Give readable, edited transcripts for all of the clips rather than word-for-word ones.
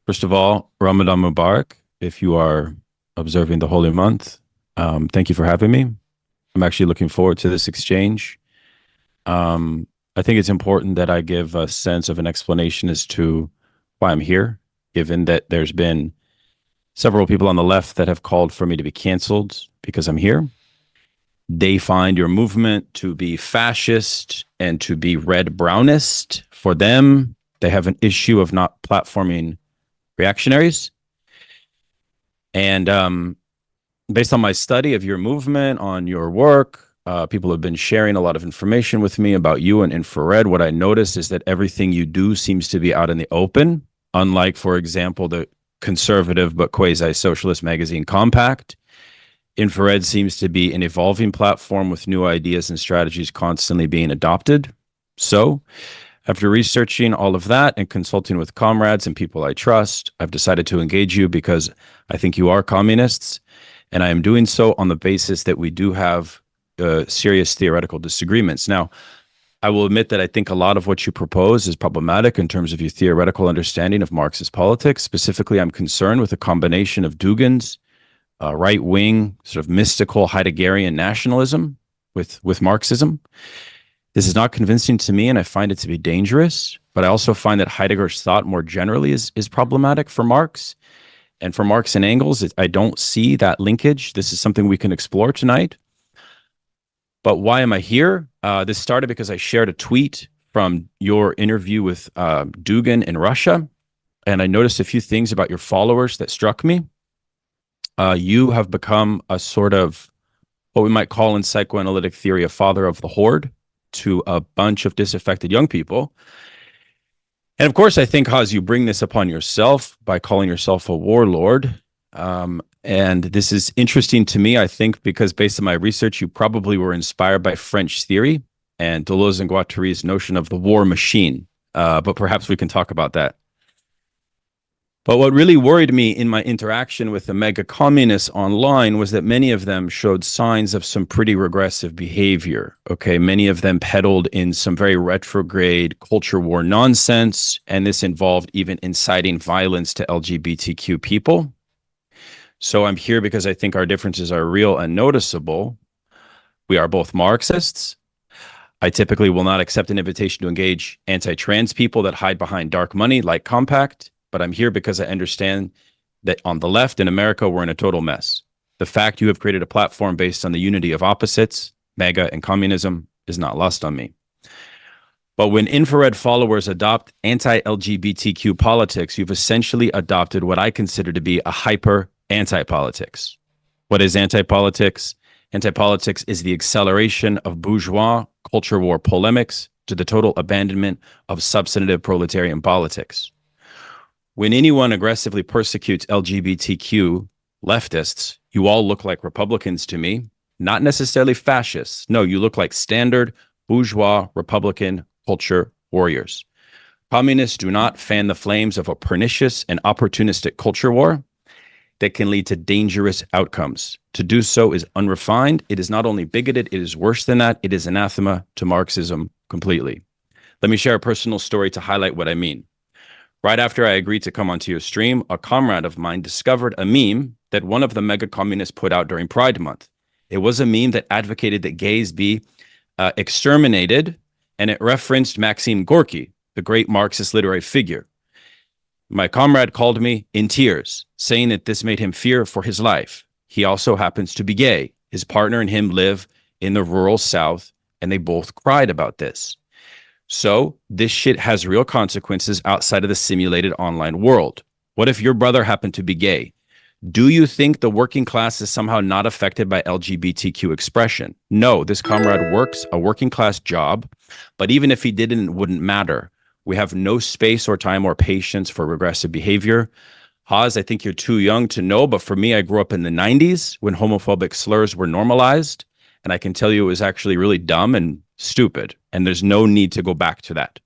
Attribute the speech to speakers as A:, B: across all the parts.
A: First of all, Ramadan Mubarak, if you are observing the holy month. Thank you for having me. I'm actually looking forward to this exchange. I think it's important that I give a sense of an explanation as to why I'm here, given that there's been several people on the left that have called for me to be canceled because I'm here. They find your movement to be fascist and to be red brownist. For them, they have an issue of not platforming reactionaries. And based on my study of your movement, on your work, people have been sharing a lot of information with me about you and infrared. What I noticed is that everything you do seems to be out in the open, unlike, for example, the conservative but quasi-socialist magazine Compact. Infrared seems to be an evolving platform with new ideas and strategies constantly being adopted. So, after researching all of that and consulting with comrades and people I trust, I've decided to engage you because I think you are communists, and I am doing so on the basis that we do have serious theoretical disagreements. Now, I will admit that I think a lot of what you propose is problematic in terms of your theoretical understanding of Marxist politics. Specifically, I'm concerned with a combination of Dugin's right-wing, sort of mystical Heideggerian nationalism with Marxism. This is not convincing to me, and I find it to be dangerous. But I also find that Heidegger's thought more generally is problematic for Marx. And for Marx and Engels, I don't see that linkage. This is something we can explore tonight. But why am I here? This started because I shared a tweet from your interview with Dugin in Russia, and I noticed a few things about your followers that struck me. You have become a sort of what we might call in psychoanalytic theory a father of the horde to a bunch of disaffected young people. And of course, I think, HAZ, you bring this upon yourself by calling yourself a warlord. And this is interesting to me, I think, because based on my research, you probably were inspired by French theory and Deleuze and Guattari's notion of the war machine. But perhaps we can talk about that. But what really worried me in my interaction with the mega communists online was that many of them showed signs of some pretty regressive behavior. Okay, many of them peddled in some very retrograde culture war nonsense, and this involved even inciting violence to LGBTQ people. So I'm here because I think our differences are real and noticeable. We are both Marxists. I typically will not accept an invitation to engage anti-trans people that hide behind dark money like Compact. But I'm here because I understand that on the left in America, we're in a total mess. The fact you have created a platform based on the unity of opposites, MAGA and communism, is not lost on me. But when infrared followers adopt anti-LGBTQ politics, you've essentially adopted what I consider to be a hyper anti-politics. What is anti-politics? Anti-politics is the acceleration of bourgeois culture war polemics to the total abandonment of substantive proletarian politics. When anyone aggressively persecutes LGBTQ leftists, you all look like Republicans to me, not necessarily fascists. No, you look like standard bourgeois Republican culture warriors. Communists do not fan the flames of a pernicious and opportunistic culture war that can lead to dangerous outcomes. To do so is unrefined. It is not only bigoted, it is worse than that. It is anathema to Marxism completely. Let me share a personal story to highlight what I mean. Right after I agreed to come onto your stream, a comrade of mine discovered a meme that one of the mega communists put out during Pride Month. It was a meme that advocated that gays be exterminated, and it referenced Maxim Gorky, the great Marxist literary figure. My comrade called me in tears, saying that this made him fear for his life. He also happens to be gay. His partner and him live in the rural South, and they both cried about this. So this shit has real consequences outside of the simulated online world. What if your brother happened to be gay? Do you think the working class is somehow not affected by LGBTQ expression? No, this comrade works a working class job, but even if he didn't, it wouldn't matter. We have no space or time or patience for regressive behavior. HAZ, I think you're too young to know, but for me, I grew up in the 90s when homophobic slurs were normalized, and I can tell you it was actually really dumb and stupid, and there's no need to go back to that.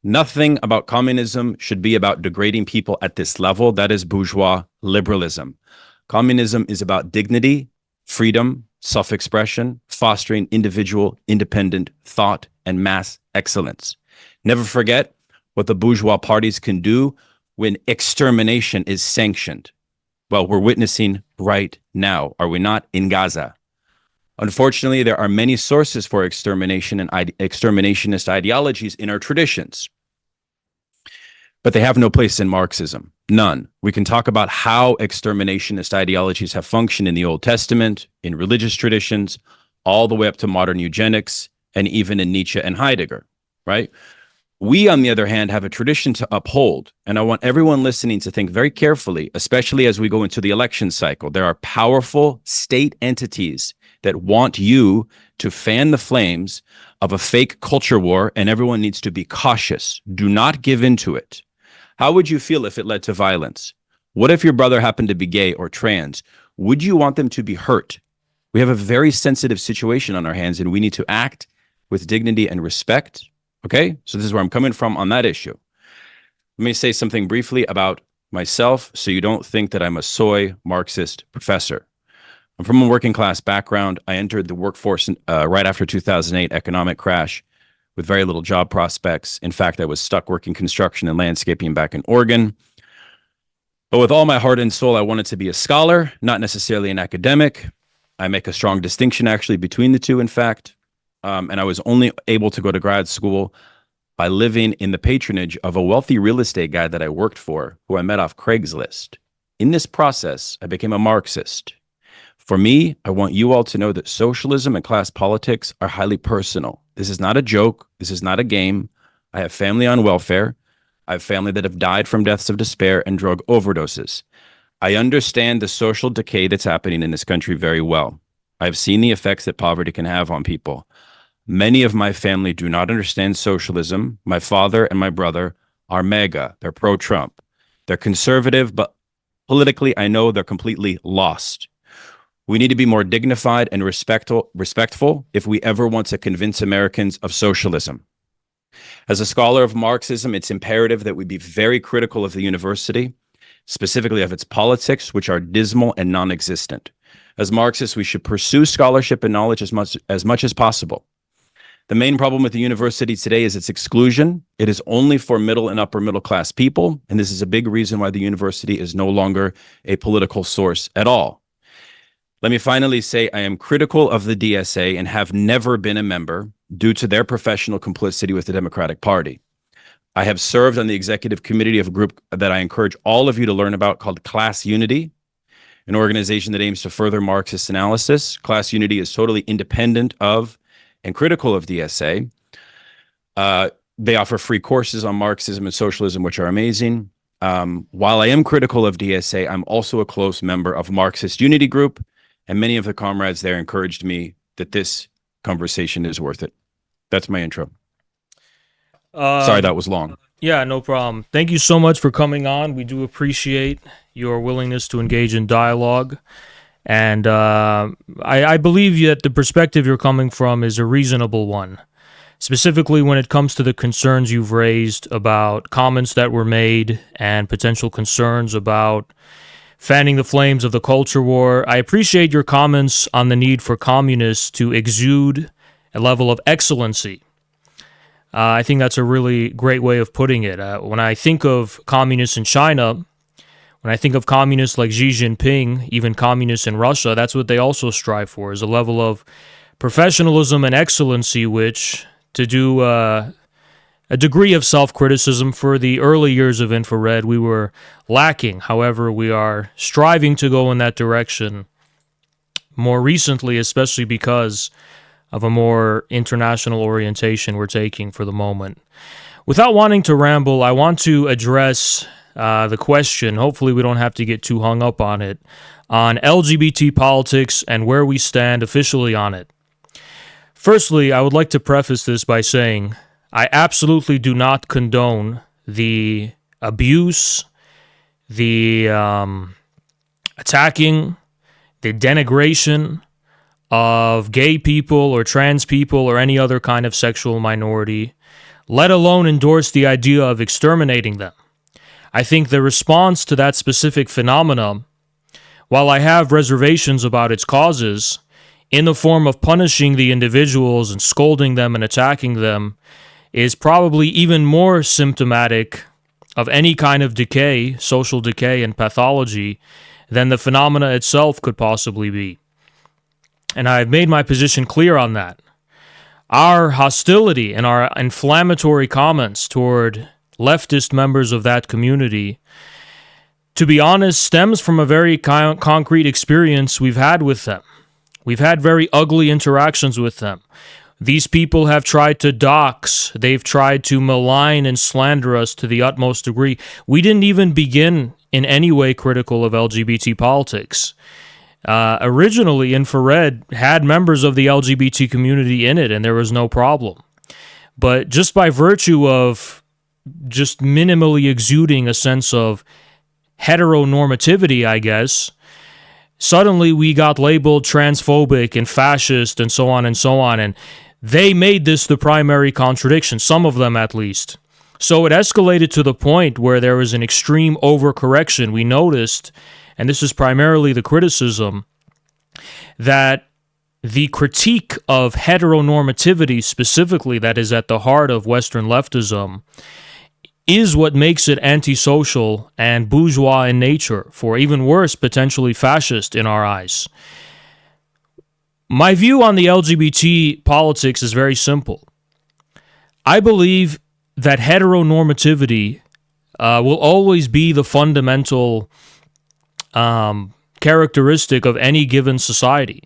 A: Nothing about communism should be about degrading people at this level. That is bourgeois liberalism. Communism is about dignity, freedom, self-expression, fostering individual, independent thought, and mass excellence. Never forget what the bourgeois parties can do when extermination is sanctioned? Well, we're witnessing right now, are we not, in Gaza? Unfortunately, there are many sources for extermination and exterminationist ideologies in our traditions, but they have no place in Marxism. None. We can talk about how exterminationist ideologies have functioned in the Old Testament, in religious traditions, all the way up to modern eugenics, and even in Nietzsche and Heidegger, right? We, on the other hand, have a tradition to uphold, and I want everyone listening to think very carefully, especially as we go into the election cycle. There are powerful state entities that want you to fan the flames of a fake culture war, and everyone needs to be cautious. Do not give into it. How would you feel if it led to violence? What if your brother happened to be gay or trans? Would you want them to be hurt? We have a very sensitive situation on our hands, and we need to act with dignity and respect. Okay, so this is where I'm coming from on that issue. Let me say something briefly about myself so you don't think that I'm a soy Marxist professor. I'm from a working class background. I entered the workforce right after 2008 economic crash with very little job prospects. In fact, I was stuck working construction and landscaping back in Oregon. But with all my heart and soul, I wanted to be a scholar, not necessarily an academic. I make a strong distinction actually between the two, in fact. And I was only able to go to grad school by living in the patronage of a wealthy real estate guy that I worked for, who I met off Craigslist. In this process, I became a Marxist. For me, I want you all to know that socialism and class politics are highly personal. This is not a joke. This is not a game. I have family on welfare. I have family that have died from deaths of despair and drug overdoses. I understand the social decay that's happening in this country very well. I've seen the effects that poverty can have on people. Many of my family do not understand socialism. My father and my brother are MAGA. They're pro-Trump. They're conservative, but politically, I know they're completely lost. We need to be more dignified and respectful if we ever want to convince Americans of socialism. As a scholar of Marxism, it's imperative that we be very critical of the university, specifically of its politics, which are dismal and non-existent. As Marxists, we should pursue scholarship and knowledge as much as possible. The main problem with the university today is its exclusion. It is only for middle and upper middle class people, and this is a big reason why the university is no longer a political source at all. Let me finally say I am critical of the DSA and have never been a member due to their professional complicity with the Democratic Party. I have served on the executive committee of a group that I encourage all of you to learn about called Class Unity, an organization that aims to further Marxist analysis. Class Unity is totally independent of and critical of DSA. They offer free courses on Marxism and socialism, which are amazing. While I am critical of DSA, I'm also a close member of Marxist Unity Group, and many of the comrades there encouraged me that this conversation is worth it. That's my intro. Sorry, that was long.
B: Yeah, no problem. Thank you so much for coming on. We do appreciate your willingness to engage in dialogue. And I believe that the perspective you're coming from is a reasonable one, specifically when it comes to the concerns you've raised about comments that were made and potential concerns about fanning the flames of the culture war. I appreciate your comments on the need for communists to exude a level of excellency. I think that's a really great way of putting it. When I think of communists in China, when I think of communists like Xi Jinping, even communists in Russia, that's what they also strive for, is a level of professionalism and excellency, which, to do a degree of self-criticism for the early years of infrared, we were lacking. However, we are striving to go in that direction more recently, especially because of a more international orientation we're taking for the moment. Without wanting to ramble, I want to address the question, hopefully we don't have to get too hung up on it, on LGBT politics and where we stand officially on it. Firstly, I would like to preface this by saying I absolutely do not condone the abuse, the attacking, the denigration of gay people or trans people or any other kind of sexual minority, let alone endorse the idea of exterminating them. I think the response to that specific phenomenon, while I have reservations about its causes, in the form of punishing the individuals and scolding them and attacking them, is probably even more symptomatic of any kind of decay, social decay and pathology, than the phenomena itself could possibly be. And I've made my position clear on that. Our hostility and our inflammatory comments toward leftist members of that community, to be honest, stems from a very concrete experience we've had with them. We've had very ugly interactions with them. These people have tried to dox, they've tried to malign and slander us to the utmost degree. We didn't even begin in any way critical of LGBT politics. Originally, Infrared had members of the LGBT community in it, and there was no problem. But just by virtue of just minimally exuding a sense of heteronormativity, I guess, suddenly we got labeled transphobic and fascist and so on and so on, and they made this the primary contradiction, some of them at least. So it escalated to the point where there was an extreme overcorrection. We noticed, and this is primarily the criticism, that the critique of heteronormativity specifically, that is at the heart of Western leftism, is what makes it antisocial and bourgeois in nature, for even worse, potentially fascist in our eyes. My view on the LGBT politics is very simple. I believe that heteronormativity will always be the fundamental characteristic of any given society.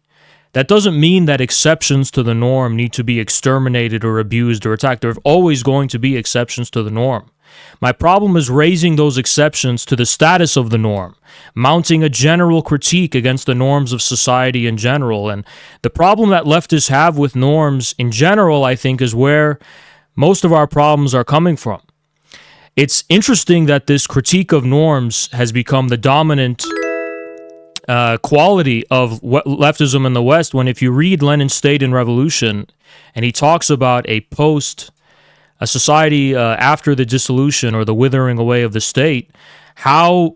B: That doesn't mean that exceptions to the norm need to be exterminated or abused or attacked. There are always going to be exceptions to the norm. My problem is raising those exceptions to the status of the norm, mounting a general critique against the norms of society in general. And the problem that leftists have with norms in general, I think, is where most of our problems are coming from. It's interesting that this critique of norms has become the dominant quality of leftism in the West, when if you read Lenin's State and Revolution, and he talks about a society after the dissolution or the withering away of the state, how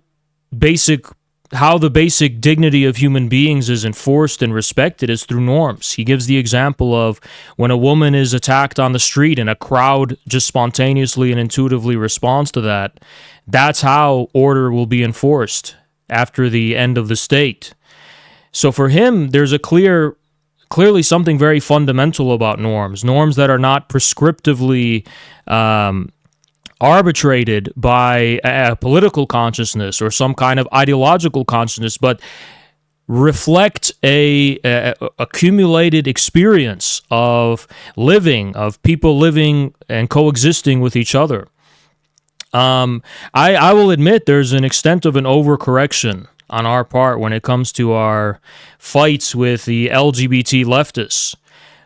B: the basic dignity of human beings is enforced and respected is through norms. He gives the example of when a woman is attacked on the street and a crowd just spontaneously and intuitively responds to that. That's how order will be enforced after the end of the state. So for him, there's a clearly something very fundamental about norms that are not prescriptively arbitrated by a political consciousness or some kind of ideological consciousness, but reflect a accumulated experience of people living and coexisting with each other. I will admit there's an extent of an overcorrection on our part when it comes to our fights with the LGBT leftists.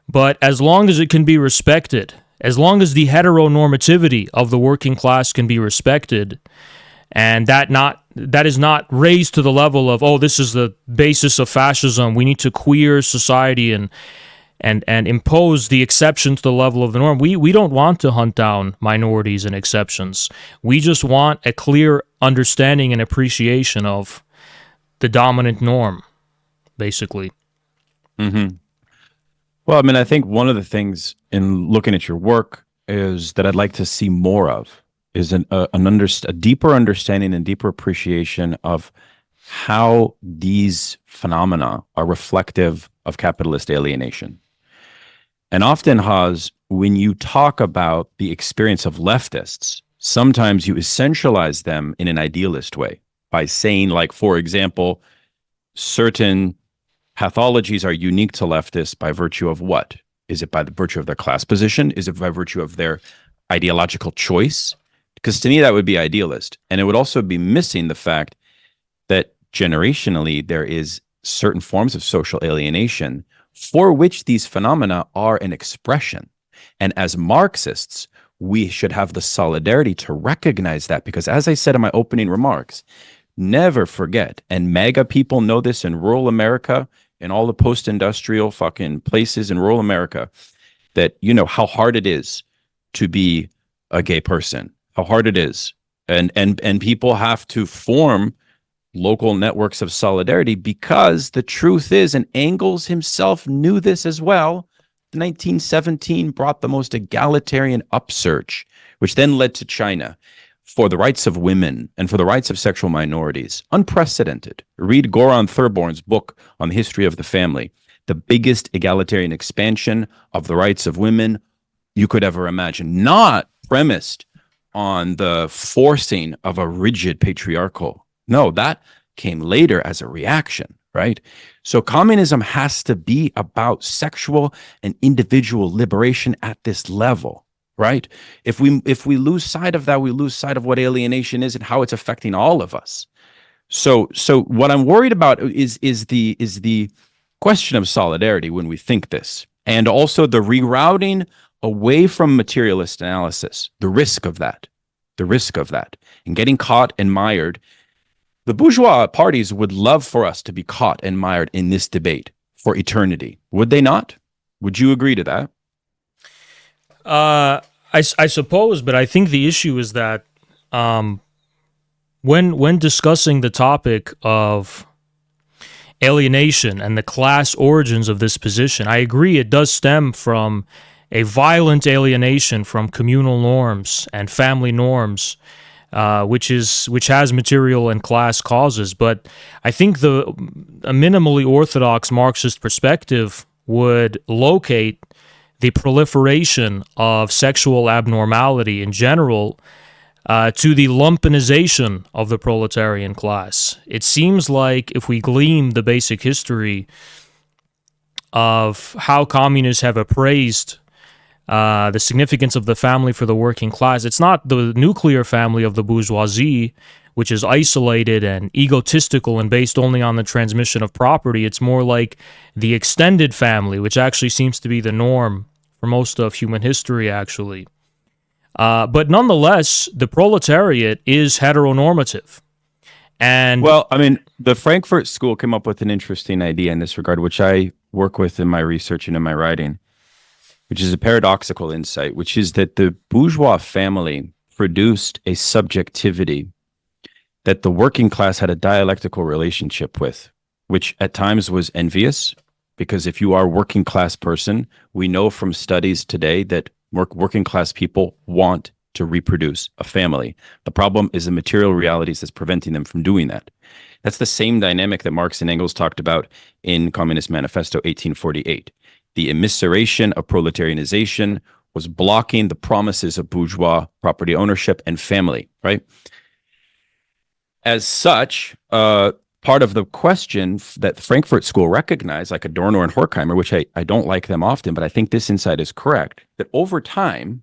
B: But as long as it can be respected, as long as the heteronormativity of the working class can be respected, and that is not raised to the level of, oh, this is the basis of fascism, we need to queer society and impose the exception to the level of the norm. We don't want to hunt down minorities and exceptions. We just want a clear understanding and appreciation of the dominant norm, basically.
A: Mm-hmm. Well, I mean, I think one of the things in looking at your work is that I'd like to see more of is a deeper understanding and deeper appreciation of how these phenomena are reflective of capitalist alienation. And often, HAZ, when you talk about the experience of leftists, sometimes you essentialize them in an idealist way by saying, like, for example, certain pathologies are unique to leftists by virtue of what? Is it by the virtue of their class position? Is it by virtue of their ideological choice? Because to me, that would be idealist. And it would also be missing the fact that generationally, there is certain forms of social alienation for which these phenomena are an expression. And as Marxists, we should have the solidarity to recognize that, because as I said in my opening remarks, never forget, and MAGA people know this in rural America, in all the post-industrial fucking places in rural America, that you know how hard it is to be a gay person, how hard it is. And people have to form local networks of solidarity, because the truth is, and Engels himself knew this as well, 1917 brought the most egalitarian upsurge, which then led to China. for the rights of women and for the rights of sexual minorities, unprecedented. Read Goran Thurborn's book on the history of the family, the biggest egalitarian expansion of the rights of women you could ever imagine, not premised on the forcing of a rigid patriarchal. No, that came later as a reaction, right? So communism has to be about sexual and individual liberation at this level, right? If we lose sight of that, we lose sight of what alienation is and how it's affecting all of us. So what I'm worried about is the question of solidarity when we think this, and also the rerouting away from materialist analysis, the risk of that, and getting caught and mired. The bourgeois parties would love for us to be caught and mired in this debate for eternity. Would they not? Would you agree to that?
B: I suppose, but I think the issue is that when discussing the topic of alienation and the class origins of this position, I agree it does stem from a violent alienation from communal norms and family norms, which has material and class causes. But I think a minimally orthodox Marxist perspective would locate the proliferation of sexual abnormality in general to the lumpenization of the proletarian class. It seems like if we glean the basic history of how communists have appraised the significance of the family for the working class, it's not the nuclear family of the bourgeoisie, which is isolated and egotistical and based only on the transmission of property. It's more like the extended family, which actually seems to be the norm for most of human history, actually. But nonetheless, the proletariat is heteronormative. And
A: well, I mean, the Frankfurt School came up with an interesting idea in this regard, which I work with in my research and in my writing, which is a paradoxical insight, which is that the bourgeois family produced a subjectivity that the working class had a dialectical relationship with, which at times was envious, because if you are a working class person, we know from studies today that working class people want to reproduce a family. The problem is the material realities that's preventing them from doing that. That's the same dynamic that Marx and Engels talked about in Communist Manifesto 1848. The immiseration of proletarianization was blocking the promises of bourgeois property ownership and family, right? As such, part of the question that the Frankfurt School recognized, like Adorno and Horkheimer, which I don't like them often, but I think this insight is correct, that over time,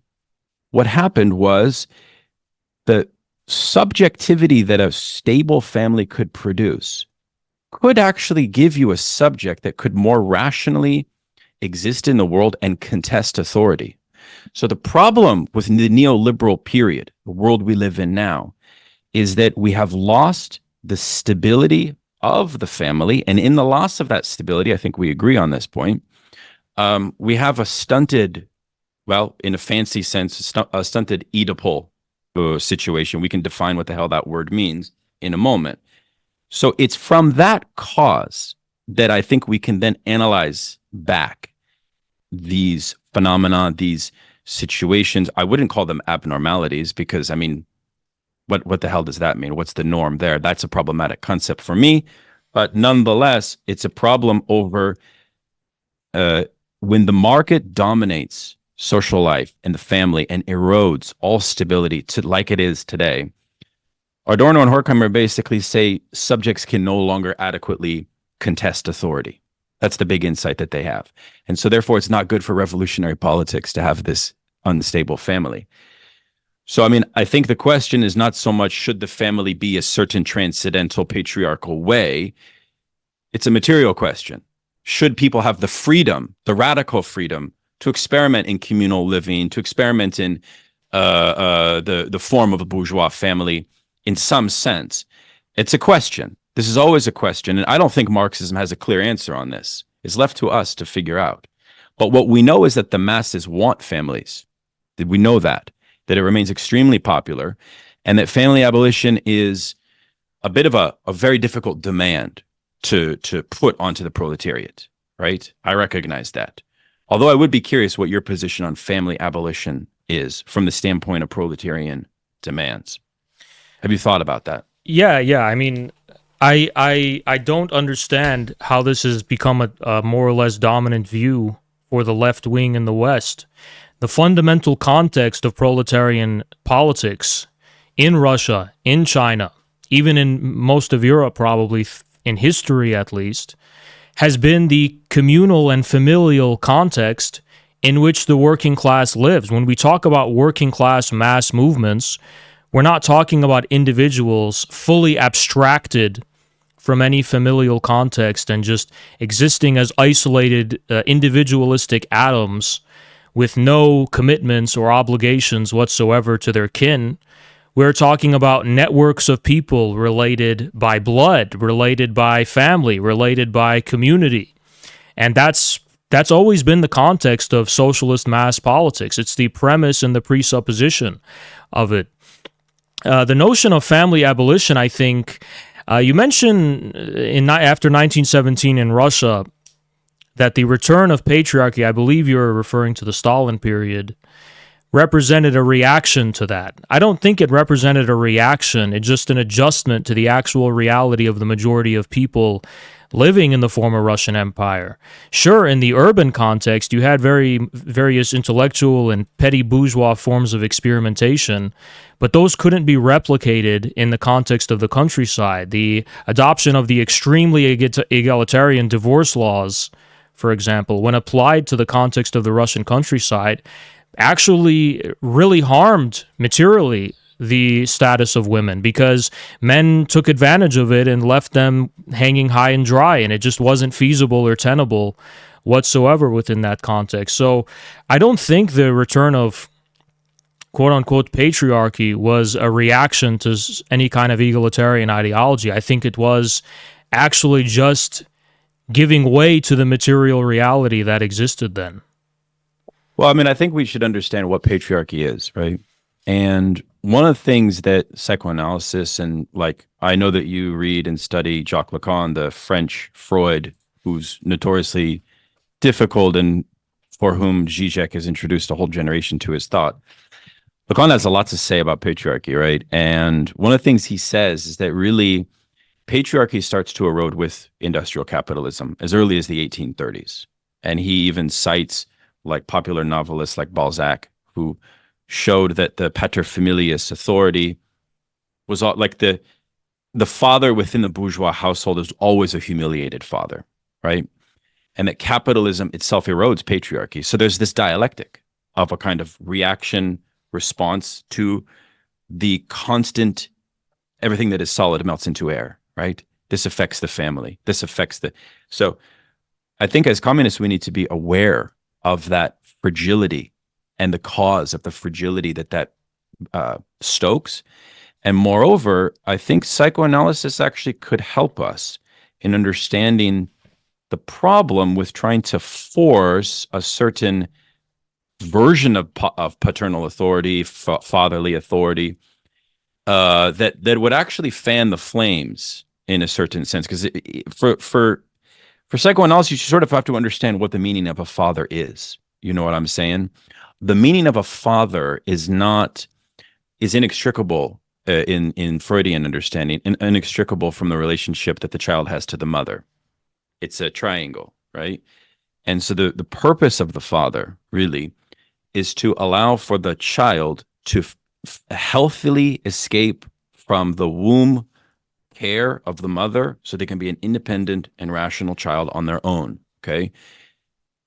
A: what happened was the subjectivity that a stable family could produce could actually give you a subject that could more rationally exist in the world and contest authority. So the problem with the neoliberal period, the world we live in now, is that we have lost the stability of the family. And in the loss of that stability, I think we agree on this point, we have a stunted, well, in a fancy sense, a stunted Oedipal situation. We can define what the hell that word means in a moment. So it's from that cause that I think we can then analyze back these phenomena, these situations. I wouldn't call them abnormalities because, I mean, what the hell does that mean? What's the norm there? That's a problematic concept for me. But nonetheless, it's a problem over when the market dominates social life and the family and erodes all stability to like it is today. Adorno and Horkheimer basically say subjects can no longer adequately contest authority. That's the big insight that they have. And so therefore, it's not good for revolutionary politics to have this unstable family. So, I mean, I think the question is not so much should the family be a certain transcendental patriarchal way. It's a material question. Should people have the freedom, the radical freedom, to experiment in communal living, to experiment in the form of a bourgeois family in some sense? It's a question. This is always a question, and I don't think Marxism has a clear answer on this. It's left to us to figure out. But what we know is that the masses want families. Did we know that it remains extremely popular, and that family abolition is a bit of a very difficult demand to put onto the proletariat, right? I recognize that. Although I would be curious what your position on family abolition is from the standpoint of proletarian demands. Have you thought about that?
B: Yeah. I mean, I don't understand how this has become a more or less dominant view for the left wing in the West. The fundamental context of proletarian politics in Russia, in China, even in most of Europe, probably in history at least, has been the communal and familial context in which the working class lives. When we talk about working class mass movements, we're not talking about individuals fully abstracted from any familial context and just existing as isolated individualistic atoms with no commitments or obligations whatsoever to their kin. We're talking about networks of people related by blood, related by family, related by community. And that's always been the context of socialist mass politics. It's the premise and the presupposition of it. The notion of family abolition, I think, you mentioned after 1917 in Russia that the return of patriarchy, I believe you're referring to the Stalin period, represented a reaction to that. I don't think it represented a reaction. It's just an adjustment to the actual reality of the majority of people living in the former Russian Empire. Sure, in the urban context, you had various intellectual and petty bourgeois forms of experimentation, but those couldn't be replicated in the context of the countryside. The adoption of the extremely egalitarian divorce laws, for example, when applied to the context of the Russian countryside, actually really harmed materially the status of women, because men took advantage of it and left them hanging high and dry, and it just wasn't feasible or tenable whatsoever within that context. So I don't think the return of quote-unquote patriarchy was a reaction to any kind of egalitarian ideology. I think it was actually just giving way to the material reality that existed then.
A: Well, I mean, I think we should understand what patriarchy is, right? And one of the things that psychoanalysis and like, I know that you read and study Jacques Lacan, the French Freud, who's notoriously difficult and for whom Zizek has introduced a whole generation to his thought. Lacan has a lot to say about patriarchy, right? And one of the things he says is that really patriarchy starts to erode with industrial capitalism as early as the 1830s. And he even cites like popular novelists like Balzac, who showed that the paterfamilias authority was like the father within the bourgeois household is always a humiliated father, right? And that capitalism itself erodes patriarchy. So there's this dialectic of a kind of reaction response to the constant, everything that is solid melts into air, right? This affects the family. This affects so I think as communists, we need to be aware of that fragility and the cause of the fragility that stokes. And moreover, I think psychoanalysis actually could help us in understanding the problem with trying to force a certain version of paternal authority, fatherly authority, that would actually fan the flames in a certain sense. Because for psychoanalysis, you sort of have to understand what the meaning of a father is. You know what I'm saying? The meaning of a father is inextricable in Freudian understanding, inextricable from the relationship that the child has to the mother. It's a triangle, right? And so the purpose of the father really is to allow for the child to healthily escape from the womb care of the mother so they can be an independent and rational child on their own, okay?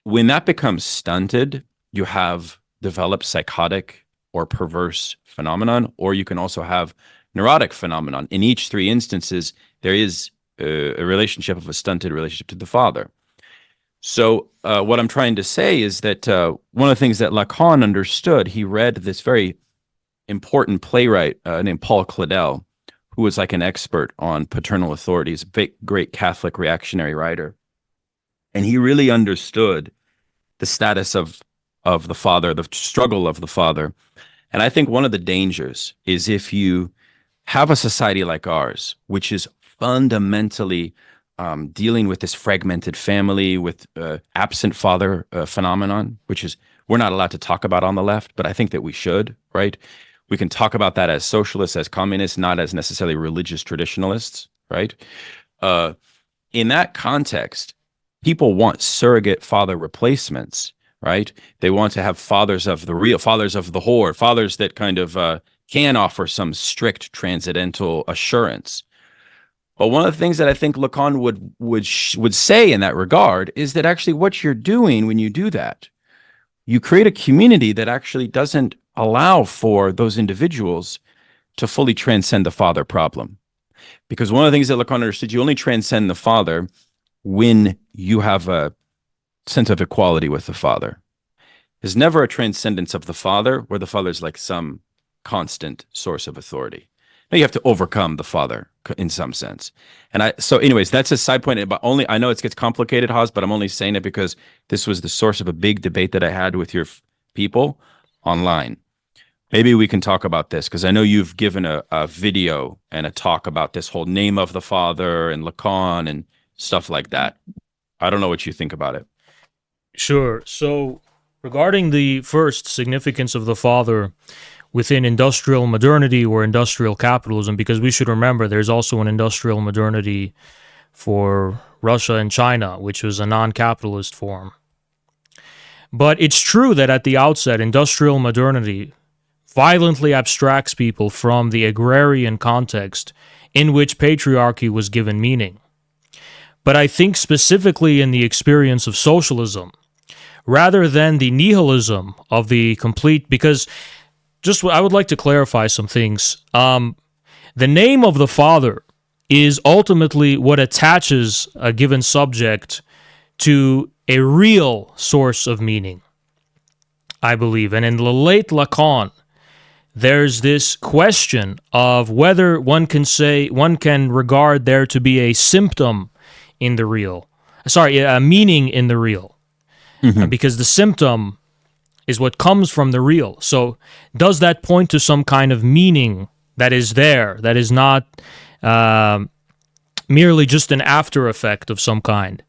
A: When that becomes stunted, you have developed psychotic or perverse phenomenon, or you can also have neurotic phenomenon. In each three instances, there is a relationship of a stunted relationship to the father. So what I'm trying to say is that one of the things that Lacan understood, he read this very important playwright named Paul Claudel, who was like an expert on paternal authority. He's a great Catholic reactionary writer. And he really understood the status of the father, the struggle of the father. And I think one of the dangers is if you have a society like ours, which is fundamentally dealing with this fragmented family, with absent father phenomenon, which is we're not allowed to talk about on the left, but I think that we should, right? We can talk about that as socialists, as communists, not as necessarily religious traditionalists, right? In that context, people want surrogate father replacements, right? They want to have fathers of the real, fathers of the horde, fathers that kind of can offer some strict transcendental assurance. But one of the things that I think Lacan would say in that regard is that actually what you're doing when you do that, you create a community that actually doesn't allow for those individuals to fully transcend the father problem. Because one of the things that Lacan understood, you only transcend the father when you have a sense of equality with the father. There's never a transcendence of the father where the father is like some constant source of authority. Now you have to overcome the father in some sense. And so anyways, that's a side point, but only, I know it gets complicated, HAZ, but I'm only saying it because this was the source of a big debate that I had with your people online. Maybe we can talk about this because I know you've given a video and a talk about this whole name of the father and Lacan and stuff like that. I don't know what you think about it.
B: Sure. So regarding the first significance of the father within industrial modernity or industrial capitalism, because we should remember there's also an industrial modernity for Russia and China, which was a non-capitalist form. But it's true that at the outset, industrial modernity violently abstracts people from the agrarian context in which patriarchy was given meaning. But I think specifically in the experience of socialism, rather than the nihilism of the complete, because I would like to clarify some things. The name of the father is ultimately what attaches a given subject to a real source of meaning, I believe. And in the late Lacan, there's this question of whether one can regard there to be a symptom in the real. A meaning in the real. Mm-hmm. Because the symptom is what comes from the real. So does that point to some kind of meaning that is there, that is not merely just an after effect of some kind?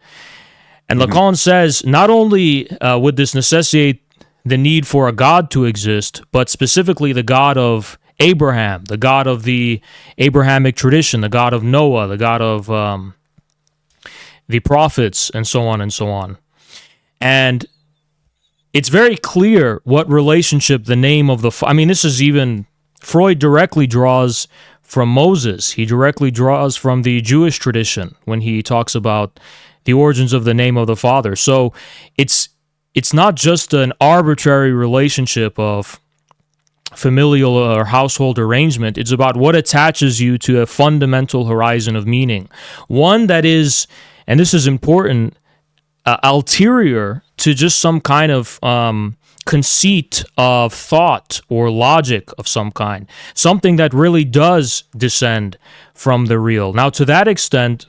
B: And Lacan says not only would this necessitate the need for a God to exist, but specifically the God of Abraham, the God of the Abrahamic tradition, the God of Noah, the God of the prophets, and so on and so on. And it's very clear what relationship the name of this is even, Freud directly draws from Moses. He directly draws from the Jewish tradition when he talks about the origins of the name of the Father. So it's not just an arbitrary relationship of familial or household arrangement. It's about what attaches you to a fundamental horizon of meaning. One that is, and this is important, ulterior to just some kind of conceit of thought or logic of some kind. Something that really does descend from the real. Now, to that extent,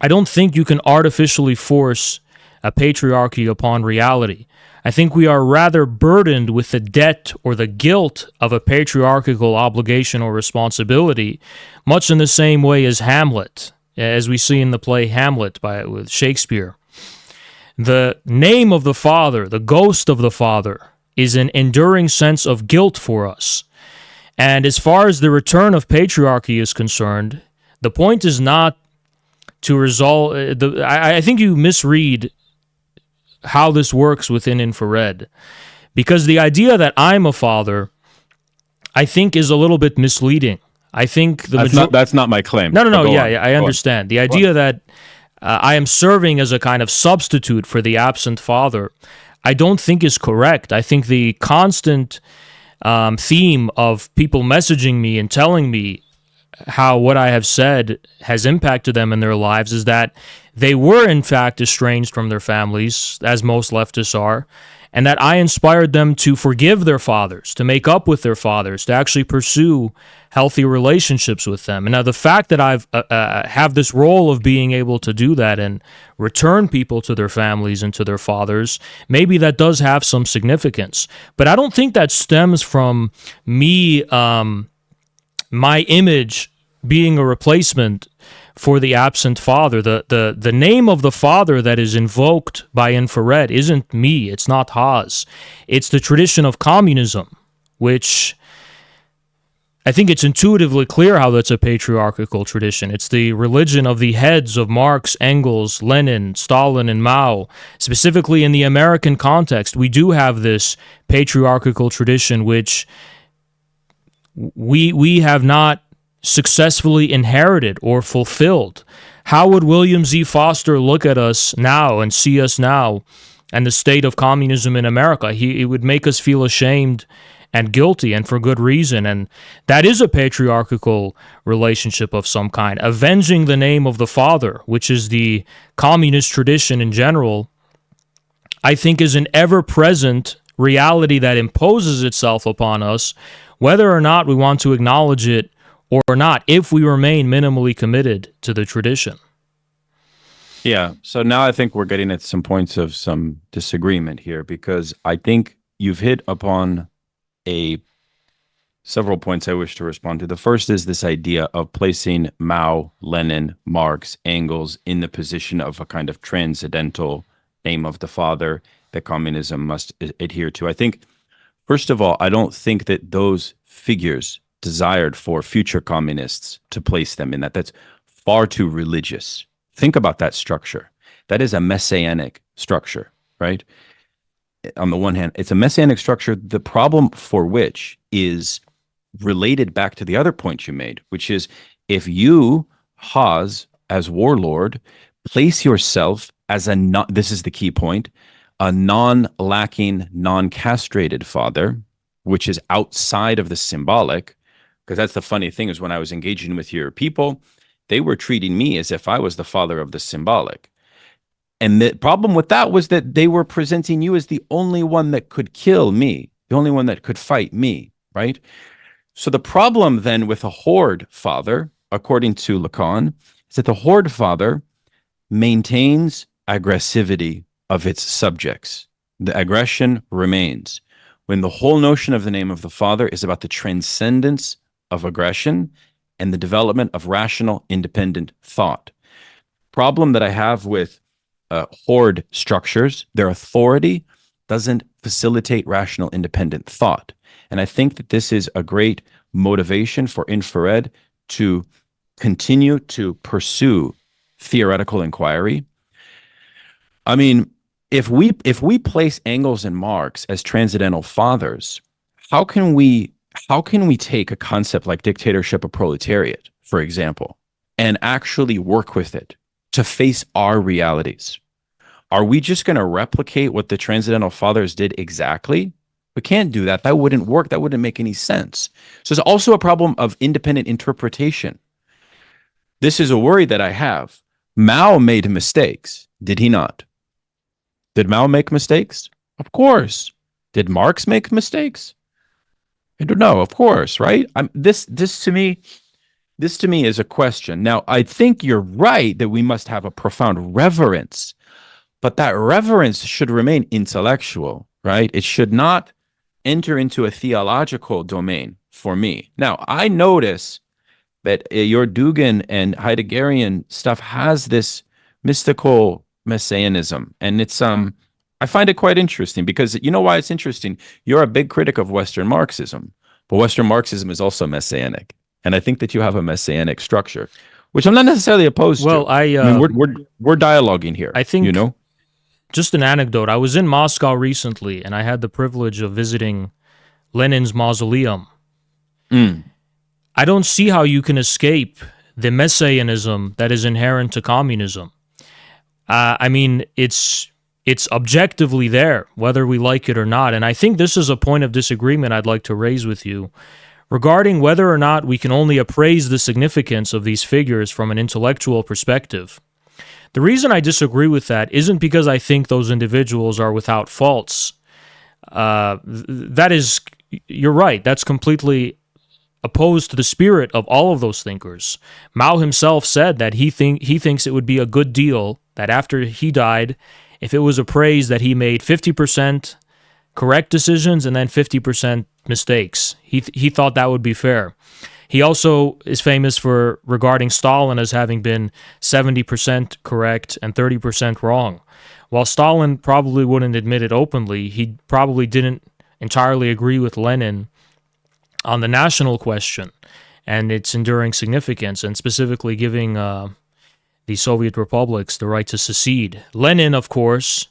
B: I don't think you can artificially force a patriarchy upon reality. I think we are rather burdened with the debt or the guilt of a patriarchal obligation or responsibility, much in the same way as Hamlet, as we see in the play Hamlet with Shakespeare. The name of the father, the ghost of the father, is an enduring sense of guilt for us. And as far as the return of patriarchy is concerned, the point is not to resolve. I think you misread how this works within infrared, because the idea that I'm a father, I think, is a little bit misleading. I think
A: that's not my claim.
B: No. Yeah, I understand. The idea that I am serving as a kind of substitute for the absent father, I don't think is correct. I think the constant theme of people messaging me and telling me how what I have said has impacted them in their lives is that they were in fact estranged from their families, as most leftists are, and that I inspired them to forgive their fathers, to make up with their fathers, to actually pursue healthy relationships with them. And now the fact that I've have this role of being able to do that and return people to their families and to their fathers, maybe that does have some significance. But I don't think that stems from me, my image being a replacement for the absent father. The name of the father that is invoked by infrared isn't me. It's not HAZ. It's the tradition of communism, which I think it's intuitively clear how that's a patriarchal tradition. It's the religion of the heads of Marx, Engels, Lenin, Stalin, and Mao. Specifically in the American context, we do have this patriarchal tradition which we have not successfully inherited or fulfilled. How would William Z. Foster look at us now and see us now and the state of communism in America? It would make us feel ashamed and guilty, and for good reason. And that is a patriarchal relationship of some kind. Avenging the name of the father, which is the communist tradition in general, I think is an ever-present reality that imposes itself upon us, whether or not we want to acknowledge it or not, if we remain minimally committed to the tradition.
A: Yeah. So now I think we're getting at some points of some disagreement here, because I think you've hit upon several points I wish to respond to. The first is this idea of placing Mao, Lenin, Marx, Engels in the position of a kind of transcendental name of the father that communism must adhere to. I think, first of all, I don't think that those figures desired for future communists to place them in that. That's far too religious. Think about that structure. That is a messianic structure, right? On the one hand, it's a messianic structure, the problem for which is related back to the other point you made, which is if you, HAZ, as warlord, place yourself as this is the key point, a non-lacking, non-castrated father, which is outside of the symbolic, because that's the funny thing is when I was engaging with your people, they were treating me as if I was the father of the symbolic. And the problem with that was that they were presenting you as the only one that could kill me, the only one that could fight me, right? So the problem then with a Horde father, according to Lacan, is that the Horde father maintains aggressivity of its subjects. The aggression remains. When the whole notion of the name of the father is about the transcendence of aggression and the development of rational, independent thought. Problem that I have with Horde structures, their authority doesn't facilitate rational, independent thought. And I think that this is a great motivation for infrared to continue to pursue theoretical inquiry. I mean, if we place Engels and Marx as transcendental fathers, how can we take a concept like dictatorship of proletariat, for example, and actually work with it to face our realities? Are we just going to replicate what the transcendental fathers did exactly? We can't do that. That wouldn't work. That wouldn't make any sense. So there's also a problem of independent interpretation. This is a worry that I have. Mao made mistakes, did he not? Did Mao make mistakes? Of course. Did Marx make mistakes? I don't know. Of course, right? This to me is a question. Now, I think you're right that we must have a profound reverence, but that reverence should remain intellectual, right? It should not enter into a theological domain for me. Now, I notice that your Dugin and Heideggerian stuff has this mystical messianism, and it's I find it quite interesting because you know why it's interesting? You're a big critic of Western Marxism, but Western Marxism is also messianic, and I think that you have a messianic structure, which I'm not necessarily opposed to. I mean, we're dialoguing here.
B: I think, just an anecdote. I was in Moscow recently, and I had the privilege of visiting Lenin's mausoleum. I don't see how you can escape the messianism that is inherent to communism. I mean, it's objectively there, whether we like it or not. And I think this is a point of disagreement I'd like to raise with you regarding whether or not we can only appraise the significance of these figures from an intellectual perspective. The reason I disagree with that isn't because I think those individuals are without faults. That is, you're right, that's completely opposed to the spirit of all of those thinkers. Mao himself said that he thinks it would be a good deal that after he died, if it was appraised that he made 50% correct decisions and then 50% mistakes, he thought that would be fair. He also is famous for regarding Stalin as having been 70% correct and 30% wrong. While Stalin probably wouldn't admit it openly, he probably didn't entirely agree with Lenin on the national question and its enduring significance, and specifically giving the Soviet republics the right to secede. Lenin, of course,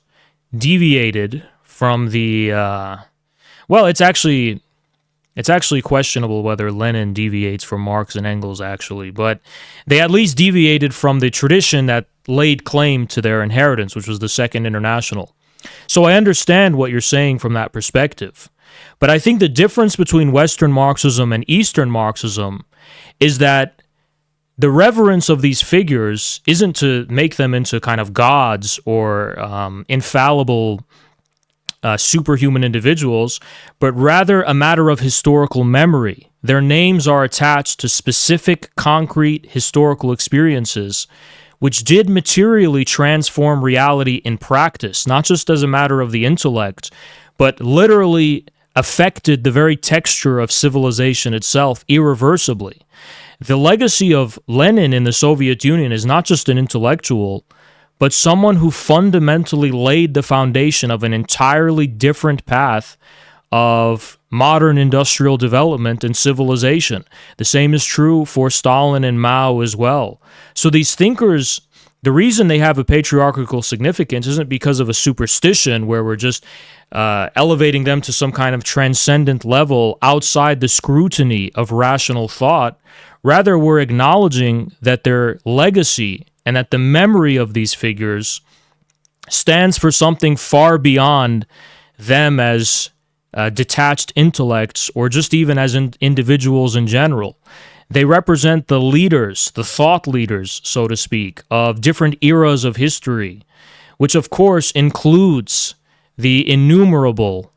B: deviated from the well, it's actually questionable whether Lenin deviates from Marx and Engels, actually, but they at least deviated from the tradition that laid claim to their inheritance, which was the Second International. So I understand what you're saying from that perspective. But I think the difference between Western Marxism and Eastern Marxism is that the reverence of these figures isn't to make them into kind of gods or infallible superhuman individuals, but rather a matter of historical memory. Their names are attached to specific, concrete historical experiences which did materially transform reality in practice, not just as a matter of the intellect, but literally affected the very texture of civilization itself irreversibly. The legacy of Lenin in the Soviet Union is not just an intellectual, but someone who fundamentally laid the foundation of an entirely different path of modern industrial development and civilization. The same is true for Stalin and Mao as well. So these thinkers, the reason they have a patriarchal significance isn't because of a superstition where we're just elevating them to some kind of transcendent level outside the scrutiny of rational thought. Rather, we're acknowledging that their legacy and that the memory of these figures stands for something far beyond them as detached intellects or just even as individuals in general. They represent the leaders, the thought leaders, so to speak, of different eras of history, which of course includes the innumerable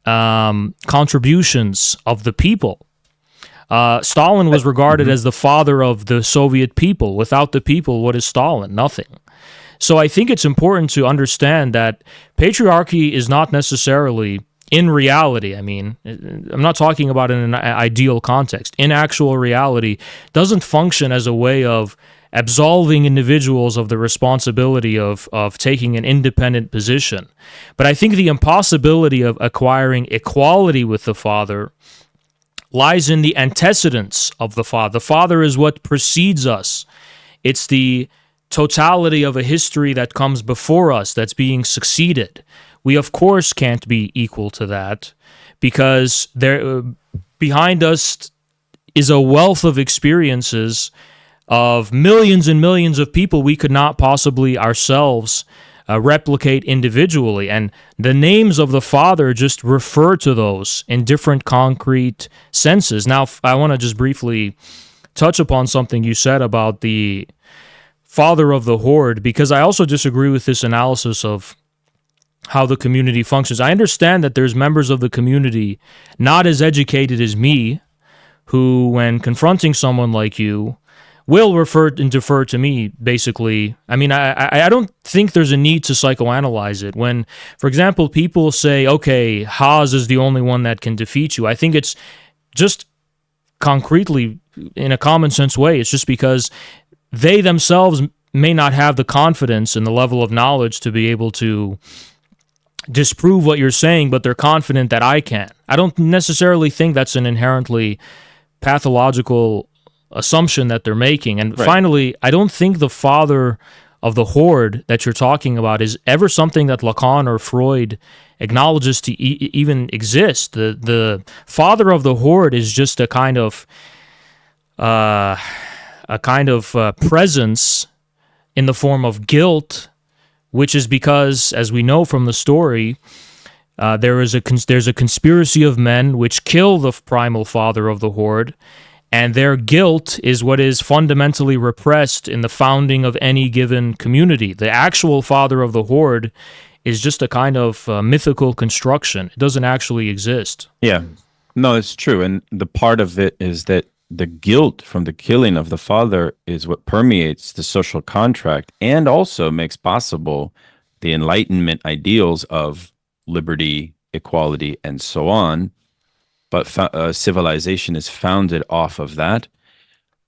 B: contributions of the people. Stalin was regarded as the father of the Soviet people. Without the people, what is Stalin? Nothing. So I think it's important to understand that patriarchy is not necessarily, in reality, I mean, I'm not talking about in an ideal context, in actual reality, doesn't function as a way of absolving individuals of the responsibility of taking an independent position. But I think the impossibility of acquiring equality with the father lies in the antecedents of the Father. The Father is what precedes us. It's the totality of a history that comes before us that's being succeeded. We, of course, can't be equal to that because there, behind us is a wealth of experiences of millions and millions of people we could not possibly ourselves replicate individually, and the names of the Father just refer to those in different concrete senses. Now, I want to just briefly touch upon something you said about the Father of the Horde, because I also disagree with this analysis of how the community functions. I understand that there's members of the community not as educated as me who, when confronting someone like you, will refer and defer to me, basically. I mean, I don't think there's a need to psychoanalyze it. When, for example, people say, okay, HAZ is the only one that can defeat you, I think it's just concretely, in a common sense way, it's just because they themselves may not have the confidence and the level of knowledge to be able to disprove what you're saying, but they're confident that I can. I don't necessarily think that's an inherently pathological assumption that they're making. And
A: Right.
B: finally, I don't think the father of the horde that you're talking about is ever something that Lacan or Freud acknowledges to even exist. The father of the horde is just a kind of presence in the form of guilt, which is because, as we know from the story, there's a conspiracy of men which kill the primal father of the horde, and their guilt is what is fundamentally repressed in the founding of any given community. The actual father of the horde is just a kind of mythical construction. It doesn't actually exist.
A: Yeah, no, it's true. And the part of it is that the guilt from the killing of the father is what permeates the social contract and also makes possible the Enlightenment ideals of liberty, equality, and so on. But civilization is founded off of that.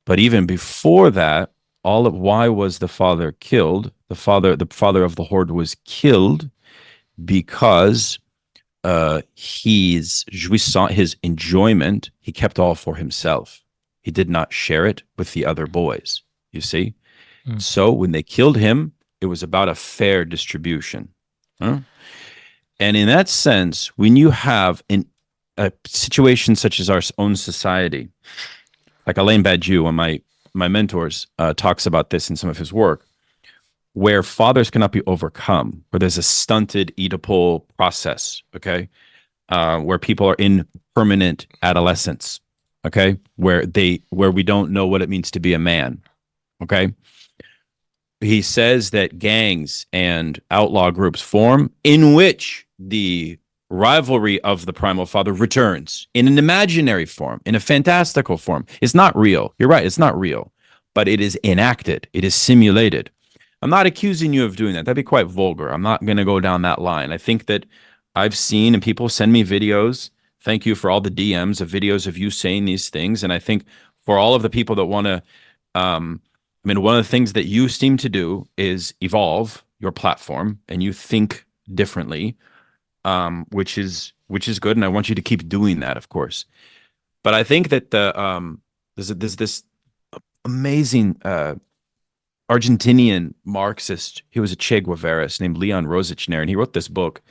A: But even before that, why was the father killed? The father of the horde was killed because his enjoyment, he kept all for himself. He did not share it with the other boys, you see? So when they killed him, it was about a fair distribution. Huh? And in that sense, when you have a situation such as our own society, like Alain Badiou, one of my mentors, talks about this in some of his work, where fathers cannot be overcome, where there's a stunted Oedipal process, okay? Where people are in permanent adolescence, okay? Where we don't know what it means to be a man, okay? He says that gangs and outlaw groups form in which the rivalry of the primal father returns in an imaginary form, in a fantastical form. It's not real. You're right, it's not real, but it is enacted. It is simulated. I'm not accusing you of doing that. That'd be quite vulgar. I'm not going to go down that line. I think that I've seen, and people send me videos. Thank you for all the DMs of videos of you saying these things. And I think for all of the people that want to, one of the things that you seem to do is evolve your platform and you think differently, which is good. And I want you to keep doing that, of course. But I think that there's this amazing Argentinian Marxist. He was a Che Guevara named Leon Rosichner, and he wrote this book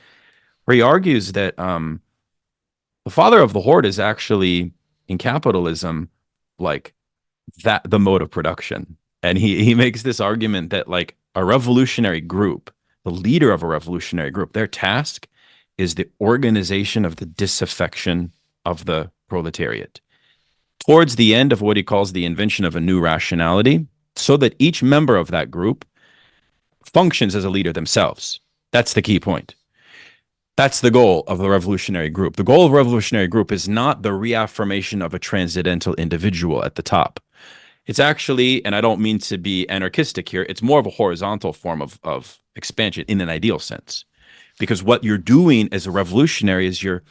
A: where he argues that the father of the horde is actually in capitalism, like that the mode of production. And he makes this argument that like a revolutionary group, the leader of a revolutionary group, their task is the organization of the disaffection of the proletariat towards the end of what he calls the invention of a new rationality, so that each member of that group functions as a leader themselves. That's the key point. That's the goal of the revolutionary group. The goal of a revolutionary group is not the reaffirmation of a transcendental individual at the top. It's actually, and I don't mean to be anarchistic here, it's more of a horizontal form of expansion in an ideal sense. Because what you're doing as a revolutionary is you're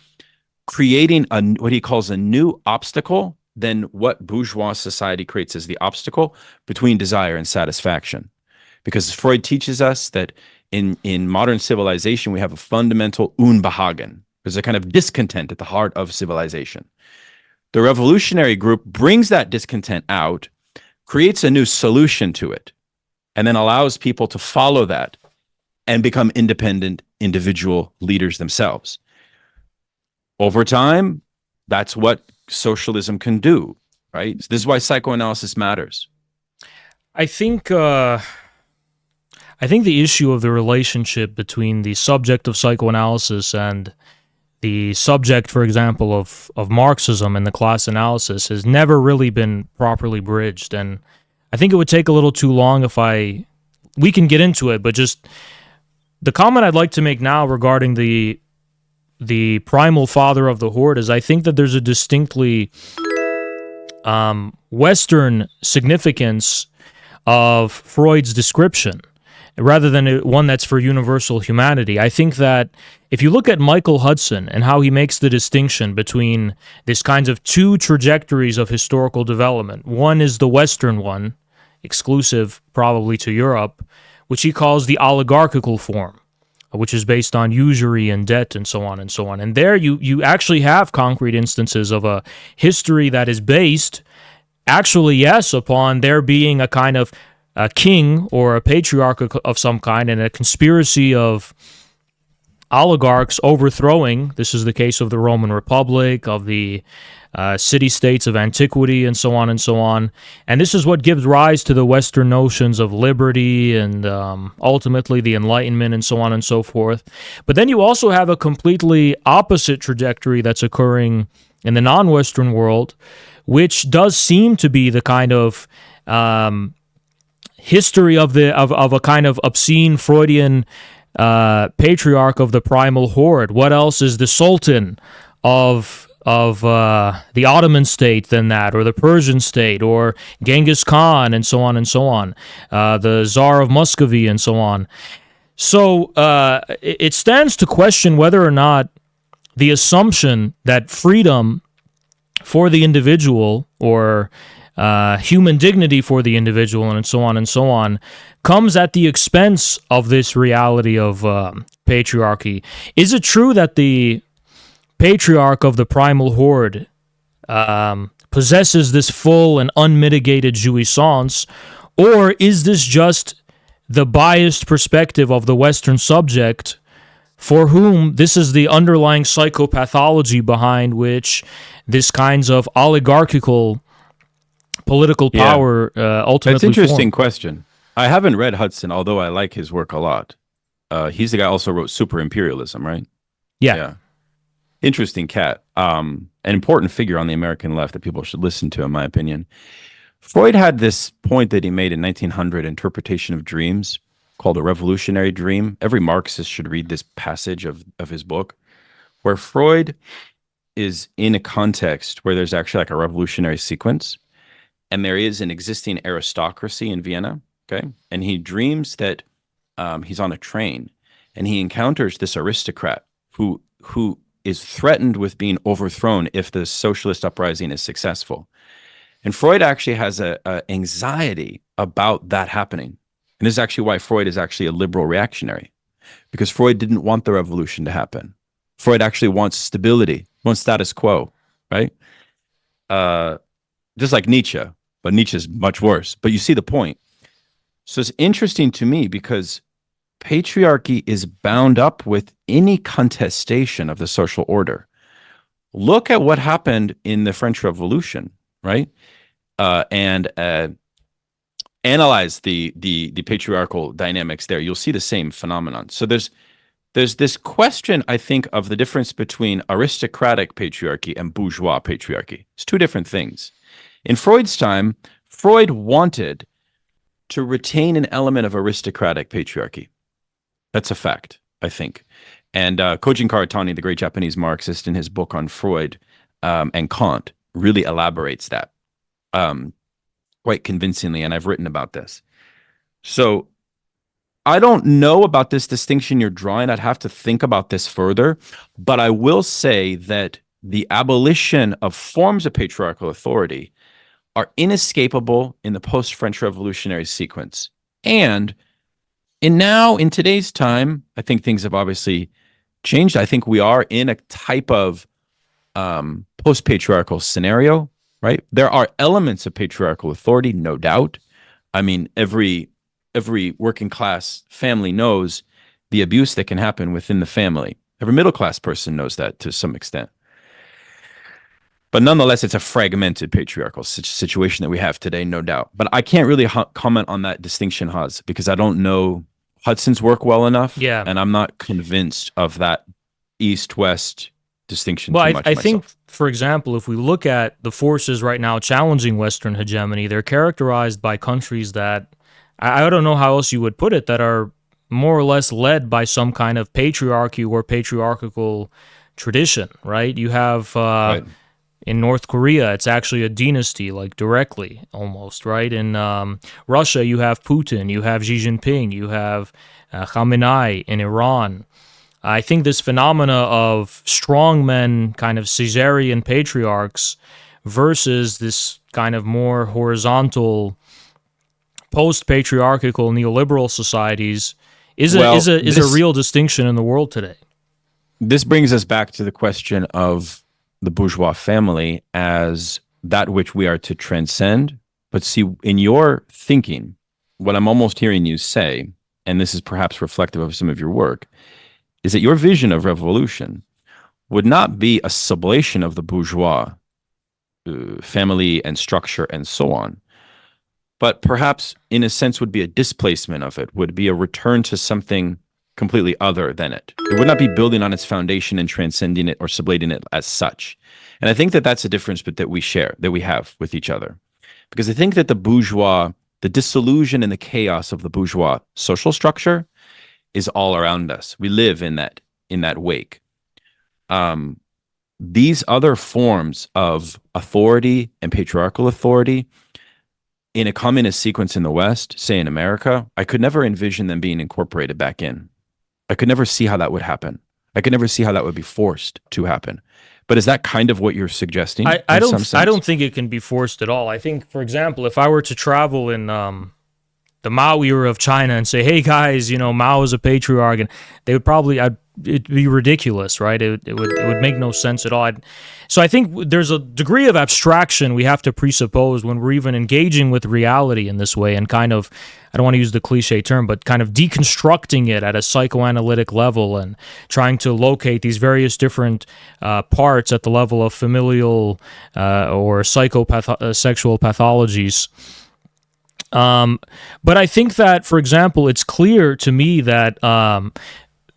A: creating what he calls a new obstacle than what bourgeois society creates as the obstacle between desire and satisfaction. Because Freud teaches us that in modern civilization, we have a fundamental Unbehagen. There's a kind of discontent at the heart of civilization. The revolutionary group brings that discontent out, creates a new solution to it, and then allows people to follow that and become independent individual leaders themselves. Over time, that's what socialism can do, right? This is why psychoanalysis matters.
B: I think the issue of the relationship between the subject of psychoanalysis and the subject, for example, of Marxism and the class analysis has never really been properly bridged. And I think it would take a little too long we can get into it, but just the comment I'd like to make now regarding the primal father of the horde is I think that there's a distinctly Western significance of Freud's description rather than one that's for universal humanity. I think that if you look at Michael Hudson and how he makes the distinction between this kinds of two trajectories of historical development, one is the Western one, exclusive probably to Europe, which he calls the oligarchical form, which is based on usury and debt and so on and so on. And there you actually have concrete instances of a history that is based, actually, yes, upon there being a kind of a king or a patriarch of some kind and a conspiracy of oligarchs overthrowing. This is the case of the Roman Republic, of the city-states of antiquity, and so on and so on. And this is what gives rise to the Western notions of liberty and ultimately the Enlightenment and so on and so forth. But then you also have a completely opposite trajectory that's occurring in the non-Western world, which does seem to be the kind of history of a kind of obscene Freudian patriarch of the primal horde. What else is the Sultan of the Ottoman state than that, or the Persian state, or Genghis Khan, and so on and so on, the Tsar of Muscovy, and so on. So it stands to question whether or not the assumption that freedom for the individual, or human dignity for the individual, and so on, comes at the expense of this reality of patriarchy. Is it true that the patriarch of the primal horde possesses this full and unmitigated jouissance, or is this just the biased perspective of the Western subject for whom this is the underlying psychopathology behind which this kinds of oligarchical political power ultimately
A: That's an interesting
B: form?
A: question. I haven't read Hudson, although I like his work a lot. He's the guy who also wrote Super Imperialism, right?
B: Yeah.
A: Interesting cat. An important figure on the American left that people should listen to, in my opinion. Freud had this point that he made in 1900, Interpretation of Dreams, called a revolutionary dream. Every Marxist should read this passage of his book, where Freud is in a context where there's actually like a revolutionary sequence, and there is an existing aristocracy in Vienna, okay? And he dreams that he's on a train, and he encounters this aristocrat who is threatened with being overthrown if the socialist uprising is successful. And Freud actually has a anxiety about that happening. And this is actually why Freud is actually a liberal reactionary, because Freud didn't want the revolution to happen. Freud actually wants stability, wants status quo, right? Just like Nietzsche, but Nietzsche's much worse. But you see the point. So it's interesting to me because patriarchy is bound up with any contestation of the social order. Look at what happened in the French Revolution, right? And analyze the patriarchal dynamics there. You'll see the same phenomenon. So there's this question, I think, of the difference between aristocratic patriarchy and bourgeois patriarchy. It's two different things. In Freud's time, Freud wanted to retain an element of aristocratic patriarchy. That's a fact, I think. And Kojin Karatani, the great Japanese Marxist, in his book on Freud and Kant, really elaborates that quite convincingly, and I've written about this. So I don't know about this distinction you're drawing. I'd have to think about this further, but I will say that the abolition of forms of patriarchal authority are inescapable in the post-French Revolutionary sequence. And in today's time, I think things have obviously changed. I think we are in a type of post-patriarchal scenario, right? There are elements of patriarchal authority, no doubt. I mean, every working class family knows the abuse that can happen within the family. Every middle class person knows that to some extent. But nonetheless, it's a fragmented patriarchal situation that we have today, no doubt. But I can't really comment on that distinction, HAZ, because I don't know Hudson's work well enough.
B: Yeah.
A: And I'm not convinced of that East-West distinction
B: Well,
A: too much
B: I
A: myself.
B: think, for example, if we look at the forces right now challenging Western hegemony, they're characterized by countries that, I don't know how else you would put it, that are more or less led by some kind of patriarchy or patriarchal tradition, right? You have...
A: Right.
B: In North Korea, it's actually a dynasty, like directly, almost, right? In Russia, you have Putin, you have Xi Jinping, you have Khamenei in Iran. I think this phenomena of strongmen, kind of Caesarian patriarchs, versus this kind of more horizontal, post-patriarchal neoliberal societies is a real distinction in the world today.
A: This brings us back to the question of the bourgeois family as that which we are to transcend. But see, in your thinking, what I'm almost hearing you say, and this is perhaps reflective of some of your work, is that your vision of revolution would not be a sublation of the bourgeois family and structure and so on, but perhaps in a sense would be a displacement of it, would be a return to something completely other than it. It would not be building on its foundation and transcending it or sublating it as such. And I think that that's a difference that we have with each other. Because I think that the bourgeois, the disillusion and the chaos of the bourgeois social structure is all around us. We live in that wake. These other forms of authority and patriarchal authority in a communist sequence in the West, say in America, I could never envision them being incorporated back in. I could never see how that would happen. I could never see how that would be forced to happen. But is that kind of what you're suggesting?
B: I don't think it can be forced at all. I think, for example, if I were to travel in the Mao era of China and say, "Hey guys, Mao is a patriarch," and I'd it'd be ridiculous, right? It would make no sense at all. So I think there's a degree of abstraction we have to presuppose when we're even engaging with reality in this way, and kind of, I don't want to use the cliche term, but kind of deconstructing it at a psychoanalytic level and trying to locate these various different parts at the level of familial or sexual pathologies. But I think that, for example, it's clear to me that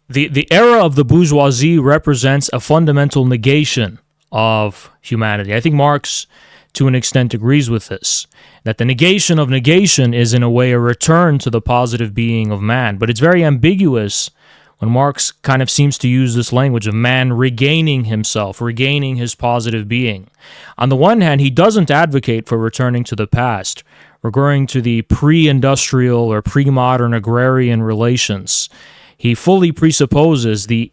B: the era of the bourgeoisie represents a fundamental negation of humanity. I think Marx, to an extent, agrees with this, that the negation of negation is, in a way, a return to the positive being of man. But it's very ambiguous when Marx kind of seems to use this language of man regaining himself, regaining his positive being. On the one hand, he doesn't advocate for returning to the past, referring to the pre-industrial or pre-modern agrarian relations. He fully presupposes the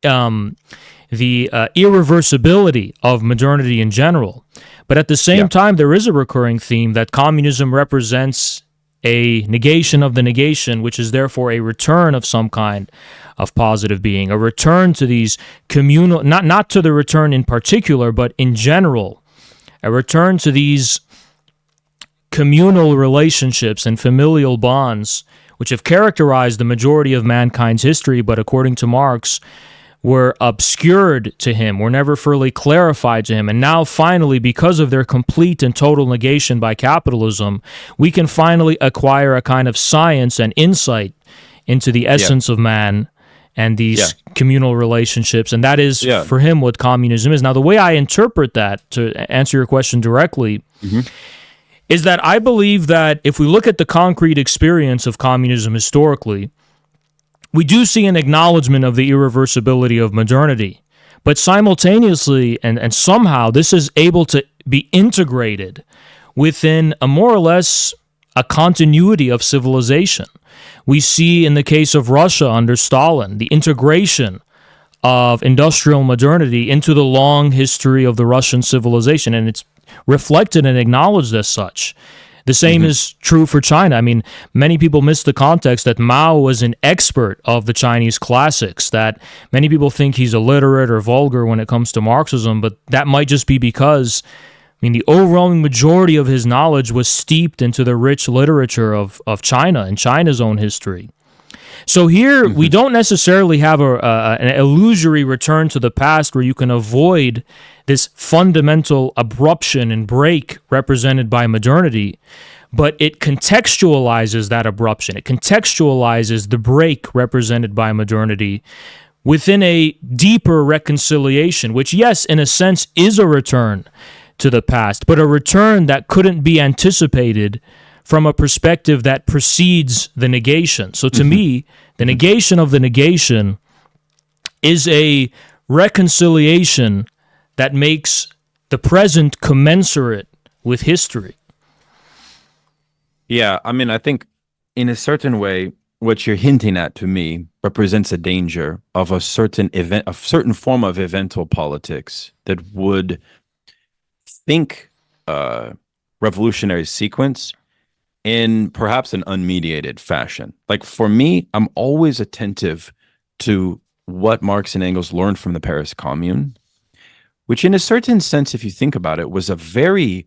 B: irreversibility of modernity in general. But at the same time, there is a recurring theme that communism represents a negation of the negation, which is therefore a return of some kind of positive being, a return to these communal, not to the return in particular, but in general, a return to these communal relationships and familial bonds, which have characterized the majority of mankind's history, but according to Marx, were obscured to him, were never fully clarified to him. And now finally, because of their complete and total negation by capitalism, we can finally acquire a kind of science and insight into the essence of man and these communal relationships. And that is, for him, what communism is. Now, the way I interpret that, to answer your question directly, is that I believe that if we look at the concrete experience of communism historically, we do see an acknowledgement of the irreversibility of modernity, but simultaneously and somehow this is able to be integrated within a more or less a continuity of civilization. We see in the case of Russia under Stalin, the integration of industrial modernity into the long history of the Russian civilization, and it's reflected and acknowledged as such. The same is true for China. I mean, many people miss the context that Mao was an expert of the Chinese classics, that many people think he's illiterate or vulgar when it comes to Marxism, but that might just be because, I mean, the overwhelming majority of his knowledge was steeped into the rich literature of China and China's own history. So here, we don't necessarily have an illusory return to the past where you can avoid this fundamental abruption and break represented by modernity, but it contextualizes that abruption. It contextualizes the break represented by modernity within a deeper reconciliation, which, yes, in a sense, is a return to the past, but a return that couldn't be anticipated from a perspective that precedes the negation. So to me, the negation of the negation is a reconciliation that makes the present commensurate with history.
A: Yeah, I mean, I think in a certain way, what you're hinting at to me represents a danger of a certain event, a certain form of eventual politics that would think revolutionary sequence in perhaps an unmediated fashion. Like for me, I'm always attentive to what Marx and Engels learned from the Paris Commune, which in a certain sense, if you think about it, was a very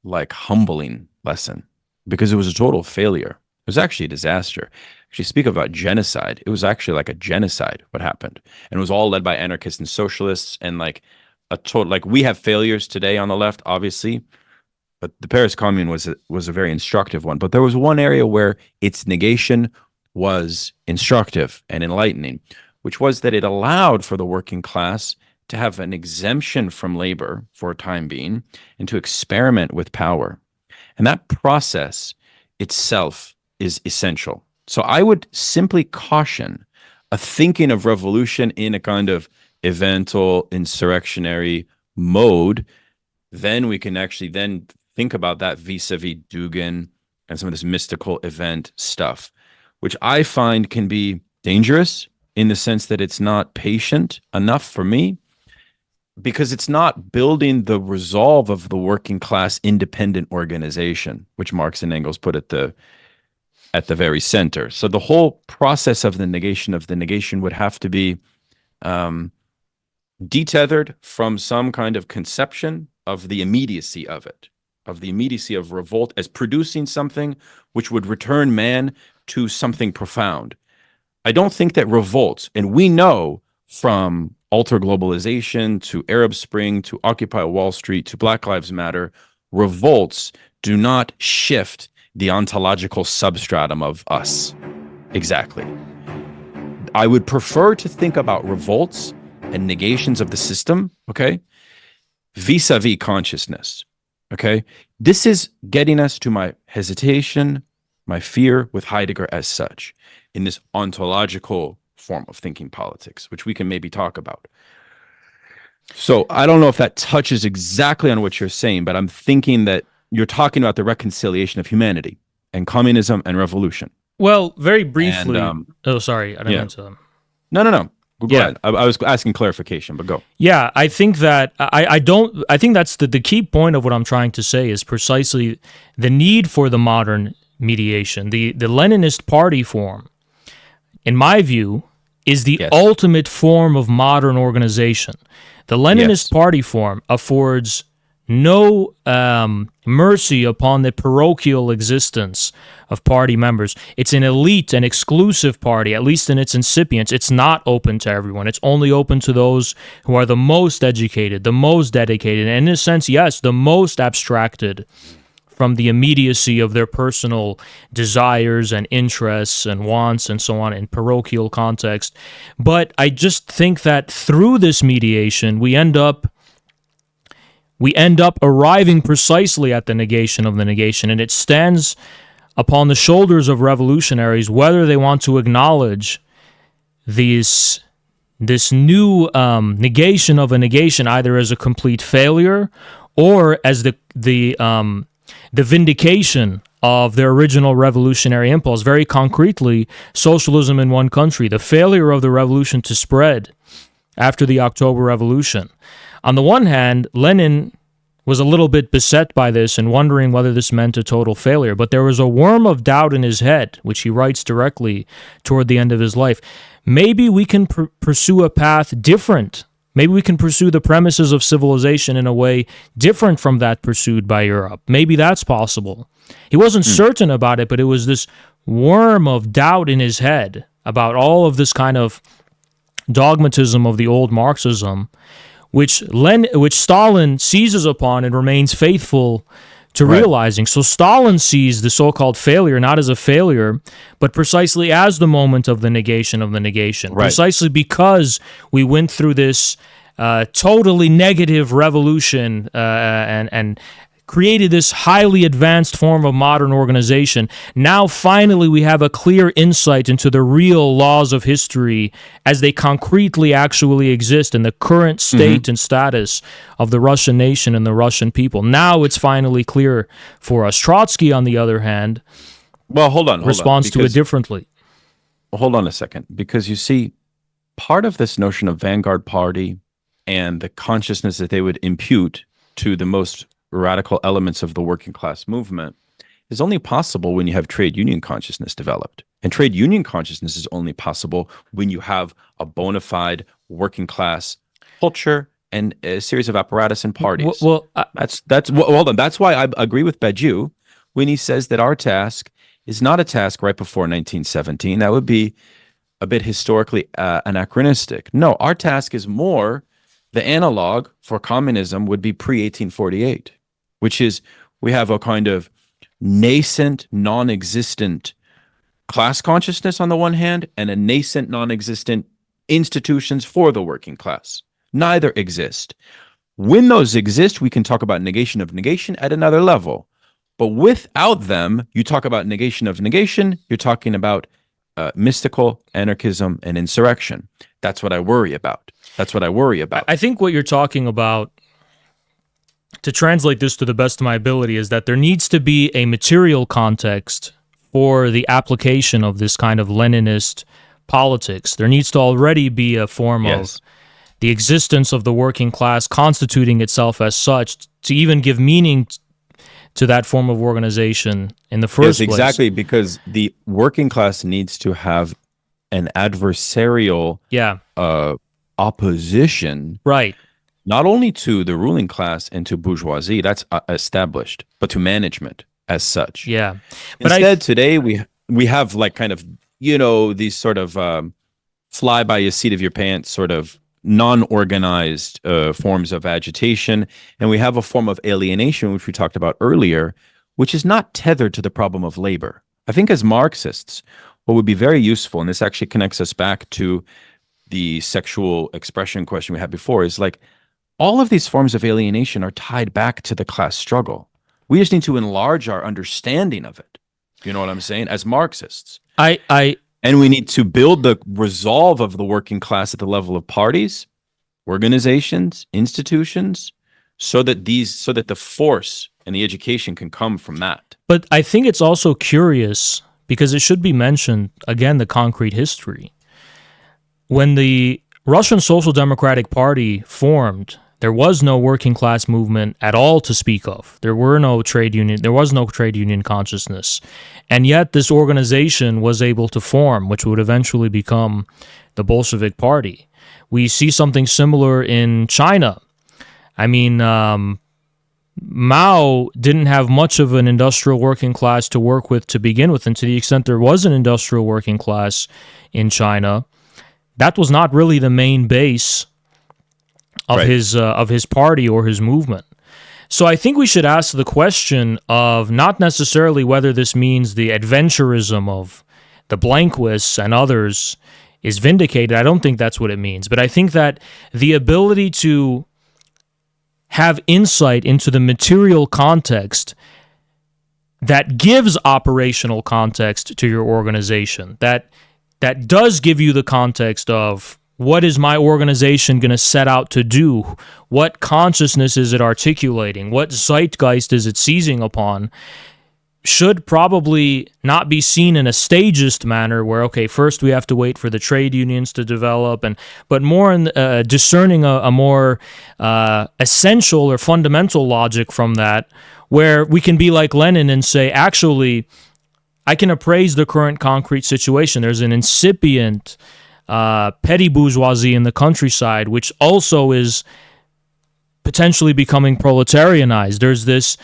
A: like humbling lesson because it was a total failure. It was actually a disaster. Actually, speak about genocide. It was actually like a genocide what happened. And it was all led by anarchists and socialists and like a total, like we have failures today on the left, obviously, but the Paris Commune was a very instructive one. But there was one area where its negation was instructive and enlightening, which was that it allowed for the working class to have an exemption from labor for a time being and to experiment with power. And that process itself is essential. So I would simply caution a thinking of revolution in a kind of eventual insurrectionary mode. Then we can actually then think about that vis-a-vis Dugin and some of this mystical event stuff, which I find can be dangerous in the sense that it's not patient enough for me because it's not building the resolve of the working class independent organization, which Marx and Engels put at the at the very center. So the whole process of the negation would have to be detethered from some kind of conception of the immediacy of it, of the immediacy of revolt as producing something which would return man to something profound. I don't think that revolts, and we know from alter globalization to Arab Spring to Occupy Wall Street to Black Lives Matter, revolts do not shift the ontological substratum of us. Exactly. I would prefer to think about revolts and negations of the system, okay, vis-a-vis consciousness, okay? This is getting us to my hesitation, my fear with Heidegger as such, in this ontological form of thinking politics, which we can maybe talk about. So I don't know if that touches exactly on what you're saying, but I'm thinking that you're talking about the reconciliation of humanity and communism and revolution.
B: Well, very briefly.
A: And,
B: oh, sorry, I didn't mean to.
A: No. Go ahead. I was asking clarification, but go.
B: Yeah, I think that I think that's the key point of what I'm trying to say is precisely the need for the modern mediation. The Leninist party form, in my view, is the ultimate form of modern organization. The Leninist party form affords no mercy upon the parochial existence of party members. It's an elite and exclusive party, at least in its incipience. It's not open to everyone. It's only open to those who are the most educated, the most dedicated, and in a sense, yes, the most abstracted from the immediacy of their personal desires and interests and wants and so on in parochial context. But I just think that through this mediation, we end up arriving precisely at the negation of the negation, and it stands upon the shoulders of revolutionaries whether they want to acknowledge this new negation of a negation either as a complete failure or as the vindication of their original revolutionary impulse. Very concretely, socialism in one country, the failure of the revolution to spread after the October Revolution. On the one hand, Lenin was a little bit beset by this and wondering whether this meant a total failure, but there was a worm of doubt in his head, which he writes directly toward the end of his life. Maybe we can pursue a path different. Maybe we can pursue the premises of civilization in a way different from that pursued by Europe. Maybe that's possible. He wasn't certain about it, but it was this worm of doubt in his head about all of this kind of dogmatism of the old Marxism, which Stalin seizes upon and remains faithful to realizing. So Stalin sees the so-called failure not as a failure, but precisely as the moment of the negation of the negation. Precisely because we went through this totally negative revolution and created this highly advanced form of modern organization. Now, finally, we have a clear insight into the real laws of history as they concretely actually exist in the current state and status of the Russian nation and the Russian people. Now it's finally clear for us. Trotsky, on the other hand, responds to it differently.
A: Hold on a second, because you see, part of this notion of vanguard party and the consciousness that they would impute to the most radical elements of the working class movement is only possible when you have trade union consciousness developed. And trade union consciousness is only possible when you have a bona fide working class culture and a series of apparatus and parties. Hold on. That's why I agree with Badiou when he says that our task is not a task right before 1917. That would be a bit historically anachronistic. No, our task is more, the analog for communism would be pre-1848. Which is, we have a kind of nascent, non-existent class consciousness on the one hand, and a nascent, non-existent institutions for the working class. Neither exist. When those exist, we can talk about negation of negation at another level. But without them, you talk about negation of negation, you're talking about mystical anarchism and insurrection. That's what I worry about. I think
B: what you're talking about, to translate this to the best of my ability, is that there needs to be a material context for the application of this kind of Leninist politics. There needs to already be a form of the existence of the working class constituting itself as such to even give meaning to that form of organization in the first
A: Yes,
B: place.
A: exactly, because the working class needs to have an adversarial
B: Yeah,
A: opposition,
B: right.
A: not only to the ruling class and to bourgeoisie, that's established, but to management as such.
B: Yeah. But
A: Instead, today we have like kind of, these sort of fly by your seat of your pants sort of non-organized forms of agitation, and we have a form of alienation, which we talked about earlier, which is not tethered to the problem of labor. I think as Marxists, what would be very useful, and this actually connects us back to the sexual expression question we had before, is like all of these forms of alienation are tied back to the class struggle. We just need to enlarge our understanding of it. You know what I'm saying? As Marxists. And we need to build the resolve of the working class at the level of parties, organizations, institutions, so that the force and the education can come from that.
B: But I think it's also curious, because it should be mentioned, again, the concrete history. When the Russian Social Democratic Party formed, there was no working class movement at all to speak of. There was no trade union consciousness. And yet this organization was able to form, which would eventually become the Bolshevik Party. We see something similar in China. I mean, Mao didn't have much of an industrial working class to work with to begin with, and to the extent there was an industrial working class in China, that was not really the main base of his party or his movement. So I think we should ask the question of not necessarily whether this means the adventurism of the Blanquists and others is vindicated. I don't think that's what it means. But I think that the ability to have insight into the material context that gives operational context to your organization, that does give you the context of what is my organization going to set out to do? What consciousness is it articulating? What zeitgeist is it seizing upon? Should probably not be seen in a stagist manner where, okay, first we have to wait for the trade unions to develop, but more in discerning a more essential or fundamental logic from that, where we can be like Lenin and say, actually, I can appraise the current concrete situation. There's an incipient petty bourgeoisie in the countryside, which also is potentially becoming proletarianized. There's this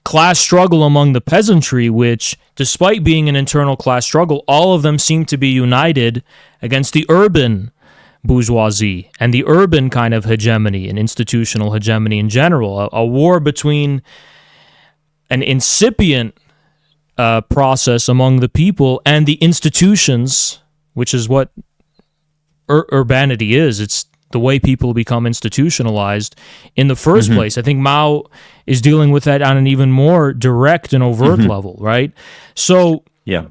B: class struggle among the peasantry, which, despite being an internal class struggle, all of them seem to be united against the urban bourgeoisie and the urban kind of hegemony and institutional hegemony in general. A war between an incipient process among the people and the institutions, which is what urbanity is. It's the way people become institutionalized in the first place. I think Mao is dealing with that on an even more direct and overt level, right? So
A: yeah,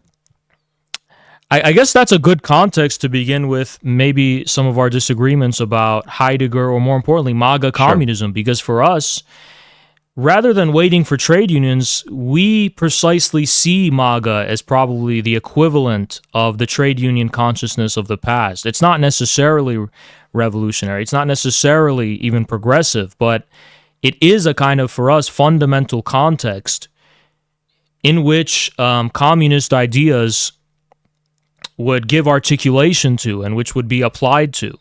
B: I guess that's a good context to begin with maybe some of our disagreements about Heidegger, or more importantly, MAGA communism, because for us, rather than waiting for trade unions, we precisely see MAGA as probably the equivalent of the trade union consciousness of the past. It's not necessarily revolutionary. It's not necessarily even progressive, but it is a kind of, for us, fundamental context in which communist ideas would give articulation to and which would be applied to.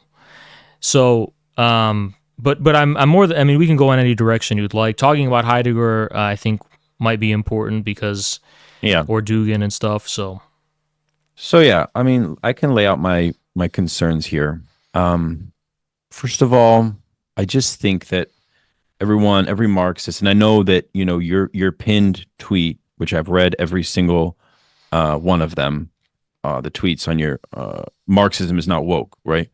B: So, But I'm more. I mean, we can go in any direction you'd like. Talking about Heidegger, I think, might be important because, or Dugin and stuff. So
A: yeah. I mean, I can lay out my concerns here. First of all, I just think that every Marxist, and I know that your pinned tweet, which I've read every single one of them, the tweets on your Marxism is not woke, right?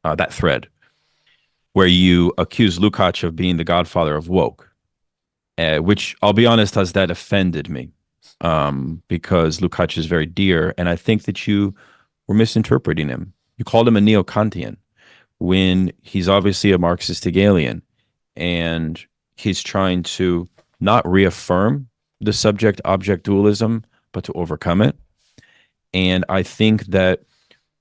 A: That thread, where you accuse Lukacs of being the godfather of woke, which, I'll be honest, that offended me, because Lukacs is very dear, and I think that you were misinterpreting him. You called him a Neo-Kantian when he's obviously a Marxist Hegelian, and he's trying to not reaffirm the subject-object dualism, but to overcome it. And I think that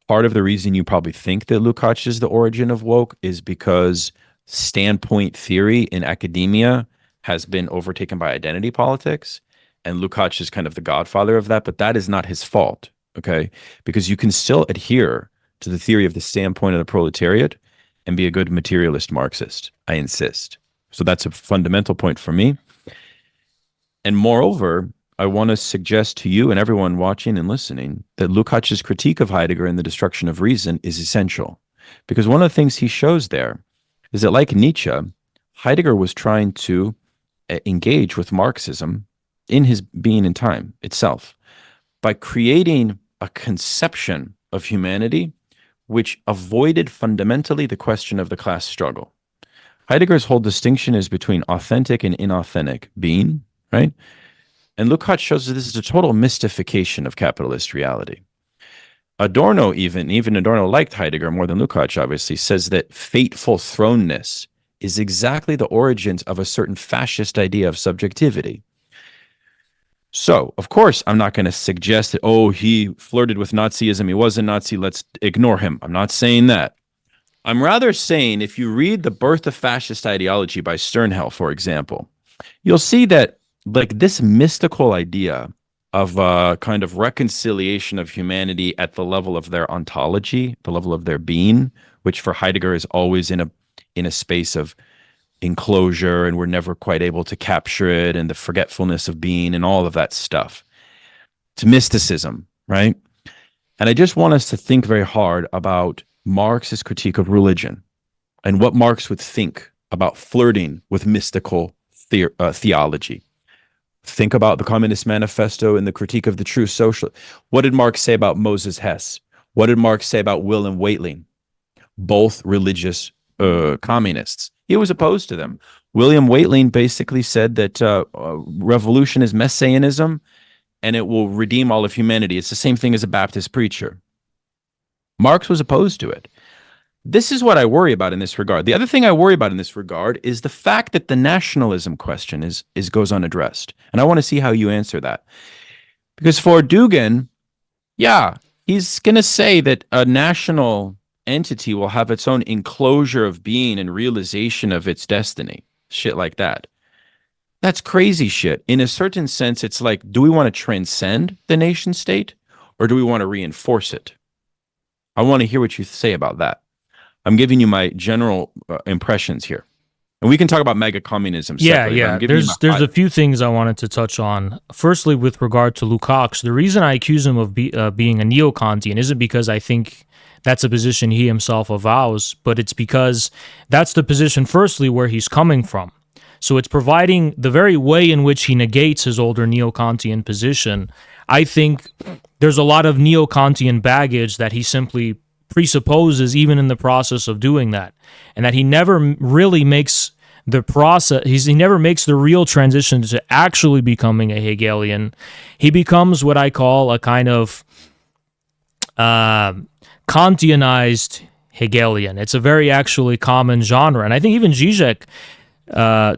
A: part of the reason you probably think that Lukacs is the origin of woke is because standpoint theory in academia has been overtaken by identity politics, and Lukács is kind of the godfather of that, but that is not his fault, okay? Because you can still adhere to the theory of the standpoint of the proletariat and be a good materialist Marxist, I insist. So that's a fundamental point for me. And moreover, I want to suggest to you and everyone watching and listening that Lukács' critique of Heidegger and the destruction of reason is essential. Because one of the things he shows there is that, like Nietzsche, Heidegger was trying to engage with Marxism in his being in time itself by creating a conception of humanity which avoided fundamentally the question of the class struggle. Heidegger's whole distinction is between authentic and inauthentic being, right? And Lukács shows that this is a total mystification of capitalist reality. Adorno, even Adorno liked Heidegger more than Lukács, obviously, says that fateful thrownness is exactly the origins of a certain fascist idea of subjectivity. So, of course, I'm not going to suggest that, oh, he flirted with Nazism, he was a Nazi, let's ignore him. I'm not saying that. I'm rather saying if you read The Birth of Fascist Ideology by Sternhell, for example, you'll see that like this mystical idea of kind of reconciliation of humanity at the level of their ontology, the level of their being, which for Heidegger is always in a space of enclosure, and we're never quite able to capture it, and the forgetfulness of being and all of that stuff. It's mysticism, right? And I just want us to think very hard about Marx's critique of religion and what Marx would think about flirting with mystical theology. Think about the Communist Manifesto and the critique of the true social. What did Marx say about Moses Hess? What did Marx say about Wilhelm Weitling? Both religious communists. He was opposed to them. William Weitling basically said that revolution is messianism and it will redeem all of humanity. It's the same thing as a Baptist preacher. Marx was opposed to it. This is what I worry about in this regard. The other thing I worry about in this regard is the fact that the nationalism question goes unaddressed. And I want to see how you answer that. Because for Dugin, yeah, he's going to say that a national entity will have its own enclosure of being and realization of its destiny. Shit like that. That's crazy shit. In a certain sense, it's like, do we want to transcend the nation state or do we want to reinforce it? I want to hear what you say about that. I'm giving you my general impressions here. And we can talk about MAGA communism separately.
B: Yeah. There's a few things I wanted to touch on. Firstly, with regard to Lukács, the reason I accuse him of being a Neo-Kantian isn't because I think that's a position he himself avows, but it's because that's the position, firstly, where he's coming from. So it's providing the very way in which he negates his older Neo-Kantian position. I think there's a lot of Neo-Kantian baggage that he simply presupposes even in the process of doing that, and that he never really makes the process, he never makes the real transition to actually becoming a Hegelian. He becomes what I call a kind of Kantianized Hegelian. It's a very actually common genre, and I think even Zizek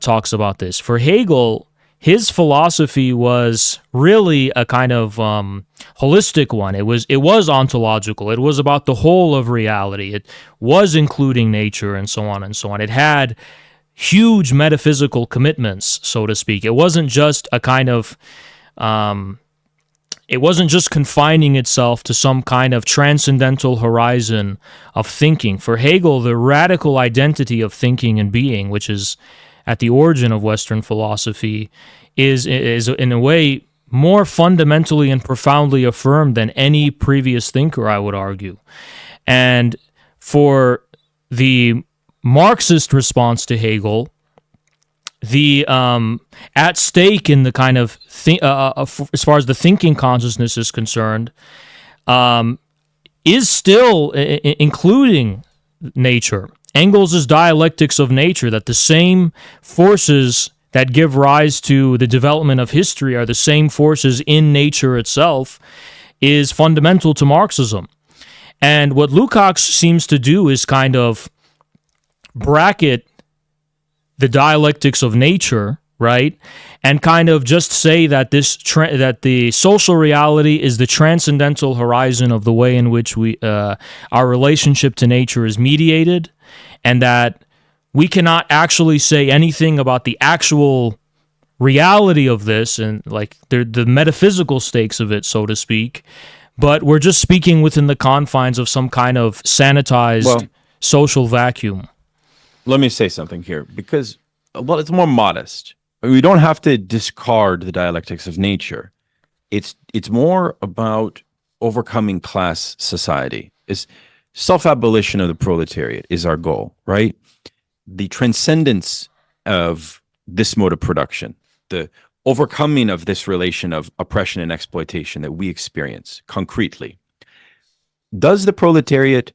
B: talks about this. For Hegel, his philosophy was really a kind of holistic one. It was ontological. It was about the whole of reality. It was including nature and so on and so on. It had huge metaphysical commitments, so to speak. It wasn't just a kind of it wasn't just confining itself to some kind of transcendental horizon of thinking. For Hegel, the radical identity of thinking and being, which is at the origin of Western philosophy, is in a way more fundamentally and profoundly affirmed than any previous thinker, I would argue. And for the Marxist response to Hegel, the at stake in the kind of as far as the thinking consciousness is concerned, is still including nature. Engels' dialectics of nature, that the same forces that give rise to the development of history are the same forces in nature itself, is fundamental to Marxism. And what Lukács seems to do is kind of bracket the dialectics of nature, right? And kind of just say that that the social reality is the transcendental horizon of the way in which our relationship to nature is mediated, and that we cannot actually say anything about the actual reality of this and like the metaphysical stakes of it, so to speak, but we're just speaking within the confines of some kind of sanitized social vacuum.
A: Let me say something here, because it's more modest. We don't have to discard the dialectics of nature. It's more about overcoming class society. It's self-abolition of the proletariat is our goal, right? The transcendence of this mode of production, the overcoming of this relation of oppression and exploitation that we experience concretely. Does the proletariat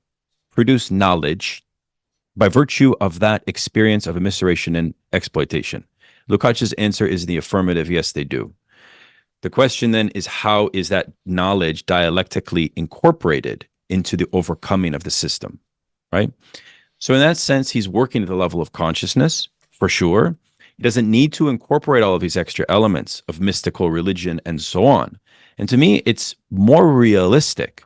A: produce knowledge by virtue of that experience of immiseration and exploitation? Lukacs' answer is the affirmative, yes, they do. The question then is, how is that knowledge dialectically incorporated into the overcoming of the system, right? So in that sense, he's working at the level of consciousness, for sure. He doesn't need to incorporate all of these extra elements of mystical religion and so on. And to me, it's more realistic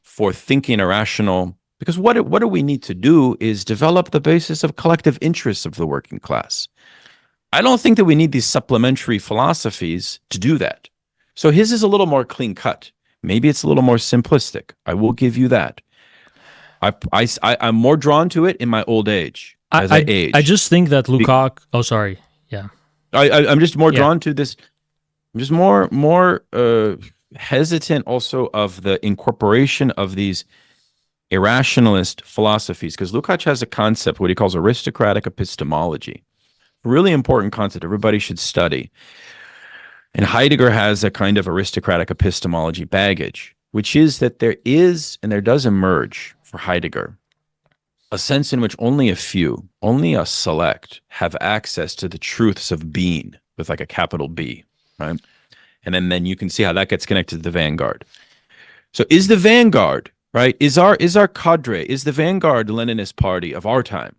A: for thinking irrational, because what do we need to do is develop the basis of collective interests of the working class. I don't think that we need these supplementary philosophies to do that. So his is a little more clean cut. Maybe it's a little more simplistic. I will give you that. I'm more drawn to it in my old age, as I age.
B: I just think that Lukacs... Oh, sorry. Yeah.
A: I'm just more drawn to this. I'm just more hesitant also of the incorporation of these irrationalist philosophies, because Lukacs has a concept, what he calls aristocratic epistemology. Really important concept everybody should study. And Heidegger has a kind of aristocratic epistemology baggage, which is that there is, and there does emerge for Heidegger, a sense in which only a few, only a select, have access to the truths of being, with like a capital B, right? And then you can see how that gets connected to the vanguard. So is the vanguard, right, is our cadre, is the vanguard the Leninist party of our time?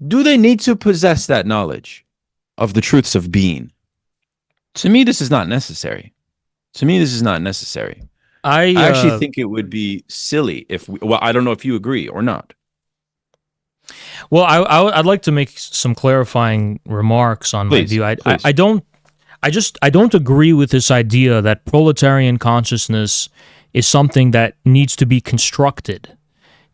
A: Do they need to possess that knowledge of the truths of being? To me, this is not necessary. I actually think it would be silly if I don't know if you agree or not.
B: Well, I'd like to make some clarifying remarks on my view. I don't agree with this idea that proletarian consciousness is something that needs to be constructed.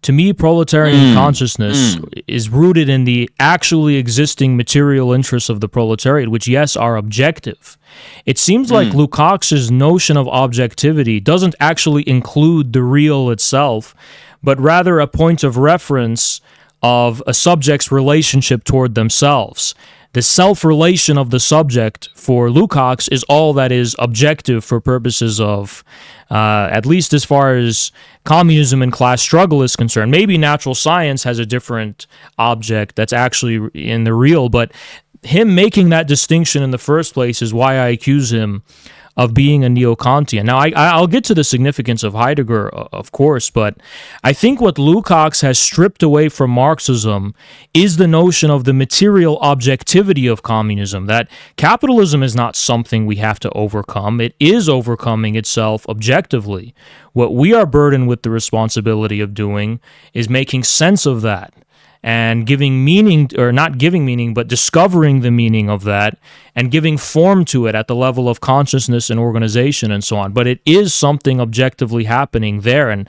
B: To me, proletarian consciousness is rooted in the actually existing material interests of the proletariat, which, yes, are objective. It seems like Lukacs' notion of objectivity doesn't actually include the real itself, but rather a point of reference of a subject's relationship toward themselves. The self-relation of the subject for Lukacs is all that is objective for purposes of, at least as far as communism and class struggle is concerned. Maybe natural science has a different object that's actually in the real, but him making that distinction in the first place is why I accuse him of being a Neo-Kantian. Now, I'll get to the significance of Heidegger, of course, but I think what Lukacs has stripped away from Marxism is the notion of the material objectivity of communism, that capitalism is not something we have to overcome. It is overcoming itself objectively. What we are burdened with the responsibility of doing is making sense of that, and giving meaning, or not giving meaning, but discovering the meaning of that and giving form to it at the level of consciousness and organization and so on. But it is something objectively happening there. And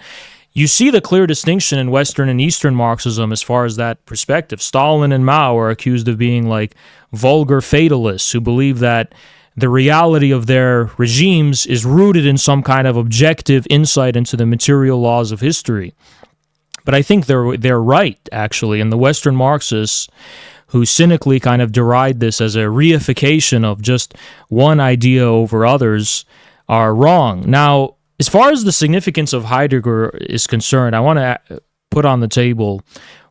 B: you see the clear distinction in Western and Eastern Marxism as far as that perspective. Stalin and Mao are accused of being like vulgar fatalists who believe that the reality of their regimes is rooted in some kind of objective insight into the material laws of history. But I think they're right, actually, and the Western Marxists who cynically kind of deride this as a reification of just one idea over others are wrong. Now, as far as the significance of Heidegger is concerned, I want to put on the table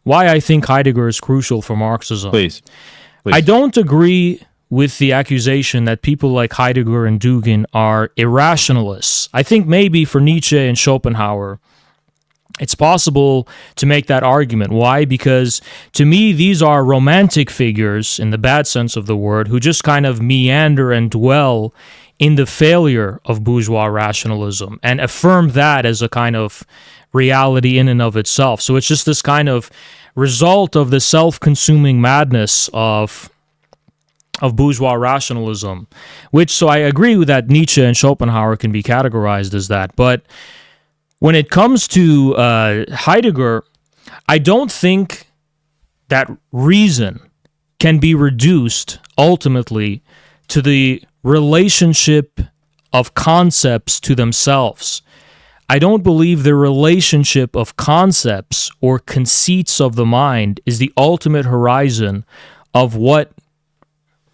B: why I think Heidegger is crucial for Marxism.
A: Please.
B: I don't agree with the accusation that people like Heidegger and Dugin are irrationalists. I think maybe for Nietzsche and Schopenhauer, it's possible to make that argument. Why? Because to me, these are romantic figures, in the bad sense of the word, who just kind of meander and dwell in the failure of bourgeois rationalism and affirm that as a kind of reality in and of itself. So it's just this kind of result of the self-consuming madness of bourgeois rationalism, which, so I agree with that Nietzsche and Schopenhauer can be categorized as that. But when it comes to Heidegger, I don't think that reason can be reduced ultimately to the relationship of concepts to themselves. I don't believe the relationship of concepts or conceits of the mind is the ultimate horizon of what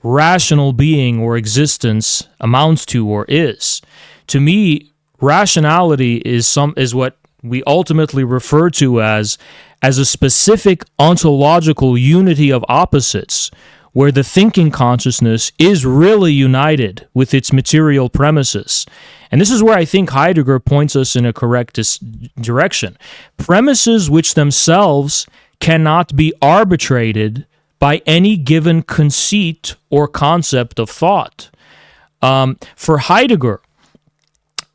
B: rational being or existence amounts to or is. To me, rationality is what we ultimately refer to as a specific ontological unity of opposites, where the thinking consciousness is really united with its material premises. And this is where I think Heidegger points us in a correct direction. Premises which themselves cannot be arbitrated by any given conceit or concept of thought. For Heidegger,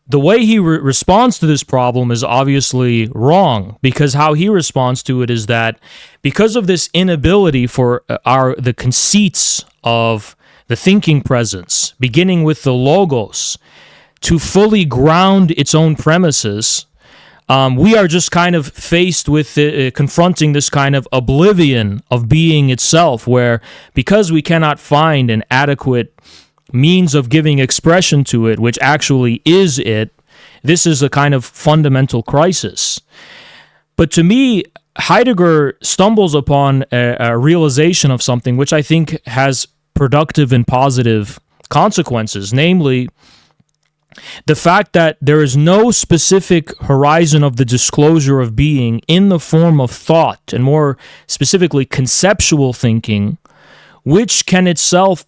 B: the way he responds to this problem is obviously wrong, because how he responds to it is that because of this inability for the conceits of the thinking presence, beginning with the logos, to fully ground its own premises, we are just kind of faced with confronting this kind of oblivion of being itself, where because we cannot find an adequate means of giving expression to it, which actually is it, this is a kind of fundamental crisis. But to me, Heidegger stumbles upon a realization of something which I think has productive and positive consequences, namely the fact that there is no specific horizon of the disclosure of being in the form of thought, and more specifically conceptual thinking, which can itself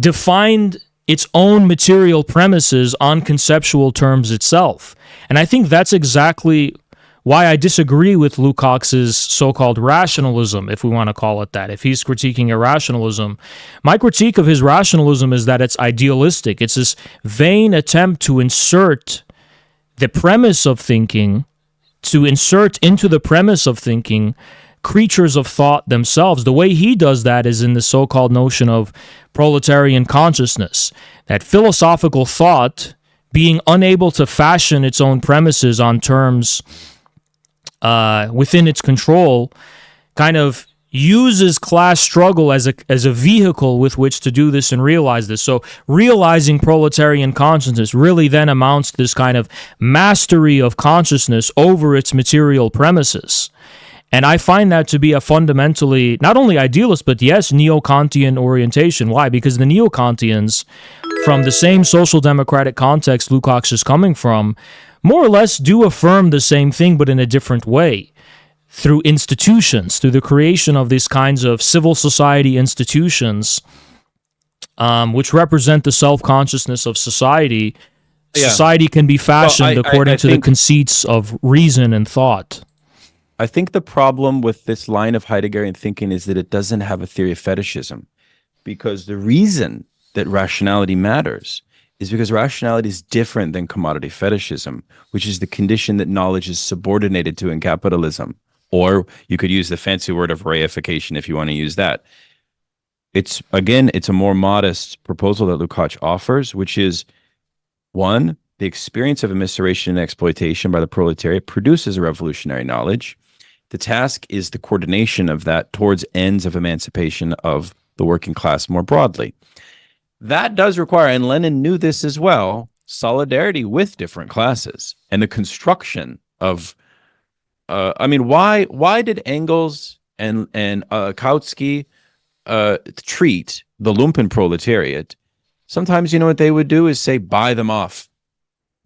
B: define its own material premises on conceptual terms itself. And I think that's exactly why I disagree with Lukacs' so-called rationalism, if we want to call it that. If he's critiquing irrationalism, my critique of his rationalism is that it's idealistic. It's this vain attempt to insert the premise of thinking, to insert into the premise of thinking creatures of thought themselves. The way he does that is in the so-called notion of proletarian consciousness, that philosophical thought, being unable to fashion its own premises on terms within its control, kind of uses class struggle as a vehicle with which to do this and realize this. So realizing proletarian consciousness really then amounts to this kind of mastery of consciousness over its material premises. And I find that to be a fundamentally, not only idealist, but yes, Neo-Kantian orientation. Why? Because the Neo-Kantians, from the same social democratic context Lukacs is coming from, more or less do affirm the same thing, but in a different way, through institutions, through the creation of these kinds of civil society institutions, which represent the self-consciousness of society. Yeah. Society can be fashioned according to the conceits of reason and thought.
A: I think the problem with this line of Heideggerian thinking is that it doesn't have a theory of fetishism, because the reason that rationality matters is because rationality is different than commodity fetishism, which is the condition that knowledge is subordinated to in capitalism. Or you could use the fancy word of reification if you want to use that. It's a more modest proposal that Lukacs offers, which is, one, the experience of evisceration and exploitation by the proletariat produces a revolutionary knowledge. The task is the coordination of that towards ends of emancipation of the working class more broadly. That does require, and Lenin knew this as well, solidarity with different classes and the construction of, why did Engels and Kautsky treat the lumpen proletariat? Sometimes, you know what they would do is say, buy them off.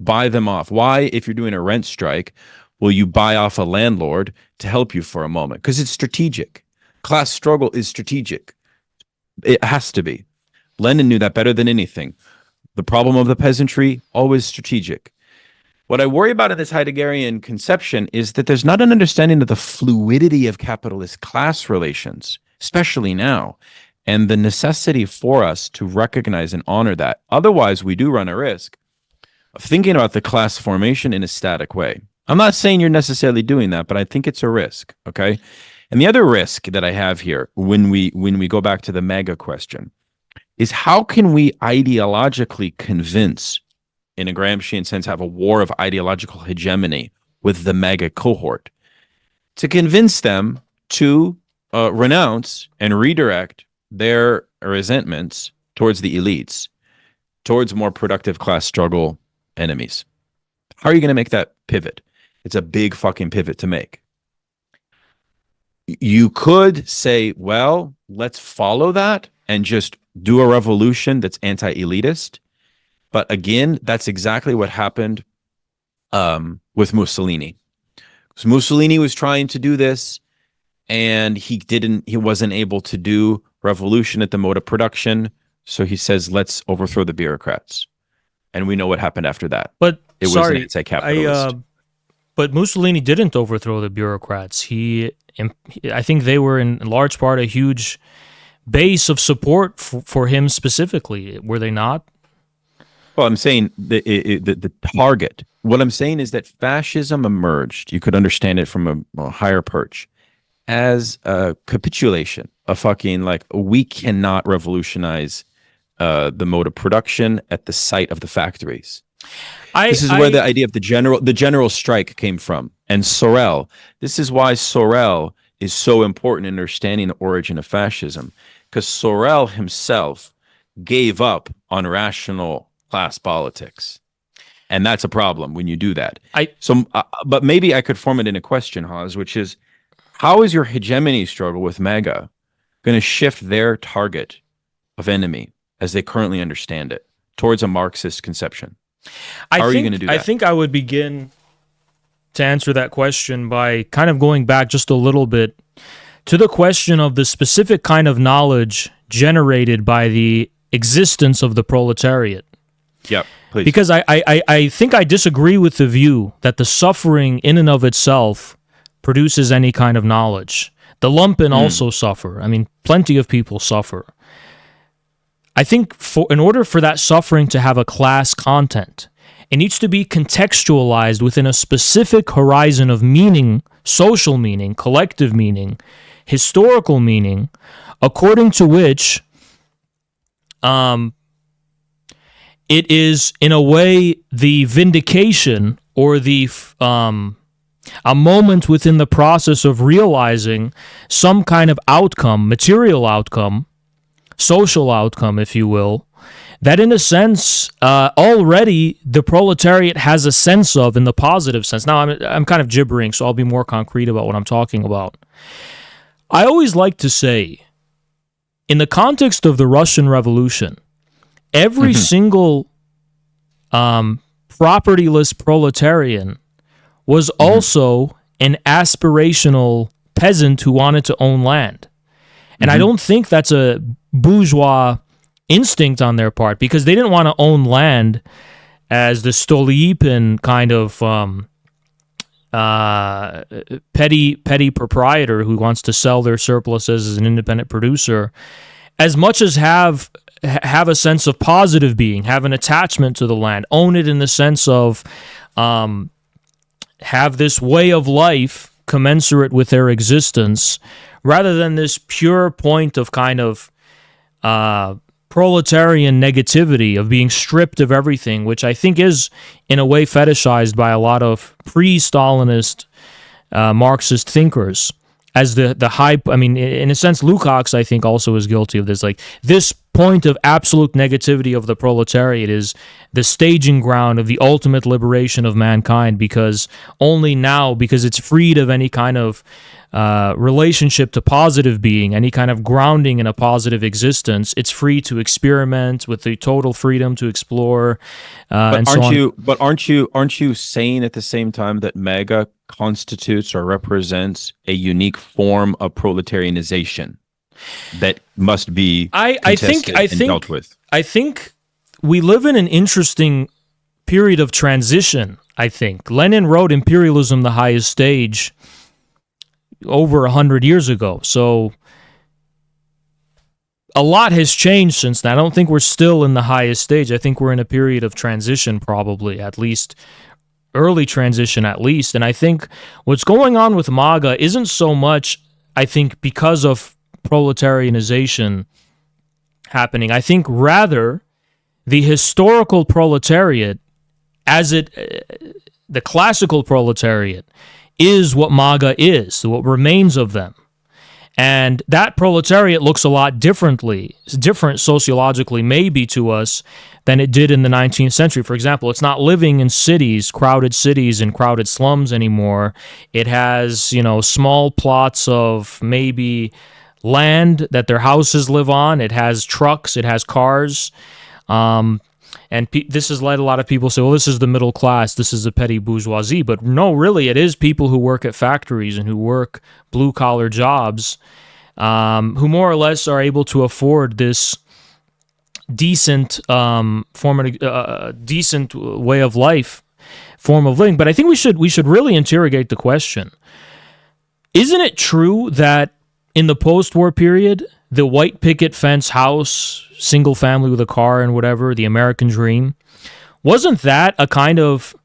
A: Buy them off. Why, if you're doing a rent strike, will you buy off a landlord to help you for a moment? Because it's strategic. Class struggle is strategic. It has to be. Lenin knew that better than anything. The problem of the peasantry, always strategic. What I worry about in this Heideggerian conception is that there's not an understanding of the fluidity of capitalist class relations, especially now. and the necessity for us to recognize and honor that. Otherwise, we do run a risk of thinking about the class formation in a static way. I'm not saying you're necessarily doing that, but I think it's a risk, okay? And the other risk that I have here when we go back to the MAGA question is how can we ideologically convince, in a Gramscian sense, have a war of ideological hegemony with the MAGA cohort to convince them to renounce and redirect their resentments towards the elites, towards more productive class struggle enemies. How are you going to make that pivot? It's a big fucking pivot to make. You could say, well, let's follow that and just do a revolution that's anti-elitist. But again, that's exactly what happened with Mussolini. Because Mussolini was trying to do this, and he wasn't able to do revolution at the mode of production. So he says, let's overthrow the bureaucrats. And we know what happened after that.
B: But
A: it was an anti-capitalist.
B: But Mussolini didn't overthrow the bureaucrats. I think they were in large part a huge base of support for him specifically. Were they not?
A: Well, I'm saying the target. What I'm saying is that fascism emerged. You could understand it from a higher perch as a capitulation. A fucking we cannot revolutionize the mode of production at the site of the factories. This is where the idea of the general strike came from. And Sorel, this is why Sorel is so important in understanding the origin of fascism, because Sorel himself gave up on rational class politics. And that's a problem when you do that. But maybe I could form it in a question, HAZ, which is, how is your hegemony struggle with MAGA going to shift their target of enemy as they currently understand it towards a Marxist conception? How are you going to do that?
B: I think I would begin to answer that question by kind of going back just a little bit to the question of the specific kind of knowledge generated by the existence of the proletariat.
A: Yeah, please.
B: Because I think I disagree with the view that the suffering in and of itself produces any kind of knowledge. The lumpen also suffer. I mean, plenty of people suffer. I think in order for that suffering to have a class content, it needs to be contextualized within a specific horizon of meaning, social meaning, collective meaning, historical meaning, according to which it is, in a way, the vindication or a moment within the process of realizing some kind of outcome, material outcome, social outcome, if you will, that in a sense already the proletariat has a sense of in the positive sense. Now, I'm kind of gibbering, so I'll be more concrete about what I'm talking about. I always like to say, in the context of the Russian Revolution, every single propertyless proletarian was also an aspirational peasant who wanted to own land. And I don't think that's a bourgeois instinct on their part, because they didn't want to own land as the Stolypin kind of petty proprietor who wants to sell their surpluses as an independent producer, as much as have a sense of positive being, have an attachment to the land, own it in the sense of have this way of life commensurate with their existence, rather than this pure point of kind of proletarian negativity of being stripped of everything, which I think is in a way fetishized by a lot of pre-Stalinist Marxist thinkers as the high. I mean, in a sense, Lukacs, I think, also is guilty of this. Like, this point of absolute negativity of the proletariat is the staging ground of the ultimate liberation of mankind, because only now, because it's freed of any kind of relationship to positive being, any kind of grounding in a positive existence, it's free to experiment with the total freedom to explore. But aren't you saying at the same time that MAGA constitutes or represents a unique form of proletarianization that must be contested and dealt with? I think we live in an interesting period of transition. I think Lenin wrote "Imperialism: The Highest Stage" over 100 years ago. So a lot has changed since then. I don't think we're still in the highest stage. I think we're in a period of transition, probably, at least early transition, at least. And I think what's going on with MAGA isn't so much, I think, because of proletarianization happening. I think rather the historical proletariat, the classical proletariat, is what MAGA is, what remains of them. And that proletariat looks a lot different sociologically, maybe, to us than it did in the 19th century. For example, it's not living in crowded cities and crowded slums anymore. It has, small plots of maybe land that their houses live on. It has trucks. It has cars. And this has led a lot of people to say, well, this is the middle class, this is the petty bourgeoisie. But no, really, it is people who work at factories and who work blue-collar jobs, who more or less are able to afford this decent decent way of life, form of living. But I think we should really interrogate the question. Isn't it true that in the post-war period, the white picket fence house, single family with a car and whatever, the American dream, wasn't that a kind of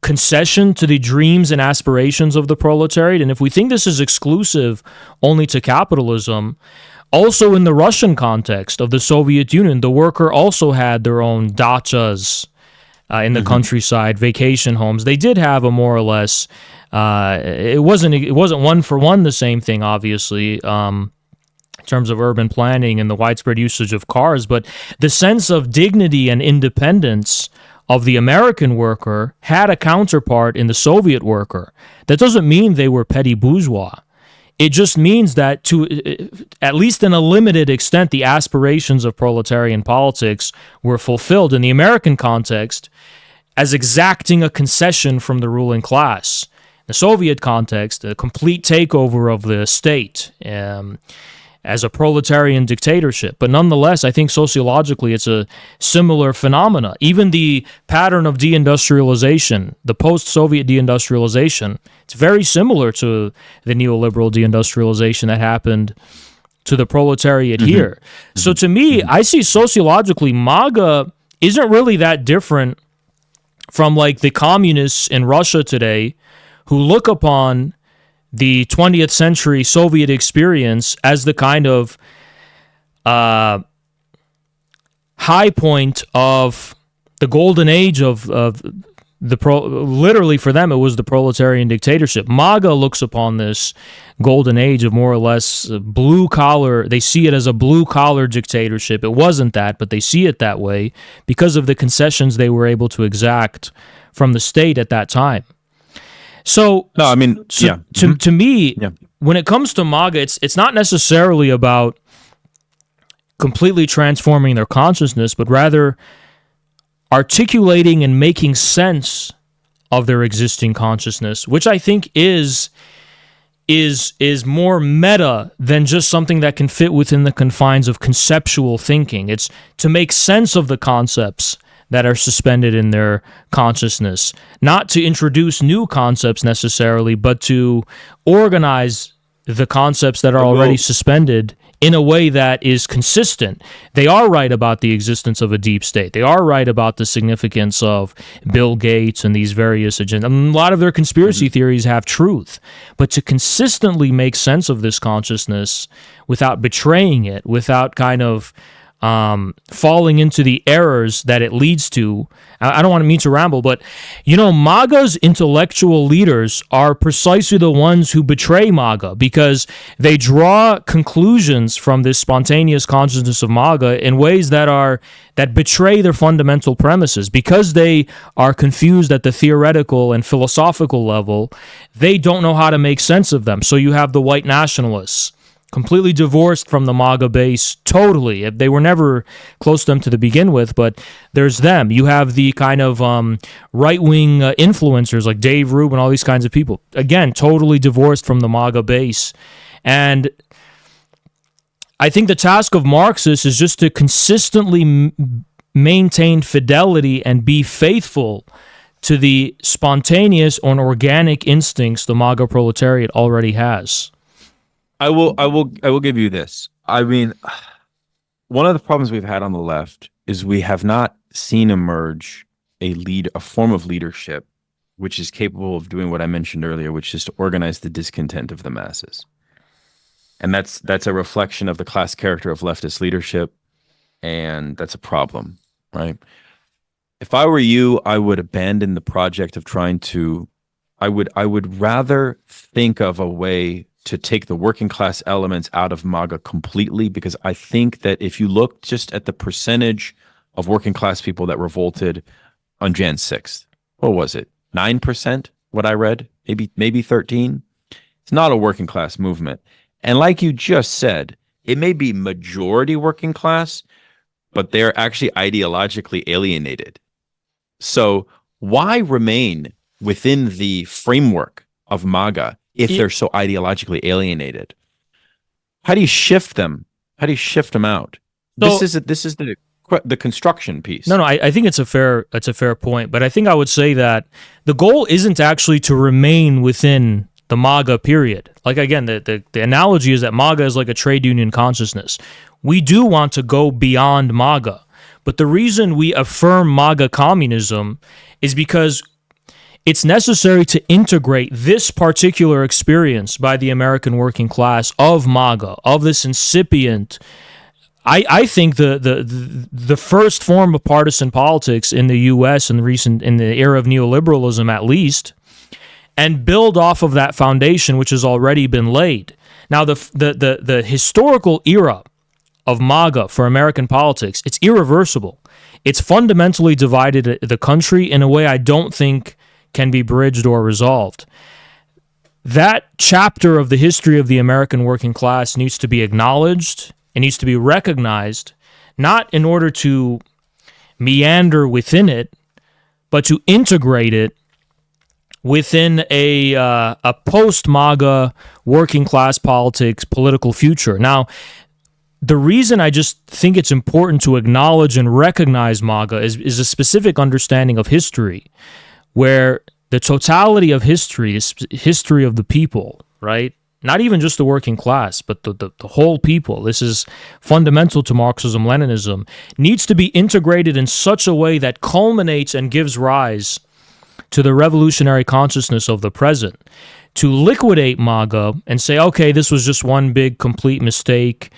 B: concession to the dreams and aspirations of the proletariat? And if we think this is exclusive only to capitalism, also in the Russian context of the Soviet Union, the worker also had their own dachas in the countryside, vacation homes. They did have a more or less, it wasn't one for one the same thing, obviously, in terms of urban planning and the widespread usage of cars, but the sense of dignity and independence of the American worker had a counterpart in the Soviet worker. That doesn't mean they were petty bourgeois. It just means that, to at least in a limited extent, the aspirations of proletarian politics were fulfilled in the American context as exacting a concession from the ruling class. In the Soviet context, a complete takeover of the state, as a proletarian dictatorship. But nonetheless, I think sociologically it's a similar phenomena. Even the pattern of deindustrialization, the post-Soviet deindustrialization, it's very similar to the neoliberal deindustrialization that happened to the proletariat here. So to me, I see sociologically MAGA isn't really that different from like the communists in Russia today who look upon the 20th century Soviet experience as the kind of high point of the golden age of literally for them it was the proletarian dictatorship. MAGA looks upon this golden age of more or less blue collar. They see it as a blue collar dictatorship. It wasn't that, but they see it that way because of the concessions they were able to exact from the state at that time. So, no, I mean, to me, when it comes to MAGA, it's not necessarily about completely transforming their consciousness, but rather articulating and making sense of their existing consciousness, which I think is more meta than just something that can fit within the confines of conceptual thinking. It's to make sense of the concepts that are suspended in their consciousness, not to introduce new concepts necessarily, but to organize the concepts that are already suspended in a way that is consistent. They are right about the existence of a deep state. They are right about the significance of Bill Gates and these various agendas. I mean, a lot of their conspiracy theories have truth, but to consistently make sense of this consciousness without betraying it, without kind of falling into the errors that it leads to. I don't want to mean to ramble, but MAGA's intellectual leaders are precisely the ones who betray MAGA because they draw conclusions from this spontaneous consciousness of MAGA in ways that betray their fundamental premises. Because they are confused at the theoretical and philosophical level, they don't know how to make sense of them. So you have the white nationalists, completely divorced from the MAGA base, totally. They were never close to them to begin with, but there's them. You have the kind of right-wing influencers like Dave Rubin, all these kinds of people. Again, totally divorced from the MAGA base. And I think the task of Marxists is just to consistently maintain fidelity and be faithful to the spontaneous or organic instincts the MAGA proletariat already has.
A: I will give you this. I mean, one of the problems we've had on the left is we have not seen emerge a form of leadership which is capable of doing what I mentioned earlier, which is to organize the discontent of the masses. And that's a reflection of the class character of leftist leadership, and that's a problem, right? If I were you, I would abandon the project of trying to, I would rather think of a way to take the working class elements out of MAGA completely, because I think that if you look just at the percentage of working class people that revolted on Jan 6th, what was it? 9%, what I read? Maybe 13? It's not a working class movement. And like you just said, it may be majority working class, but they're actually ideologically alienated. So why remain within the framework of MAGA if they're so ideologically alienated? How do you shift them? How do you shift them out?
B: So,
A: this is the construction piece.
B: No, I think it's a fair point, but I think I would say that the goal isn't actually to remain within the MAGA period. Like, again, the analogy is that MAGA is like a trade union consciousness. We do want to go beyond MAGA, but the reason we affirm MAGA communism is because it's necessary to integrate this particular experience by the American working class of MAGA, of this incipient. I think the first form of partisan politics in the U.S. in the era of neoliberalism, at least, and build off of that foundation which has already been laid. Now, the historical era of MAGA for American politics, it's irreversible. It's fundamentally divided the country in a way I don't think can be bridged or resolved. That chapter of the history of the American working class needs to be acknowledged. It needs to be recognized, not in order to meander within it, but to integrate it within a post-MAGA working class politics political future. Now, the reason I just think it's important to acknowledge and recognize MAGA is a specific understanding of history, where the totality of history is history of the people, right? Not even just the working class, but the whole people. This is fundamental to Marxism-Leninism, needs to be integrated in such a way that culminates and gives rise to the revolutionary consciousness of the present. To liquidate MAGA and say, okay, this was just one big complete mistake,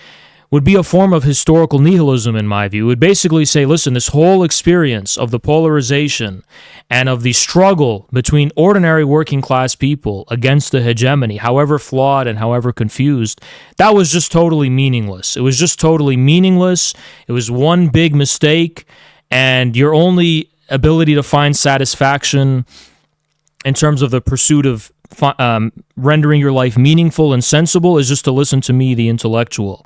B: would be a form of historical nihilism, in my view. It would basically say, listen, this whole experience of the polarization and of the struggle between ordinary working class people against the hegemony, however flawed and however confused, that was just totally meaningless. It was just totally meaningless. It was one big mistake, and your only ability to find satisfaction in terms of the pursuit of rendering your life meaningful and sensible is just to listen to me, the intellectual.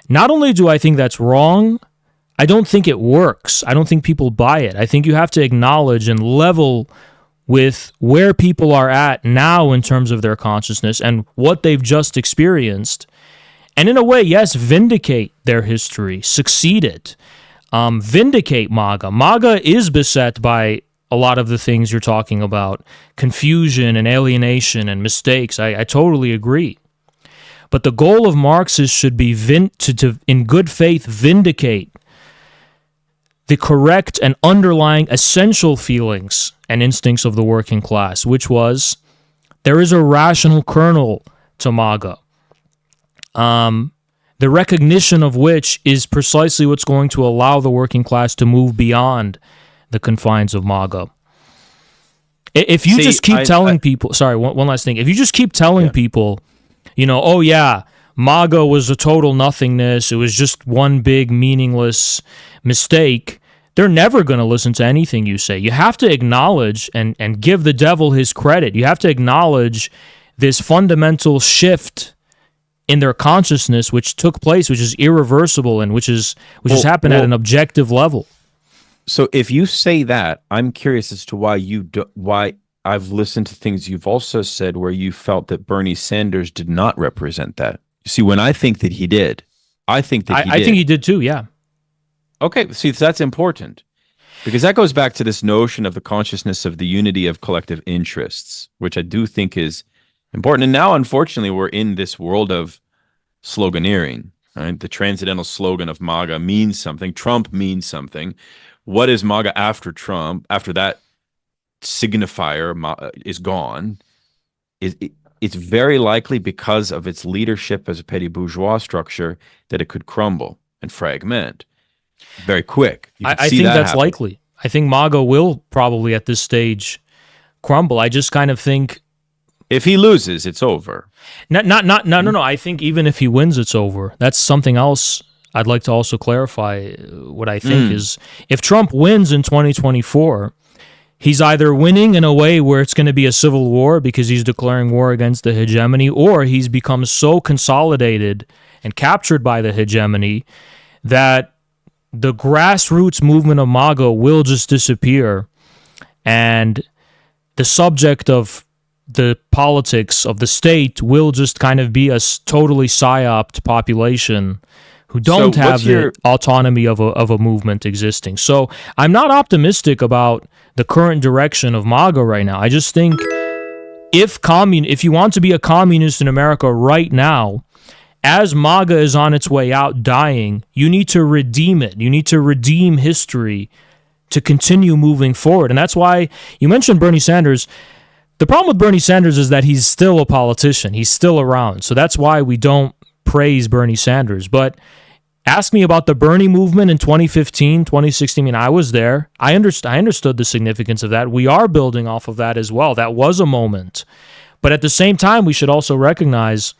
B: Not only do I think that's wrong, I don't think it works. I don't think people buy it. I think you have to acknowledge and level with where people are at now in terms of their consciousness and what they've just experienced. And in a way, yes, vindicate their history, succeed it, vindicate MAGA. MAGA is beset by a lot of the things you're talking about, confusion and alienation and mistakes. I totally agree. But the goal of Marxists should be to, in good faith, vindicate the correct and underlying essential feelings and instincts of the working class, which was there is a rational kernel to MAGA, the recognition of which is precisely what's going to allow the working class to move beyond the confines of MAGA. If you just keep telling people, sorry, one last thing. If you just keep telling people, you know, oh yeah, MAGA was a total nothingness, it was just one big meaningless mistake, they're never going to listen to anything you say. You have to acknowledge and give the devil his credit. You have to acknowledge this fundamental shift in their consciousness which took place, which is irreversible and which has happened at an objective level.
A: So if you say that, I'm curious as to why I've listened to things you've also said where you felt that Bernie Sanders did not represent that. You see, when I think that he did, I think he did
B: too, yeah.
A: Okay, see, that's important because that goes back to this notion of the consciousness of the unity of collective interests, which I do think is important. And now, unfortunately, we're in this world of sloganeering, right? The transcendental slogan of MAGA means something. Trump means something. What is MAGA after Trump? After that signifier is gone, it's very likely, because of its leadership as a petty bourgeois structure, that it could crumble and fragment very quick.
B: I think that's likely. I think MAGA will probably at this stage crumble. I just kind of think
A: if he loses, it's over.
B: No. I think even if he wins, it's over. That's something else I'd like to also clarify. What I think is, if Trump wins in 2024, he's either winning in a way where it's going to be a civil war because he's declaring war against the hegemony, or he's become so consolidated and captured by the hegemony that the grassroots movement of MAGA will just disappear, and the subject of the politics of the state will just kind of be a totally psyoped population who don't have the autonomy of a movement existing. So I'm not optimistic about the current direction of MAGA right now. I just think if you want to be a communist in America right now, as MAGA is on its way out dying, you need to redeem it. You need to redeem history to continue moving forward. And that's why you mentioned Bernie Sanders. The problem with Bernie Sanders is that he's still a politician. He's still around. So that's why we don't praise Bernie Sanders. But ask me about the Bernie movement in 2015, 2016. I mean, I was there. I understood the significance of that. We are building off of that as well. That was a moment. But at the same time, we should also recognize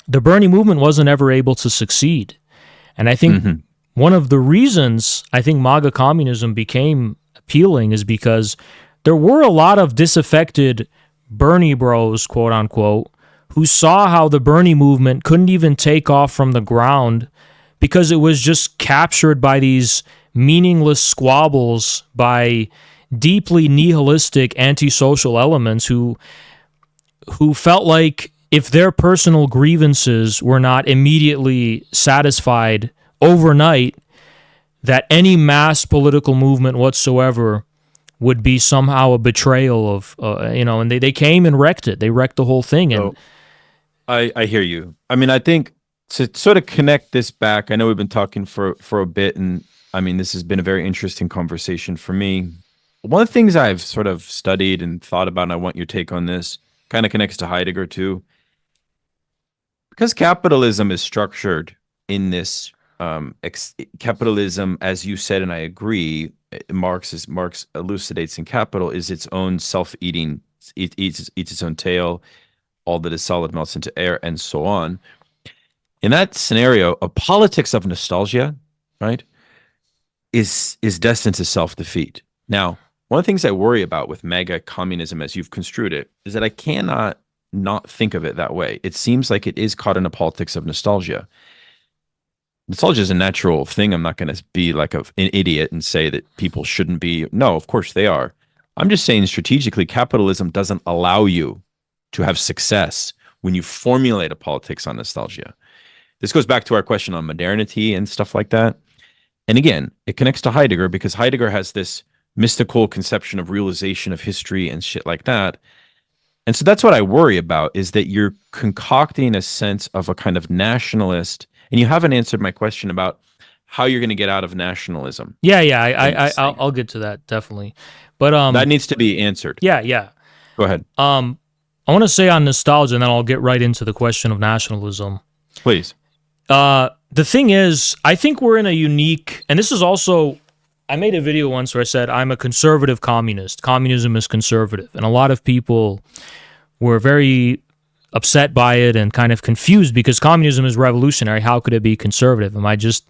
B: the Bernie movement wasn't ever able to succeed. And I think one of the reasons I think MAGA communism became appealing is because there were a lot of disaffected Bernie bros, quote unquote, who saw how the Bernie movement couldn't even take off from the ground because it was just captured by these meaningless squabbles by deeply nihilistic antisocial elements who felt like if their personal grievances were not immediately satisfied overnight, that any mass political movement whatsoever would be somehow a betrayal of, and they came and wrecked it. They wrecked the whole thing. And
A: I hear you. I mean, I think to sort of connect this back, I know we've been talking for a bit, and I mean, this has been a very interesting conversation for me. One of the things I've sort of studied and thought about, and I want your take on this, kind of connects to Heidegger too. Because capitalism is structured in this capitalism, as you said, and I agree, Marx elucidates in Capital, is its own self-eating, eats its own tail, all that is solid melts into air, and so on. In that scenario, a politics of nostalgia, right, is destined to self-defeat. Now, one of the things I worry about with MAGA communism, as you've construed it, is that I cannot not think of it that way. It seems like it is caught in a politics of nostalgia. Nostalgia is a natural thing. I'm not going to be like an idiot and say that people shouldn't be. No, of course they are. I'm just saying strategically, capitalism doesn't allow you to have success when you formulate a politics on nostalgia. This goes back to our question on modernity and stuff like that. And again, it connects to Heidegger because Heidegger has this mystical conception of realization of history and shit like that. And so that's what I worry about, is that you're concocting a sense of a kind of nationalist, and you haven't answered my question about how you're going to get out of nationalism.
B: I'll get to that, definitely. But
A: that needs to be answered.
B: Yeah.
A: Go ahead.
B: I want to say on nostalgia, and then I'll get right into the question of nationalism.
A: Please.
B: The thing is, I think we're in a unique, and this is also, I made a video once where I said, I'm a conservative communist. Communism is conservative. And a lot of people were very upset by it and kind of confused because communism is revolutionary. How could it be conservative? Am I just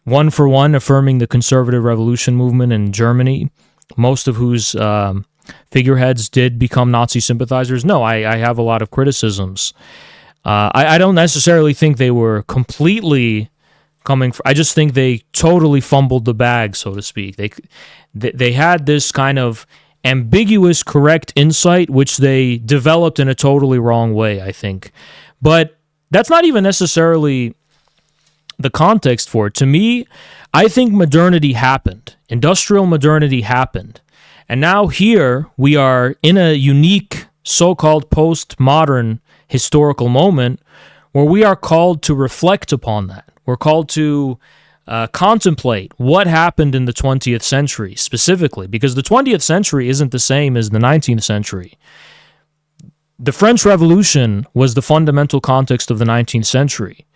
B: one for one affirming the conservative revolution movement in Germany, most of whose figureheads did become Nazi sympathizers? No, I have a lot of criticisms. I don't necessarily think they were completely coming from, I just think they totally fumbled the bag, so to speak. They had this kind of ambiguous, correct insight, which they developed in a totally wrong way, I think. But that's not even necessarily the context for it. To me, I think modernity happened. Industrial modernity happened. And now here we are in a unique so-called postmodern historical moment where we are called to reflect upon that. We're called to contemplate what happened in the 20th century specifically, because the 20th century isn't the same as the 19th century. The French Revolution was the fundamental context of the 19th century.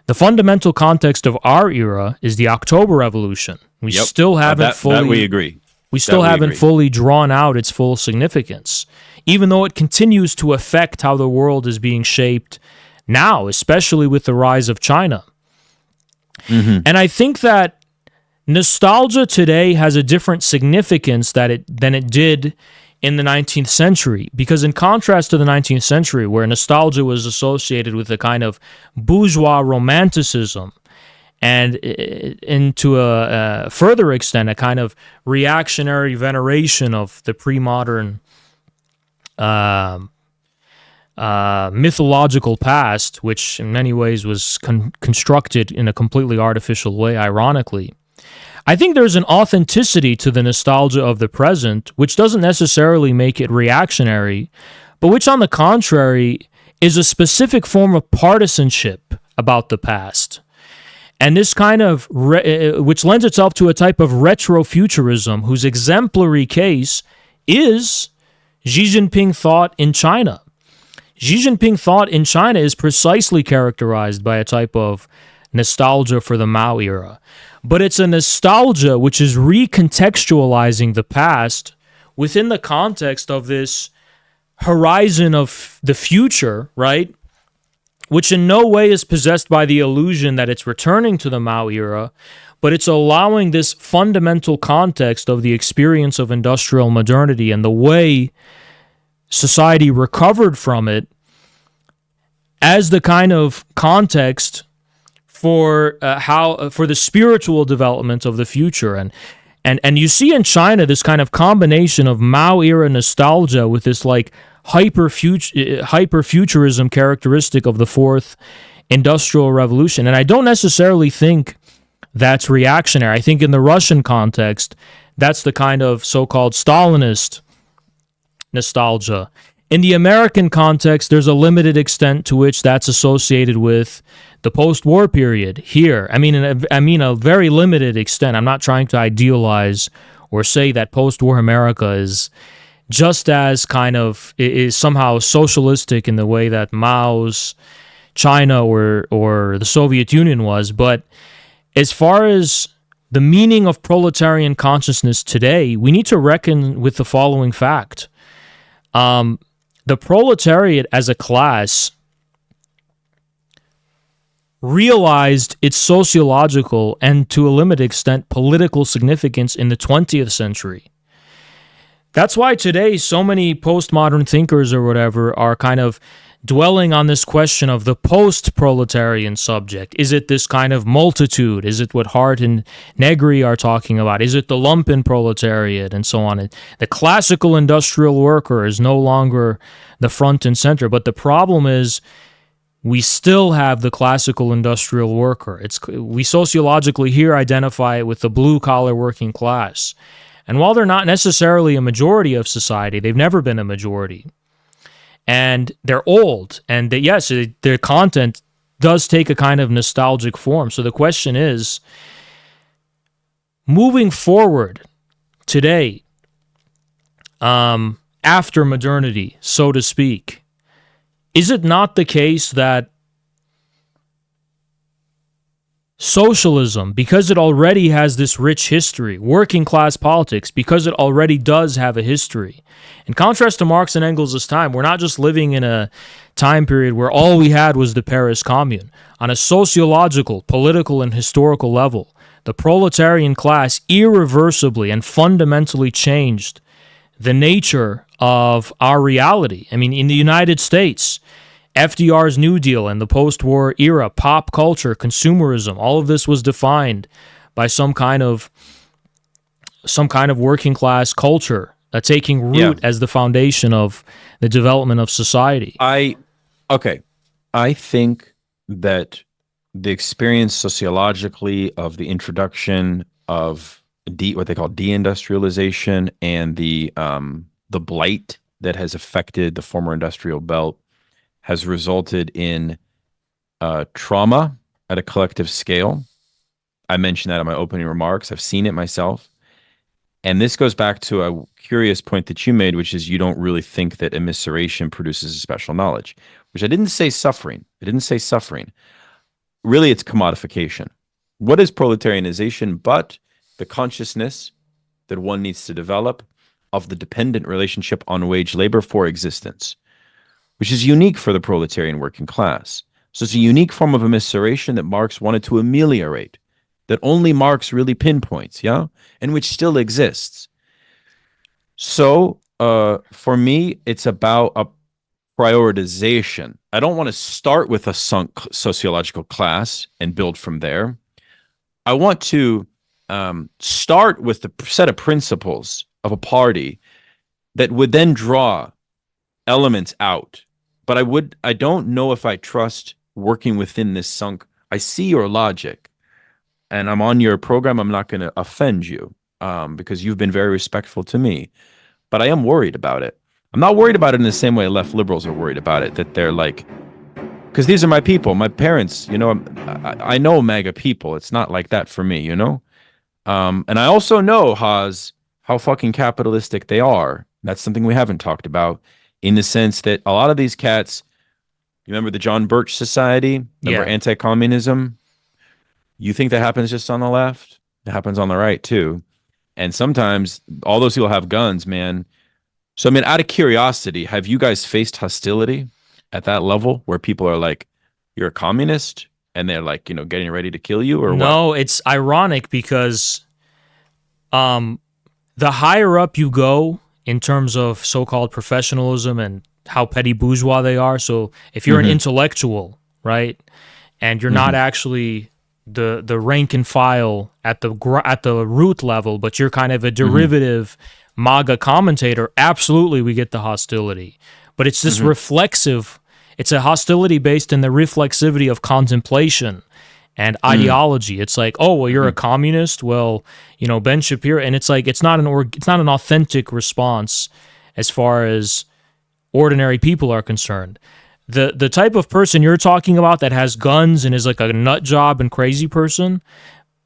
B: The fundamental context of our era is the October Revolution. We still haven't fully.
A: That we agree.
B: We still haven't fully drawn out its full significance, even though it continues to affect how the world is being shaped now, especially with the rise of China. Mm-hmm. And I think that nostalgia today has a different significance than it did in the 19th century, because in contrast to the 19th century, where nostalgia was associated with a kind of bourgeois romanticism, and into a further extent, a kind of reactionary veneration of the pre-modern mythological past, which in many ways was constructed in a completely artificial way, ironically. I think there's an authenticity to the nostalgia of the present, which doesn't necessarily make it reactionary, but which, on the contrary, is a specific form of partisanship about the past. And this kind of, which lends itself to a type of retrofuturism, whose exemplary case is Xi Jinping thought in China. Xi Jinping thought in China is precisely characterized by a type of nostalgia for the Mao era. But it's a nostalgia which is recontextualizing the past within the context of this horizon of the future, right? Which in no way is possessed by the illusion that it's returning to the Mao era, but it's allowing this fundamental context of the experience of industrial modernity and the way society recovered from it as the kind of context for for the spiritual development of the future. And you see in China this kind of combination of Mao era nostalgia with this like hyperfuturism characteristic of the fourth industrial revolution. And I don't necessarily think that's reactionary. I think in the Russian context, that's the kind of so-called Stalinist nostalgia. In the American context, there's a limited extent to which that's associated with the post-war period here. I mean, a very limited extent. I'm not trying to idealize or say that post-war America is just as kind of is somehow socialistic in the way that Mao's China or the Soviet Union was. But as far as the meaning of proletarian consciousness today, we need to reckon with the following fact. The proletariat as a class realized its sociological and, to a limited extent, political significance in the 20th century. That's why today so many postmodern thinkers or whatever are kind of dwelling on this question of the post-proletarian subject. Is it this kind of multitude? Is it what Hart and Negri are talking about? Is it the lumpen proletariat and so on? The classical industrial worker is no longer the front and center, but the problem is we still have the classical industrial worker. We sociologically here identify it with the blue-collar working class. And while they're not necessarily a majority of society, they've never been a majority. And they're old, and their content does take a kind of nostalgic form. So the question is, moving forward today, after modernity, so to speak, is it not the case that socialism, because it already has this rich history, working class politics, because it already does have a history. In contrast to Marx and Engels' time, we're not just living in a time period where all we had was the Paris Commune. On a sociological, political, and historical level, the proletarian class irreversibly and fundamentally changed the nature of our reality. I mean, in the United States, FDR's New Deal and the post-war era, pop culture, consumerism, all of this was defined by some kind of working class culture taking root as the foundation of the development of society.
A: I think that the experience sociologically of the introduction of what they call deindustrialization and the blight that has affected the former industrial belt has resulted in trauma at a collective scale. I mentioned that in my opening remarks. I've seen it myself. And this goes back to a curious point that you made, which is you don't really think that immiseration produces a special knowledge, which I didn't say suffering. I didn't say suffering. Really, it's commodification. What is proletarianization but the consciousness that one needs to develop of the dependent relationship on wage labor for existence, which is unique for the proletarian working class. So it's a unique form of immiseration that Marx wanted to ameliorate, that only Marx really pinpoints, yeah, and which still exists. So for me, it's about a prioritization. I don't want to start with a sunk sociological class and build from there. I want to start with the set of principles of a party that would then draw elements out. But I don't know if I trust working within this sunk. I see your logic, and I'm on your program. I'm not going to offend you because you've been very respectful to me. But I am worried about it. I'm not worried about it in the same way left liberals are worried about it, that they're like, because these are my people, my parents, I know MAGA people. It's not like that for me, and I also know, HAZ, how fucking capitalistic they are. That's something we haven't talked about, in the sense that a lot of these cats, you remember the John Birch Society? Remember anti-communism? You think that happens just on the left? It happens on the right, too. And sometimes all those people have guns, man. So, I mean, out of curiosity, have you guys faced hostility at that level where people are like, you're a communist? And they're like, getting ready to kill you or what?
B: No, it's ironic because the higher up you go in terms of so-called professionalism and how petty bourgeois they are. So if you're an intellectual, right, and you're not actually the rank and file at the root level, but you're kind of a derivative MAGA commentator, absolutely we get the hostility. But it's this reflexive, it's a hostility based in the reflexivity of contemplation and ideology. It's like, oh, well, you're a communist. Well, Ben Shapiro, and it's like it's not an authentic response as far as ordinary people are concerned. The type of person you're talking about that has guns and is like a nut job and crazy person,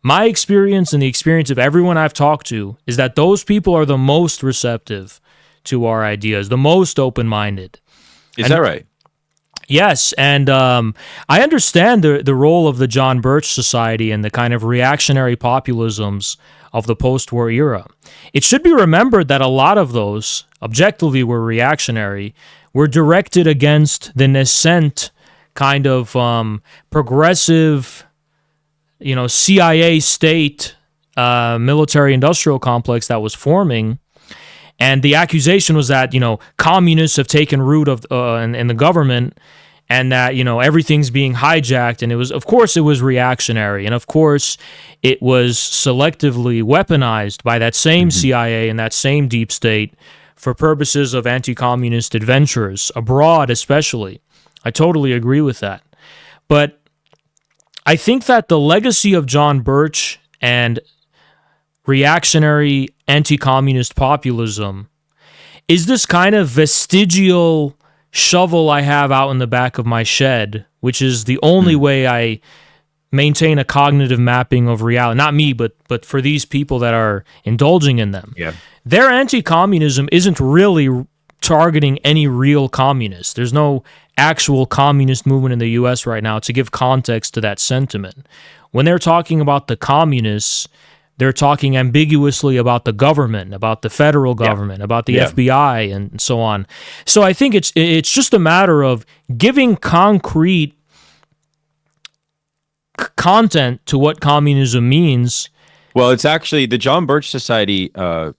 B: my experience and the experience of everyone I've talked to is that those people are the most receptive to our ideas, the most open-minded.
A: Is that right?
B: Yes, and I understand the role of the John Birch Society and the kind of reactionary populisms of the post-war era. It should be remembered that a lot of those, objectively were reactionary, were directed against the nascent kind of progressive, CIA state military-industrial complex that was forming. And the accusation was that, communists have taken root in the government, and that, everything's being hijacked. And of course, it was reactionary. And of course, it was selectively weaponized by that same CIA and that same deep state for purposes of anti-communist adventures, abroad especially. I totally agree with that. But I think that the legacy of John Birch and reactionary anti-communist populism is this kind of vestigial shovel I have out in the back of my shed, which is the only way I maintain a cognitive mapping of reality. Not me, but for these people that are indulging in them.
A: Yeah.
B: Their anti-communism isn't really targeting any real communists. There's no actual communist movement in the U.S. right now to give context to that sentiment. When they're talking about the communists, they're talking ambiguously about the government, about the federal government, about the FBI, and so on. So I think it's just a matter of giving concrete content to what communism means.
A: Well, it's actually the John Birch Society, and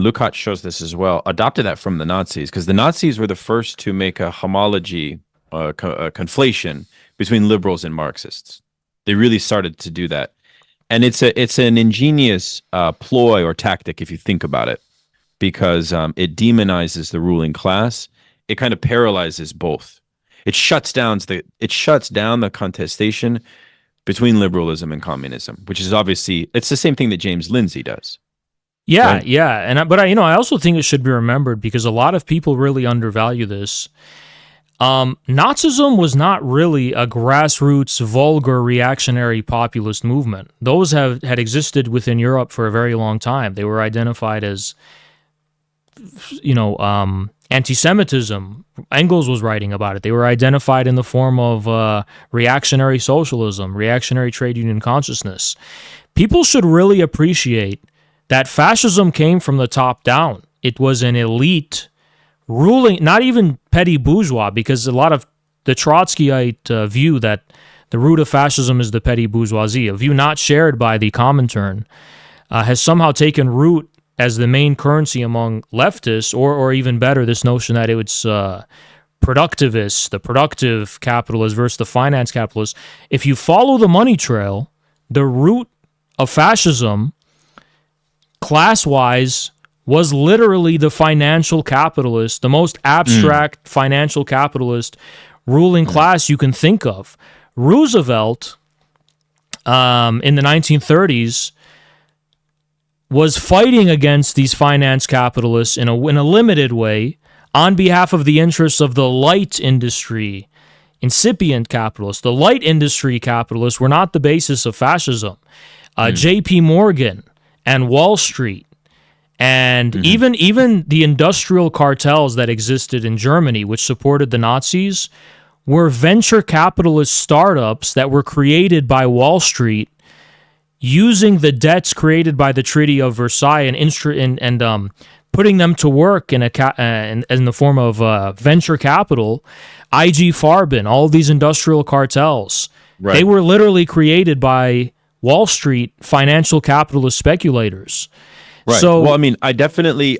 A: Lukacs shows this as well, adopted that from the Nazis, because the Nazis were the first to make a homology, a conflation between liberals and Marxists. They really started to do that. And it's an ingenious ploy or tactic if you think about it, because it demonizes the ruling class. It kind of paralyzes both. It shuts down the contestation between liberalism and communism, which is obviously it's the same thing that James Lindsay does.
B: Yeah,
A: right?
B: yeah, but I also think it should be remembered because a lot of people really undervalue this. Nazism was not really a grassroots, vulgar, reactionary populist movement. Those had existed within Europe for a very long time. They were identified as, anti-Semitism. Engels was writing about it. They were identified in the form of reactionary socialism, reactionary trade union consciousness. People should really appreciate that fascism came from the top down. It was an elite ruling, not even petty bourgeois, because a lot of the Trotskyite view that the root of fascism is the petty bourgeoisie, a view not shared by the Comintern, has somehow taken root as the main currency among leftists, or even better, this notion that it's productivists, the productive capitalists versus the finance capitalists. If you follow the money trail, the root of fascism, class-wise, was literally the financial capitalist, the most abstract financial capitalist ruling class you can think of. Roosevelt, in the 1930s, was fighting against these finance capitalists in a limited way on behalf of the interests of the light industry, incipient capitalists. The light industry capitalists were not the basis of fascism. J.P. Morgan and Wall Street, and even the industrial cartels that existed in Germany, which supported the Nazis, were venture capitalist startups that were created by Wall Street using the debts created by the Treaty of Versailles and putting them to work in the form of venture capital. IG Farben, all these industrial cartels, they were literally created by Wall Street financial capitalist speculators.
A: Right.
B: So,
A: well, I definitely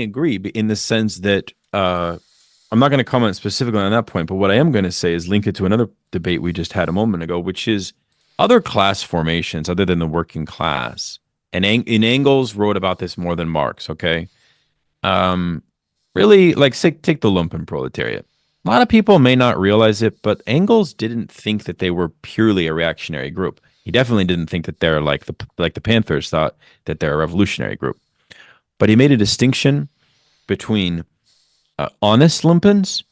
A: agree in the sense that I'm not going to comment specifically on that point, but what I am going to say is link it to another debate we just had a moment ago, which is other class formations other than the working class. And Engels wrote about this more than Marx. Okay. Really, like, take the lumpen proletariat. A lot of people may not realize it, but Engels didn't think that they were purely a reactionary group. He definitely didn't think that they're like the Panthers thought that they're a revolutionary group. But he made a distinction between honest lumpens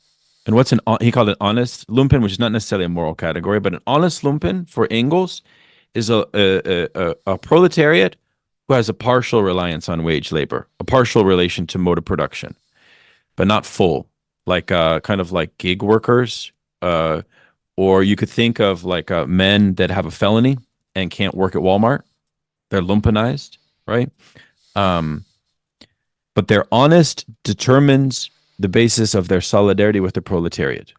A: and he called it honest lumpen, which is not necessarily a moral category, but an honest lumpen for Engels is a proletariat who has a partial reliance on wage labor, a partial relation to mode of production, but not full, like kind of like gig workers. Or you could think of like men that have a felony and can't work at Walmart. They're lumpenized, right? But their honest determines the basis of their solidarity with the proletariat.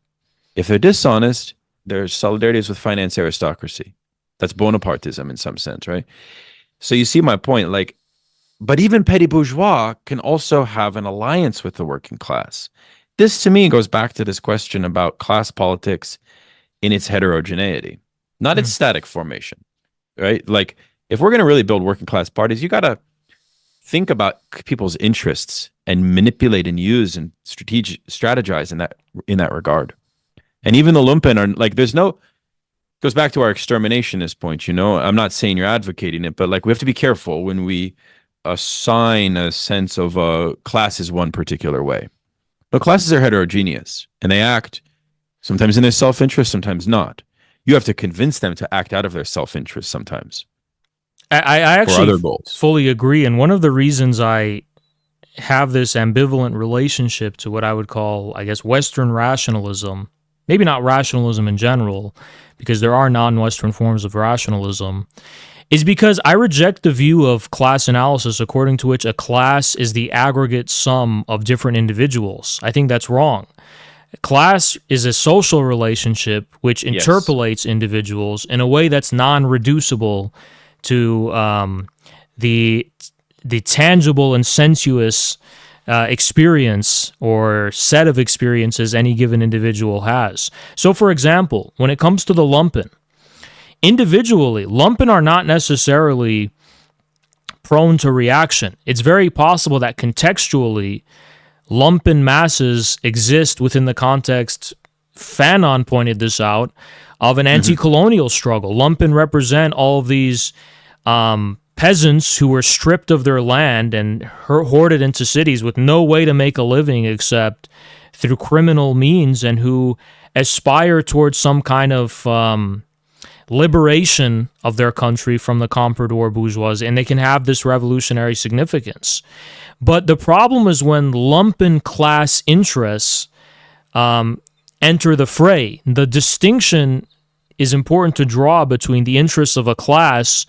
A: If they're dishonest, their solidarity is with finance aristocracy. That's Bonapartism in some sense, right? So you see my point, like, but even petty bourgeois can also have an alliance with the working class. This, to me, goes back to this question about class politics in its heterogeneity, not its static formation, right? Like, if we're going to really build working class parties, you got to think about people's interests and manipulate and use and strategize in that regard. And even the lumpen are like, goes back to our exterminationist point, I'm not saying you're advocating it, but like, we have to be careful when we assign a sense of classes one particular way. But classes are heterogeneous and they act sometimes in their self-interest, sometimes not. You have to convince them to act out of their self-interest sometimes.
B: I actually
A: other goals.
B: Fully agree. And one of the reasons I have this ambivalent relationship to what I would call, I guess, Western rationalism, maybe not rationalism in general, because there are non-Western forms of rationalism, is because I reject the view of class analysis according to which a class is the aggregate sum of different individuals. I think that's wrong. Class is a social relationship which interpolates individuals in a way that's non-reducible to the tangible and sensuous experience or set of experiences any given individual has. So, for example, when it comes to the lumpen, individually, lumpen are not necessarily prone to reaction. It's very possible that contextually, lumpen masses exist within the context, Fanon pointed this out, of an anti-colonial struggle. Lumpen represent all of these peasants who were stripped of their land and hoarded into cities with no way to make a living except through criminal means and who aspire towards some kind of liberation of their country from the comprador bourgeoisie, and they can have this revolutionary significance. But the problem is when lumpen class interests enter the fray. The distinction is important to draw between the interests of a class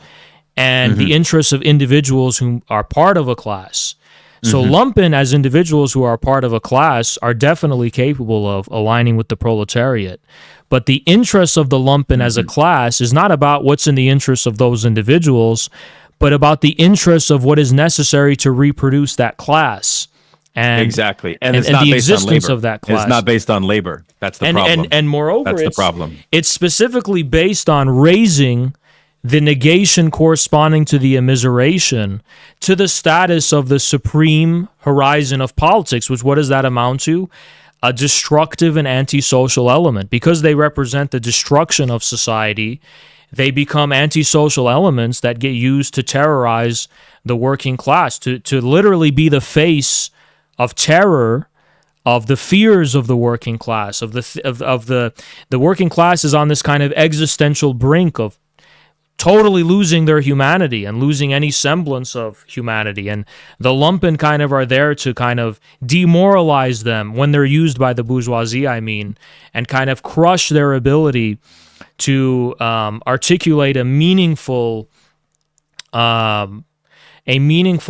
B: and the interests of individuals who are part of a class. So lumpen, as individuals who are part of a class, are definitely capable of aligning with the proletariat. But the interests of the lumpen as a class is not about what's in the interests of those individuals, but about the interests of what is necessary to reproduce that class. And
A: exactly, and it's
B: and
A: not
B: the
A: based on
B: existence
A: labor.
B: of that class.
A: It's not based on labor. That's the problem.
B: And moreover,
A: that's the problem.
B: It's specifically based on raising the negation corresponding to the immiseration to the status of the supreme horizon of politics, which what does that amount to? A destructive and antisocial element. Because they represent the destruction of society, they become antisocial elements that get used to terrorize the working class, to literally be the face of terror, of the fears of the working class, of the working class is on this kind of existential brink of totally losing their humanity and losing any semblance of humanity. And the lumpen kind of are there to kind of demoralize them when they're used by the bourgeoisie, and kind of crush their ability to articulate a meaningful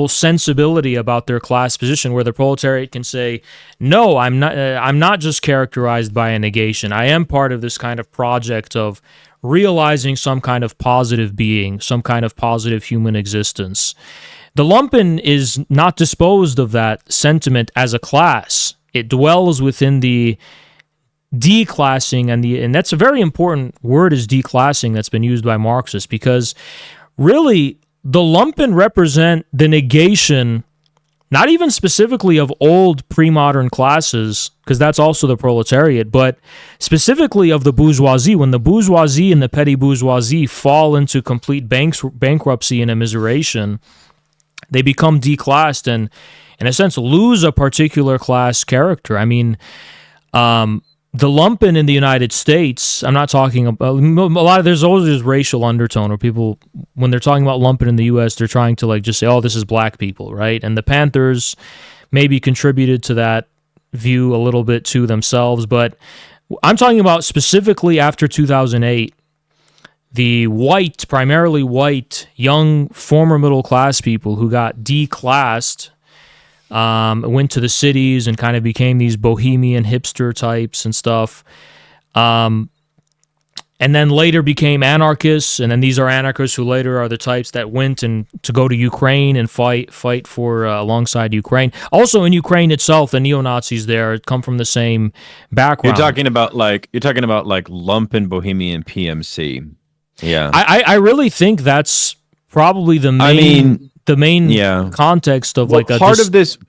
B: sensibility about their class position, where the proletariat can say, no, I'm not just characterized by a negation. I am part of this kind of project of realizing some kind of positive being, some kind of positive human existence. The lumpen is not disposed of that sentiment as a class. It dwells within the declassing, and that's a very important word, is declassing, that's been used by Marxists, because really the lumpen represent the negation, not even specifically of old pre-modern classes, because that's also the proletariat, but specifically of the bourgeoisie. When the bourgeoisie and the petty bourgeoisie fall into complete bankruptcy and immiseration, they become declassed and, in a sense, lose a particular class character. The lumpen in the United States, I'm not talking about there's always this racial undertone where people, when they're talking about lumpen in the U.S., they're trying to just say, oh, this is black people, right? And the Panthers maybe contributed to that view a little bit to themselves, but I'm talking about specifically after 2008, the primarily white, young, former middle class people who got declassed, went to the cities and kind of became these bohemian hipster types and stuff, and then later became anarchists, and then these are anarchists who later are the types that went and to go to Ukraine and fight for alongside Ukraine. Also in Ukraine itself, the neo-Nazis there come from the same background.
A: You're talking about lumpen bohemian PMC. Yeah,
B: I really think that's probably the main context of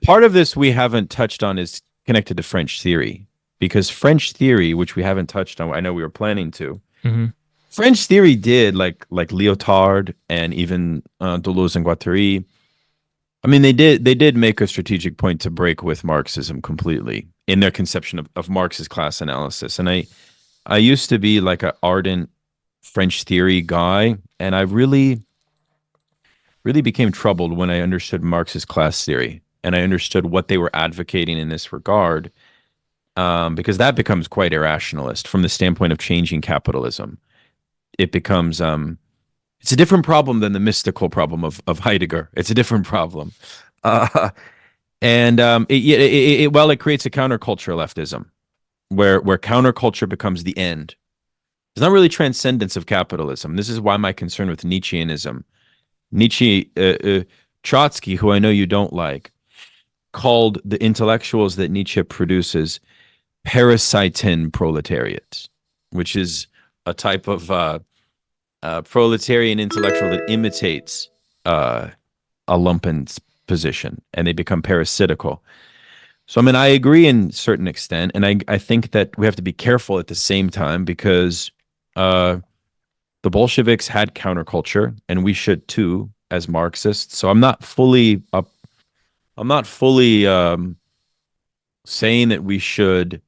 A: part of this we haven't touched on is connected to French theory, because French theory, which we haven't touched on, I know we were planning to. French theory did like Lyotard and even Deleuze and Guattari. They did make a strategic point to break with Marxism completely in their conception of Marxist class analysis. And I used to be like an ardent French theory guy, and I really became troubled when I understood Marxist class theory and I understood what they were advocating in this regard, because that becomes quite irrationalist from the standpoint of changing capitalism. It becomes it's a different problem than the mystical problem of Heidegger. It's a different problem, it creates a counterculture leftism, where counterculture becomes the end. There's not really transcendence of capitalism. This is why my concern with Nietzscheanism. Trotsky, who I know you don't like, called the intellectuals that Nietzsche produces parasitin proletariat, which is a type of proletarian intellectual that imitates a lumpen's position, and they become parasitical. So, I agree in a certain extent, and I think that we have to be careful at the same time, because the Bolsheviks had counterculture, and we should too as Marxists. So I'm not fully saying that we should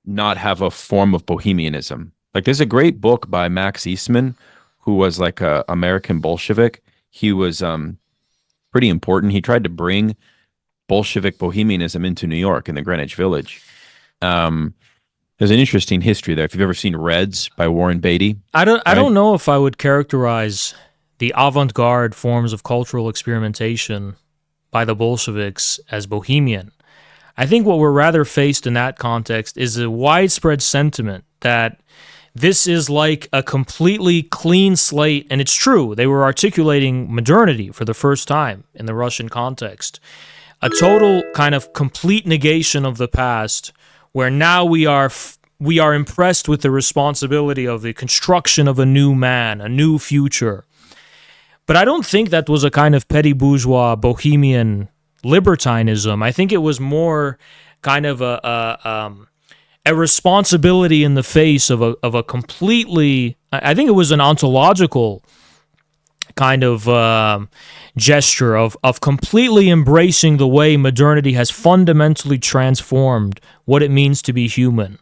A: not have a form of bohemianism. Like there's a great book by Max Eastman, who was like a American Bolshevik. He was pretty important. He tried to bring Bolshevik Bohemianism into New York in the Greenwich Village. Um, there's an interesting history there. If you've ever seen Reds by Warren Beatty,
B: I
A: right?
B: don't know if I would characterize the avant-garde forms of cultural experimentation by the Bolsheviks as bohemian. I think what we're rather faced in that context is a widespread sentiment that this is like a completely clean slate, and it's true. They were articulating modernity for the first time in the Russian context. A total kind of complete negation of the past, where now we are impressed with the responsibility of the construction of a new man, a new future. But I don't think that was a kind of petty bourgeois bohemian libertinism. I think it was more kind of a responsibility in the face of a completely. I think it was an ontological kind of gesture of completely embracing the way modernity has fundamentally transformed what it means to be human.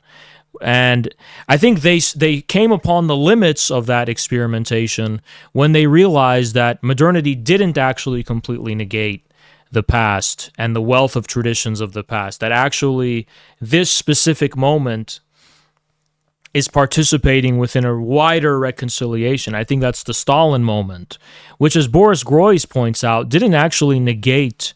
B: And I think they came upon the limits of that experimentation when they realized that modernity didn't actually completely negate the past and the wealth of traditions of the past, that actually this specific moment is participating within a wider reconciliation. I think that's the Stalin moment, which, as Boris Groys points out, didn't actually negate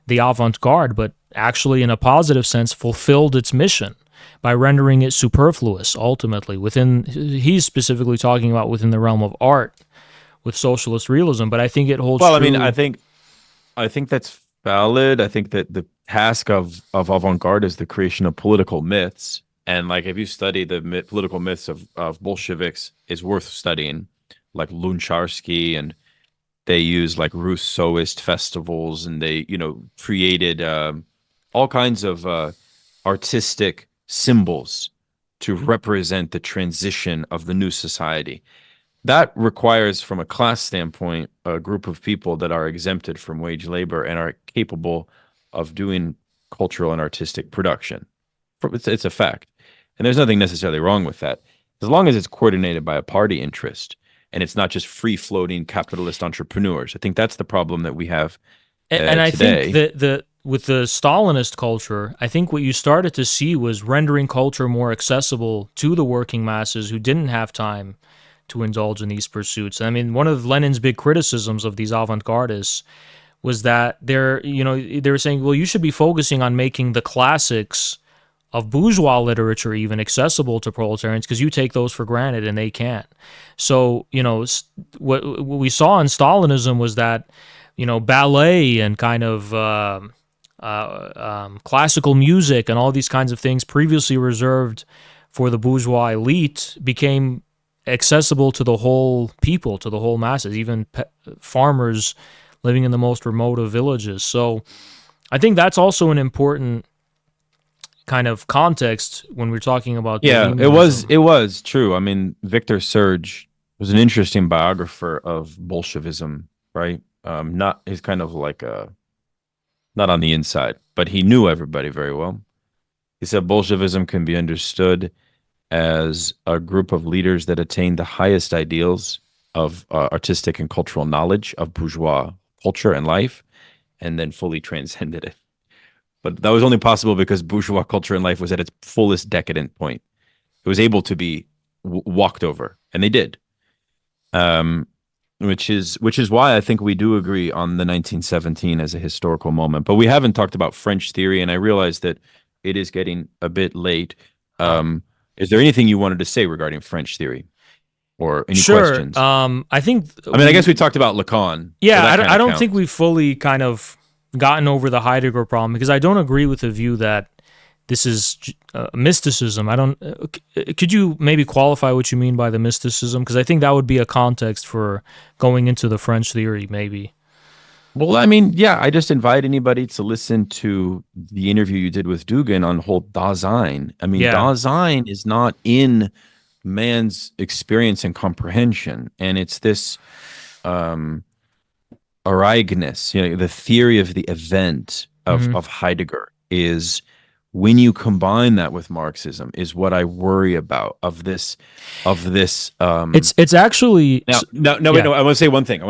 B: the avant-garde, but actually, in a positive sense, fulfilled its mission by rendering it superfluous, ultimately, within, he's specifically talking about within the realm of art with socialist realism, but I think it holds
A: Well,
B: true.
A: I mean, I think that's valid. I think that the task of avant-garde is the creation of political myths. And like, if you study the political myths of Bolsheviks, is worth studying, like Luncharsky, and they use like Rousseauist festivals, and they, created all kinds of artistic symbols to represent the transition of the new society. That requires, from a class standpoint, a group of people that are exempted from wage labor and are capable of doing cultural and artistic production. It's a fact. And there's nothing necessarily wrong with that, as long as it's coordinated by a party interest and it's not just free-floating capitalist entrepreneurs. I think that's the problem that we have
B: And I
A: today.
B: think that with the Stalinist culture, I think what you started to see was rendering culture more accessible to the working masses who didn't have time to indulge in these pursuits. I mean, one of Lenin's big criticisms of these avant-gardists was that they were saying, well, you should be focusing on making the classics of bourgeois literature even accessible to proletarians, because you take those for granted and they can't. So, what we saw in Stalinism was that, ballet and kind of classical music and all these kinds of things previously reserved for the bourgeois elite became accessible to the whole people, to the whole masses, even farmers living in the most remote of villages. So I think that's also an important kind of context when we're talking about
A: It was true. I mean, Victor Serge was an interesting biographer of Bolshevism, right? Not he's kind of like not on the inside, but he knew everybody very well. He said Bolshevism can be understood as a group of leaders that attained the highest ideals of artistic and cultural knowledge of bourgeois culture and life, and then fully transcended it. But that was only possible because bourgeois culture and life was at its fullest decadent point. It was able to be walked over, and they did. Which is why I think we do agree on the 1917 as a historical moment. But we haven't talked about French theory, and I realize that it is getting a bit late. Is there anything you wanted to say regarding French theory, or any questions?
B: I think.
A: I guess we talked about Lacan.
B: Yeah,
A: so
B: I don't think we've fully kind of gotten over the Heidegger problem, because I don't agree with the view that this is mysticism. I don't. Could you maybe qualify what you mean by the mysticism? Because I think that would be a context for going into the French theory, maybe.
A: Well, I mean, yeah, I just invite anybody to listen to the interview you did with Dugin on whole Dasein. I mean, Dasein is not in man's experience and comprehension, and it's this Ereignis, the theory of the event of Heidegger is when you combine that with Marxism is what I worry about of this
B: It's actually
A: wait,
B: yeah.
A: no, I want to say one thing.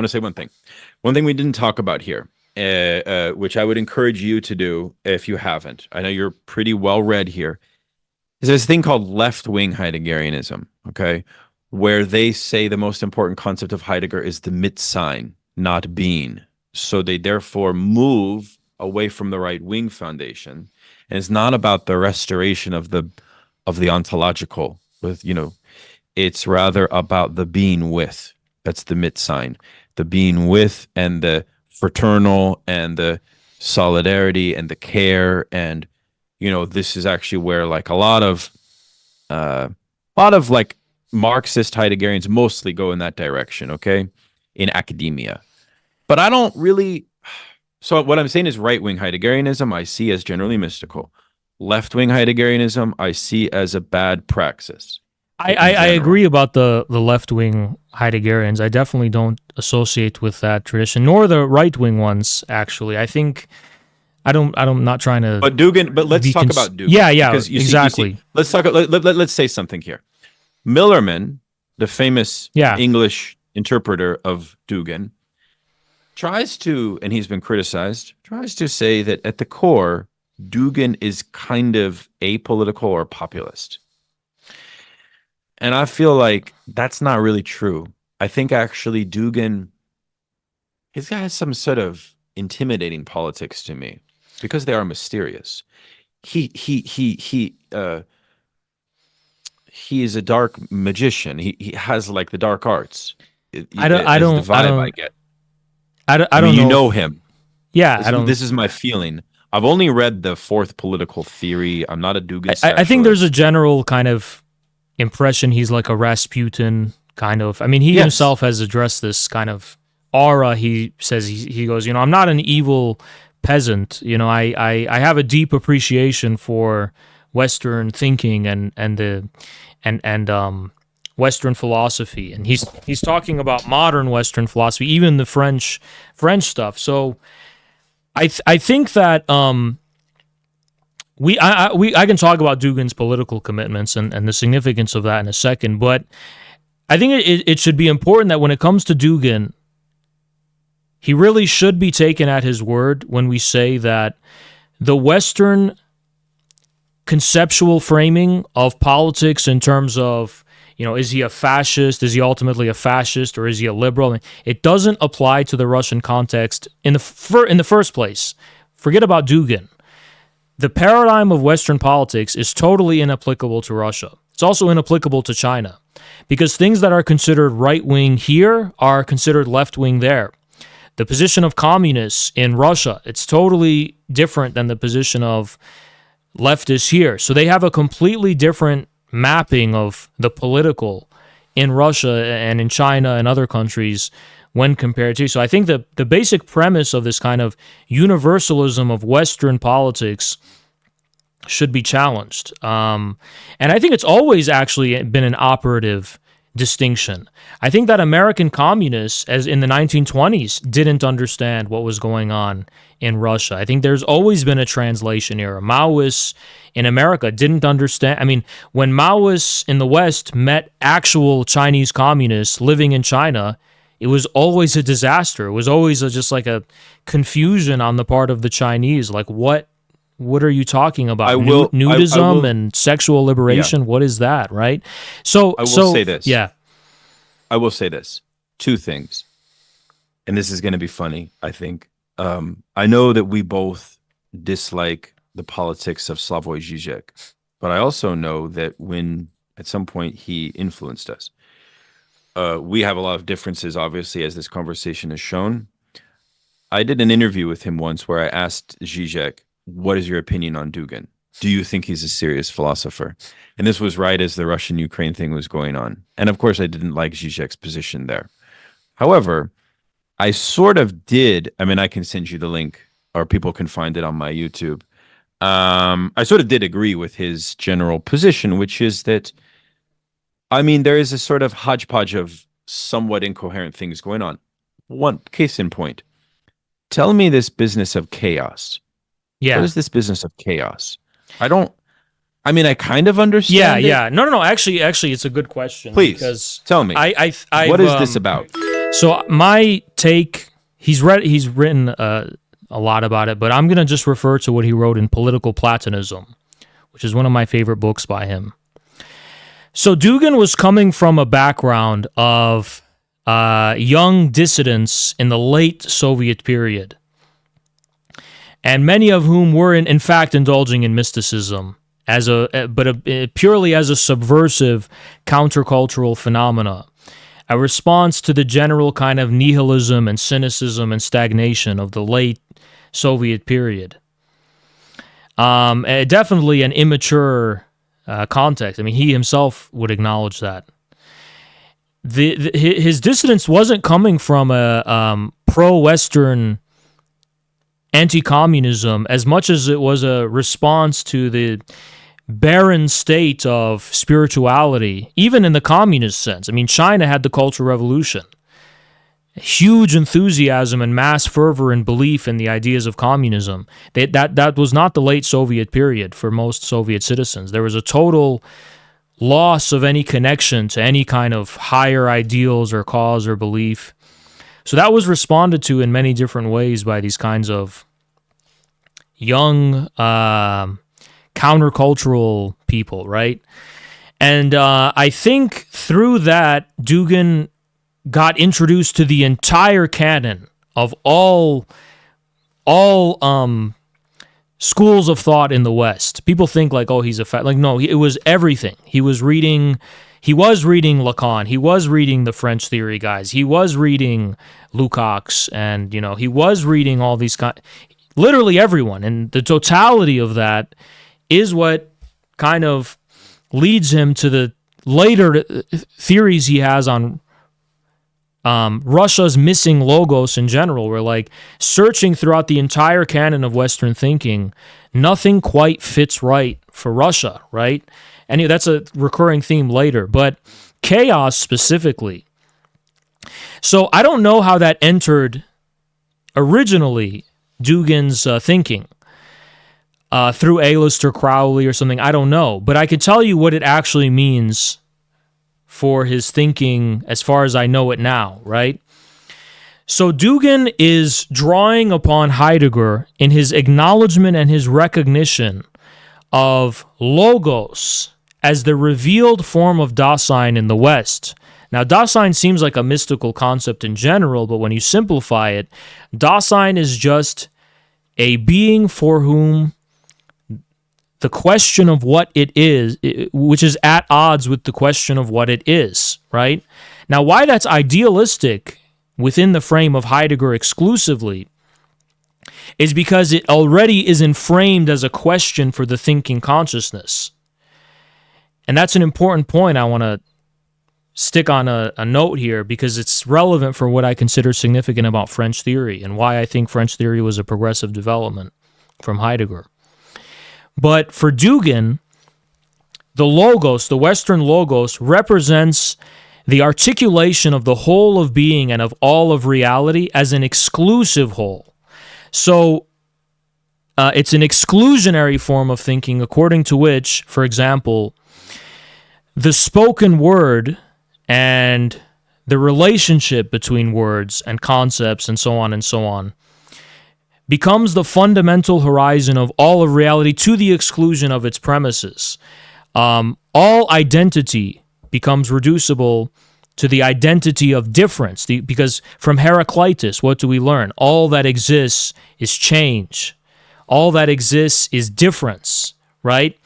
A: One thing we didn't talk about here, which I would encourage you to do if you haven't. I know you're pretty well read here. There's this thing called left-wing Heideggerianism, okay, where they say the most important concept of Heidegger is the Mitsein, not being. So they therefore move away from the right-wing foundation, and it's not about the restoration of the ontological, with it's rather about the being with. That's the Mitsein, the being with, and the fraternal, and the solidarity, and the care, and this is actually where like a lot of like Marxist Heideggerians mostly go in that direction, okay, in academia. But I don't really. So what I'm saying is right-wing Heideggerianism I see as generally mystical. Left-wing Heideggerianism I see as a bad praxis in
B: I
A: general.
B: agree about the left wing Heideggerians. I definitely don't associate with that tradition, nor the right wing ones. Actually, I think I'm not trying to
A: But let's
B: be
A: talk about
B: yeah,
A: Dugin
B: yeah,
A: because you see,
B: exactly.
A: let's talk. Let's say something here. Millerman, the famous
B: Yeah,
A: English interpreter of Dugin, tries to, and he's been criticized, tries to say that at the core, Dugin is kind of apolitical or populist. And I feel like that's not really true. I think actually Dugin, he's got some sort of intimidating politics to me because they are mysterious. He is a dark magician. He has like the dark arts.
B: I
A: Is the
B: don't, I
A: vibe I
B: don't,
A: get.
B: I
A: I mean,
B: don't
A: you
B: know
A: know
B: if
A: him.
B: yeah, I don't.
A: This is my feeling. I've only read the fourth political theory. I'm not a Dugin
B: I think there's a
A: specialist.
B: general kind of impression he's like a Rasputin kind of. I mean, he
A: Yes.
B: himself has addressed this kind of aura. He says he goes, I'm not an evil peasant. I have a deep appreciation for Western thinking and Western philosophy, and he's talking about modern Western philosophy, even the French stuff. So I think that I can talk about Dugin's political commitments and the significance of that in a second, but I think it should be important that when it comes to Dugin, he really should be taken at his word when we say that the Western conceptual framing of politics in terms of, is he a fascist? Is he ultimately a fascist, or is he a liberal? It doesn't apply to the Russian context in the first place. Forget about Dugin. The paradigm of Western politics is totally inapplicable to Russia. It's also inapplicable to China because things that are considered right-wing here are considered left-wing there. The position of communists in Russia, it's totally different than the position of leftists here. So they have a completely different mapping of the political in Russia and in China and other countries when compared to. So I think the basic premise of this kind of universalism of Western politics should be challenged. And I think it's always actually been an operative distinction. I think that American communists, as in the 1920s, didn't understand what was going on in Russia. I think there's always been a translation error. Maoists in America didn't understand. I mean, when Maoists in the West met actual Chinese communists living in China, it was always a disaster. It was always just like a confusion on the part of the Chinese. Like, what are you talking about?
A: I
B: Nudism
A: will,
B: and sexual
A: yeah,
B: liberation? What is that, right? So,
A: I will
B: so
A: say this.
B: yeah,
A: I will say this. Two things. And this is going to be funny, I think. I know that we both dislike the politics of Slavoj Žižek, but I also know that when at some point he influenced us, we have a lot of differences, obviously, as this conversation has shown. I did an interview with him once where I asked Zizek, what is your opinion on Dugin? Do you think he's a serious philosopher? And this was right as the Russian-Ukraine thing was going on. And of course, I didn't like Zizek's position there. However, I sort of did. I mean, I can send you the link, or people can find it on my YouTube. I sort of did agree with his general position, which is that, I mean, there is a sort of hodgepodge of somewhat incoherent things going on. One case in point. Tell me this business of chaos. What
B: yeah.
A: is this business of chaos? I kind of
B: Yeah,
A: understand it.
B: yeah. No. Actually, it's a good question.
A: Please,
B: because
A: tell me.
B: I
A: What is this about?
B: So my take, he's written a lot about it, but I'm gonna just refer to what he wrote in Political Platonism, which is one of my favorite books by him. So Dugin was coming from a background of young dissidents in the late Soviet period, and many of whom were in fact indulging in mysticism purely as a subversive countercultural phenomena, a response to the general kind of nihilism and cynicism and stagnation of the late Soviet period. Definitely an immature context. I mean, he himself would acknowledge that. His dissidence wasn't coming from a pro-Western anti-communism as much as it was a response to the barren state of spirituality, even in the communist sense. I mean, China had the Cultural Revolution. Huge enthusiasm and mass fervor and belief in the ideas of communism. That was not the late Soviet period for most Soviet citizens. There was a total loss of any connection to any kind of higher ideals or cause or belief. So that was responded to in many different ways by these kinds of young countercultural people, right? And I think through that, Dugin got introduced to the entire canon of all schools of thought in the West. People think like, oh, he's no, it was everything. He was reading Lacan. He was reading the French theory guys. He was reading Lukacs, and he was reading all these literally everyone. And the totality of that is what kind of leads him to the later theories he has on Russia's missing logos in general. We're like searching throughout the entire canon of Western thinking, nothing quite fits right for Russia, right? And that's a recurring theme later, but chaos specifically. So I don't know how that entered originally Dugin's thinking through Alienist or Crowley or something. I don't know, but I could tell you what it actually means for his thinking as far as I know it now, right? So Dugin is drawing upon Heidegger in his acknowledgement and his recognition of logos as the revealed form of Dasein in the West. Now, Dasein seems like a mystical concept in general, but when you simplify it, Dasein is just a being for whom the question of what it is, which is at odds with the question of what it is, right? Now, why that's idealistic within the frame of Heidegger exclusively is because it already is framed as a question for the thinking consciousness. And that's an important point I want to stick on a note here, because it's relevant for what I consider significant about French theory and why I think French theory was a progressive development from Heidegger. But for Dugin, the logos, the Western logos, represents the articulation of the whole of being and of all of reality as an exclusive whole. So it's an exclusionary form of thinking, according to which, for example, the spoken word and the relationship between words and concepts and so on becomes the fundamental horizon of all of reality to the exclusion of its premises. All identity becomes reducible to the identity of difference, because from Heraclitus, what do we learn? All that exists is change. All that exists is difference, right?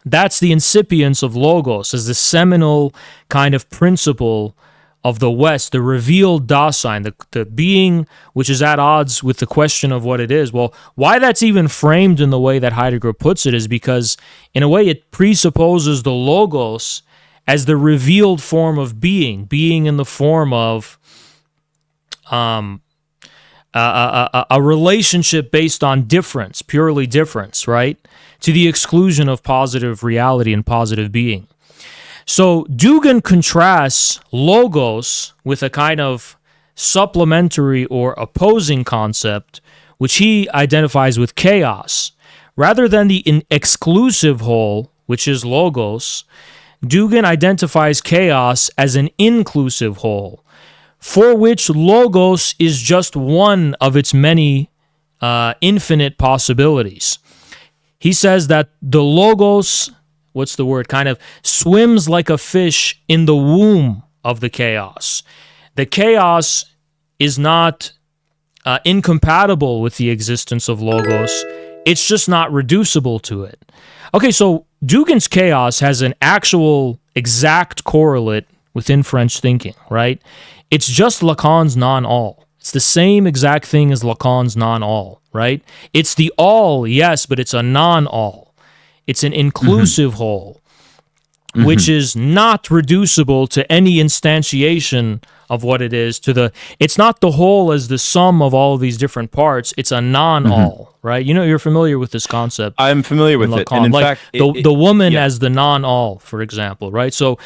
B: That's the incipience of logos as the seminal kind of principle of the West, the revealed Dasein, the being which is at odds with the question of what it is. Well, why that's even framed in the way that Heidegger puts it is because, in a way, it presupposes the logos as the revealed form of being in the form of a relationship based on difference, purely difference, right? To the exclusion of positive reality and positive being. So Dugin contrasts logos with a kind of supplementary or opposing concept, which he identifies with chaos, Rather than the exclusive whole, which is logos, Dugin identifies chaos as an inclusive whole, for which logos is just one of its many infinite possibilities. He says that the logos, what's the word, kind of swims like a fish in the womb of the chaos. The chaos is not incompatible with the existence of logos. It's just not reducible to it. Okay, so Dugin's chaos has an actual exact correlate within French thinking, right? It's just Lacan's non-all. It's the same exact thing as Lacan's non-all, right? It's the all, yes, but it's a non-all. It's an inclusive whole, which is not reducible to any instantiation of what it is. It's not the whole as the sum of all of these different parts. It's a non-all, right? You know, you're familiar with this concept.
A: I'm familiar with it. And in fact,
B: the woman as the non-all, for example, right? So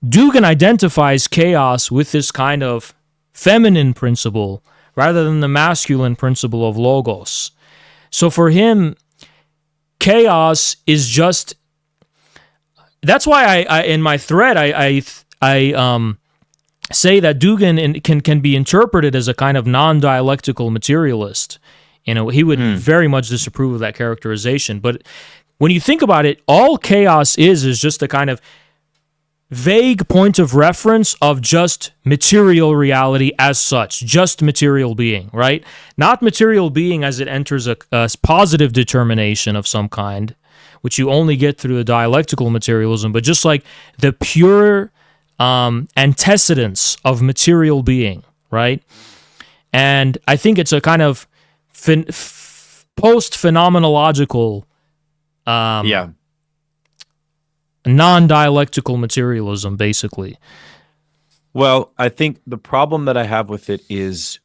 B: Dugin identifies chaos with this kind of feminine principle rather than the masculine principle of logos. So for him, chaos is just. That's why I in my thread I say that Dugin can be interpreted as a kind of non-dialectical materialist. You know, he would very much disapprove of that characterization. But when you think about it, all chaos is just a kind of vague point of reference of just material reality as such, just material being, right? Not material being as it enters a positive determination of some kind, which you only get through the dialectical materialism, but just like the pure antecedents of material being, right? And I think it's a kind of post-phenomenological non-dialectical materialism, basically.
A: Well, I think the problem that I have with it is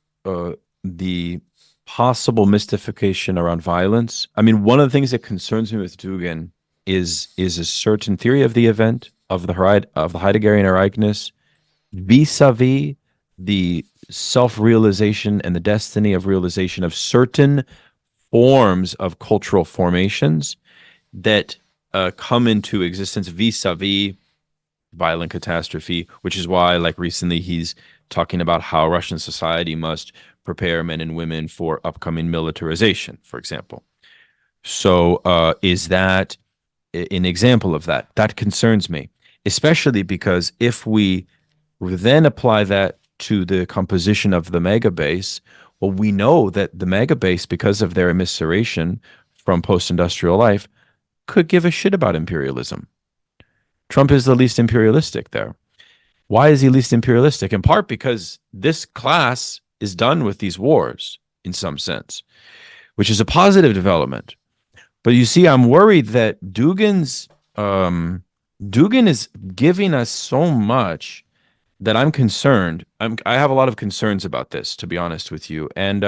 A: the possible mystification around violence. I mean, one of the things that concerns me with Dugin is a certain theory of the event of the Heideggerian Ereignis vis-a-vis the self-realization and the destiny of realization of certain forms of cultural formations that come into existence vis-a-vis violent catastrophe, which is why, like recently, he's talking about how Russian society must prepare men and women for upcoming militarization, for example. So is that an example of that? That concerns me, especially because if we then apply that to the composition of the MAGA base, well, we know that the MAGA base, because of their immiseration from post-industrial life, could give a shit about imperialism. Trump is the least imperialistic there. Why is he least imperialistic? In part because this class is done with these wars in some sense, which is a positive development. But you see, I'm worried that Dugin is giving us so much that I'm concerned. I have a lot of concerns about this, to be honest with you. And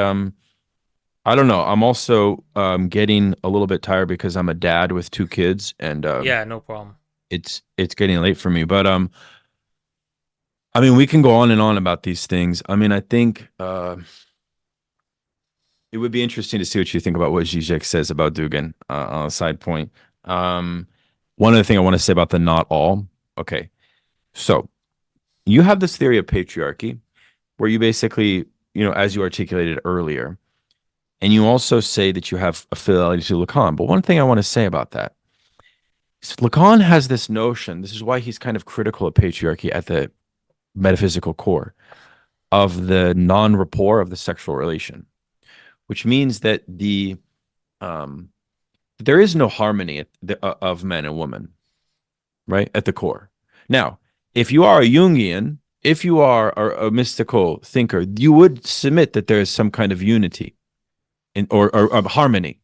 A: I don't know. I'm also getting a little bit tired because I'm a dad with 2 kids, and
B: yeah, no problem.
A: It's getting late for me. But I mean, we can go on and on about these things. I mean, I think it would be interesting to see what you think about what Zizek says about Dugin on a side point. One other thing I want to say about the not all. Okay, so you have this theory of patriarchy where you basically, as you articulated earlier, and you also say that you have a fidelity to Lacan. But one thing I want to say about that is Lacan has this notion, this is why he's kind of critical of patriarchy at the metaphysical core, of the non-rapport of the sexual relation, which means that there is no harmony of men and women, right, at the core. Now, if you are a Jungian, if you are a mystical thinker, you would submit that there is some kind of unity or harmony.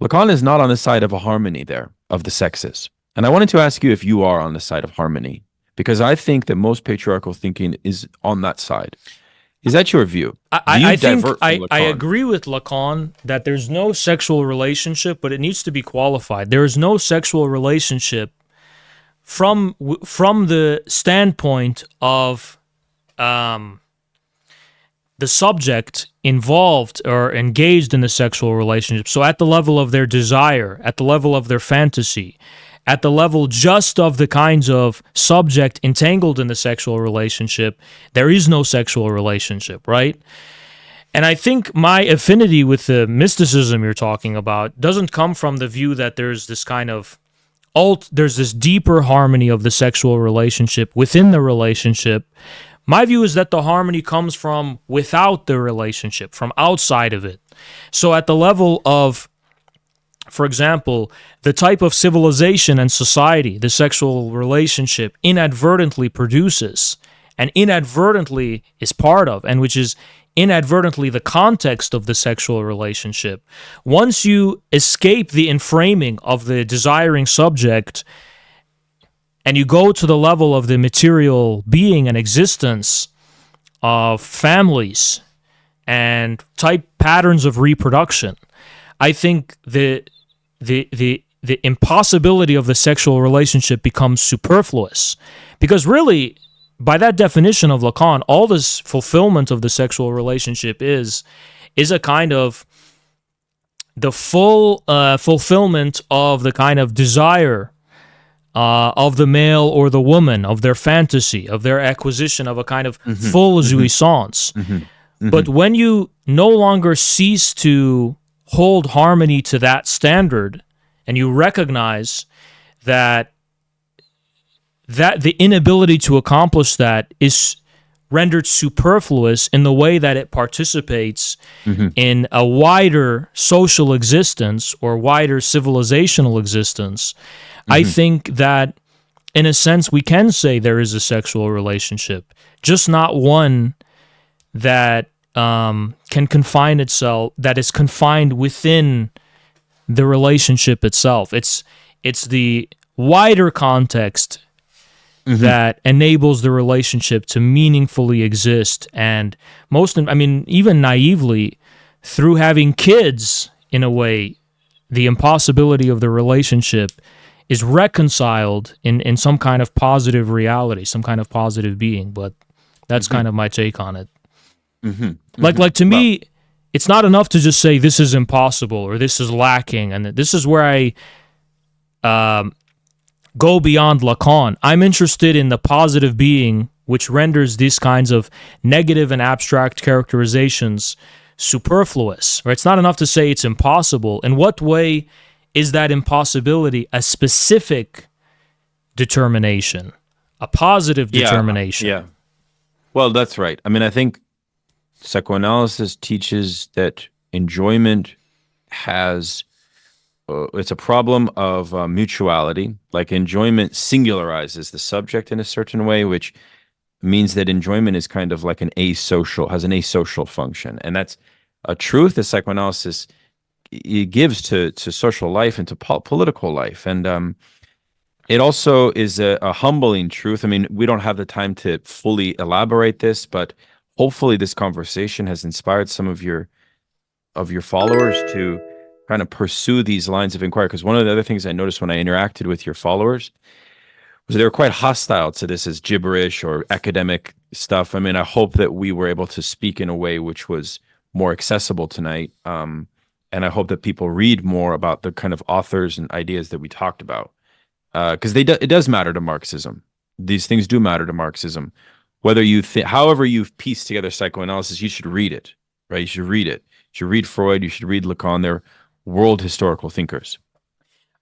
A: Lacan is not on the side of a harmony there of the sexes. And I wanted to ask you if you are on the side of harmony, because I think that most patriarchal thinking is on that side. Is that your view?
B: I agree with Lacan that there's no sexual relationship, but it needs to be qualified. There is no sexual relationship from the standpoint of the subject involved or engaged in the sexual relationship. So at the level of their desire, at the level of their fantasy, at the level just of the kinds of subject entangled in the sexual relationship, there is no sexual relationship, right? And I think my affinity with the mysticism you're talking about doesn't come from the view that there's this kind of there's this deeper harmony of the sexual relationship within the relationship. My view is that the harmony comes from without the relationship, from outside of it. So at the level of, for example, the type of civilization and society the sexual relationship inadvertently produces and inadvertently is part of, and which is inadvertently the context of the sexual relationship. Once you escape the enframing of the desiring subject and you go to the level of the material being and existence of families and type patterns of reproduction, I think the impossibility of the sexual relationship becomes superfluous. Because really, by that definition of Lacan, all this fulfillment of the sexual relationship is a kind of the full fulfillment of the kind of desire of the male or the woman, of their fantasy, of their acquisition of a kind of full jouissance. But when you no longer cease to hold harmony to that standard, and you recognize that the inability to accomplish that is rendered superfluous in the way that it participates in a wider social existence or wider civilizational existence, I think that, in a sense, we can say there is a sexual relationship, just not one that can confine itself, that is confined within the relationship itself. It's the wider context that enables the relationship to meaningfully exist, and even naively, through having kids, in a way, the impossibility of the relationship is reconciled in some kind of positive reality, some kind of positive being. But that's kind of my take on it. Like to me, it's not enough to just say this is impossible or this is lacking, and this is where I go beyond Lacan. I'm interested in the positive being, which renders these kinds of negative and abstract characterizations superfluous. Or it's not enough to say it's impossible. In what way is that impossibility a specific determination, a positive determination?
A: Yeah. Well, that's right. I mean, I think psychoanalysis teaches that enjoyment has it's a problem of mutuality. Like, enjoyment singularizes the subject in a certain way, which means that enjoyment is kind of like has an asocial function. And that's a truth that psychoanalysis it gives to social life and to political life. And it also is a humbling truth. I mean, we don't have the time to fully elaborate this, but hopefully this conversation has inspired some of your followers to kind of pursue these lines of inquiry. Because one of the other things I noticed when I interacted with your followers was they were quite hostile to this as gibberish or academic stuff. I mean, I hope that we were able to speak in a way which was more accessible tonight. And I hope that people read more about the kind of authors and ideas that we talked about. Because it does matter to Marxism. These things do matter to Marxism. Whether however you've pieced together psychoanalysis, you should read it, right? You should read it. You should read Freud. You should read Lacan. They're world historical thinkers.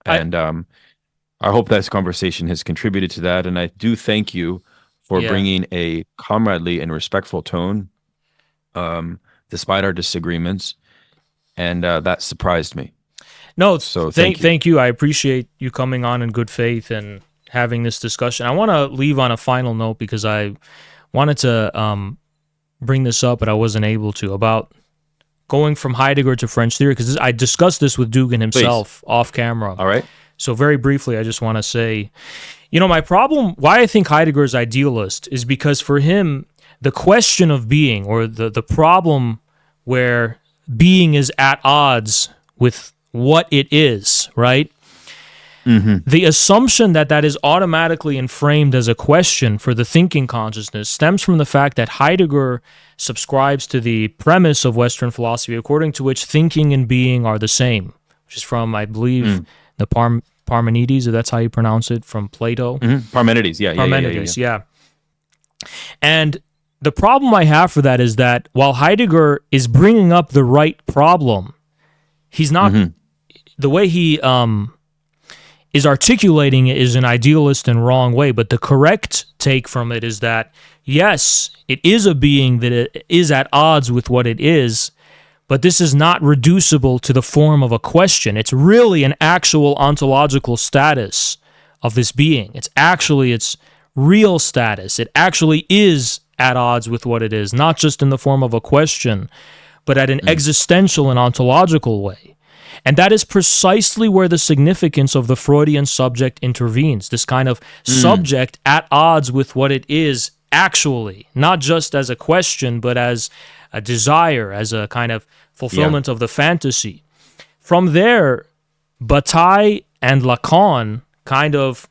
A: And I hope this conversation has contributed to that. And I do thank you for bringing a comradely and respectful tone, despite our disagreements. And that surprised me.
B: No,
A: so
B: thank you. I appreciate you coming on in good faith and having this discussion. I want to leave on a final note because I wanted to bring this up, but I wasn't able to, about going from Heidegger to French theory, because I discussed this with Dugin himself off camera.
A: All right.
B: So very briefly, I just want to say, my problem, why I think Heidegger is idealist, is because for him, the question of being, or the problem where being is at odds with what it is, right? The assumption that that is automatically enframed as a question for the thinking consciousness stems from the fact that Heidegger subscribes to the premise of Western philosophy according to which thinking and being are the same, which is from, I believe, the Parmenides, if that's how you pronounce it, from Plato.
A: Parmenides,
B: Parmenides, yeah. And the problem I have for that is that while Heidegger is bringing up the right problem, he's not, the way he is articulating it is an idealist and wrong way, but the correct take from it is that, yes, it is a being that it is at odds with what it is, but this is not reducible to the form of a question. It's really an actual ontological status of this being. It's actually its real status. It actually is at odds with what it is, not just in the form of a question, but at an existential and ontological way. And that is precisely where the significance of the Freudian subject intervenes, this kind of subject at odds with what it is actually, not just as a question, but as a desire, as a kind of fulfillment of the fantasy. From there, Bataille and Lacan kind of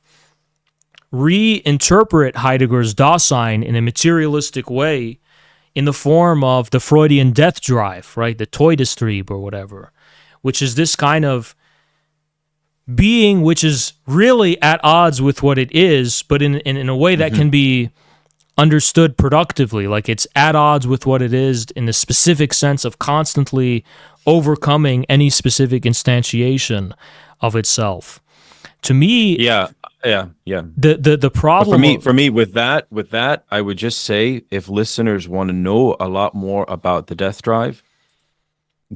B: reinterpret Heidegger's Dasein in a materialistic way in the form of the Freudian death drive, right? The Teutostrieb or whatever, which is this kind of being which is really at odds with what it is, but in a way that can be understood productively. Like it's at odds with what it is in the specific sense of constantly overcoming any specific instantiation of itself. To me, the problem
A: for me with that, I would just say, if listeners want to know a lot more about the death drive,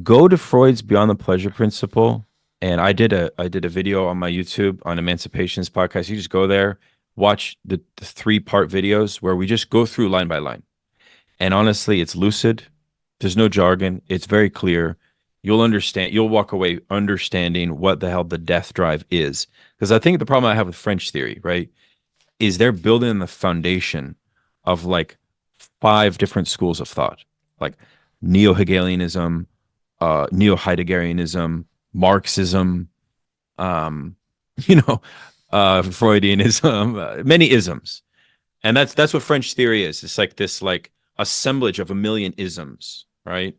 A: go to Freud's Beyond the Pleasure Principle, and I did a video on my YouTube on Emancipation's podcast. You just go there, watch the 3-part videos where we just go through line by line. And honestly, it's lucid. There's no jargon. It's very clear. You'll understand. You'll walk away understanding what the hell the death drive is. Because I think the problem I have with French theory, right, is they're building the foundation of like 5 different schools of thought, like Neo-Hegelianism, Neo-Heideggerianism, Marxism, Freudianism, many isms. And that's what French theory is. It's like this like assemblage of a million isms, right?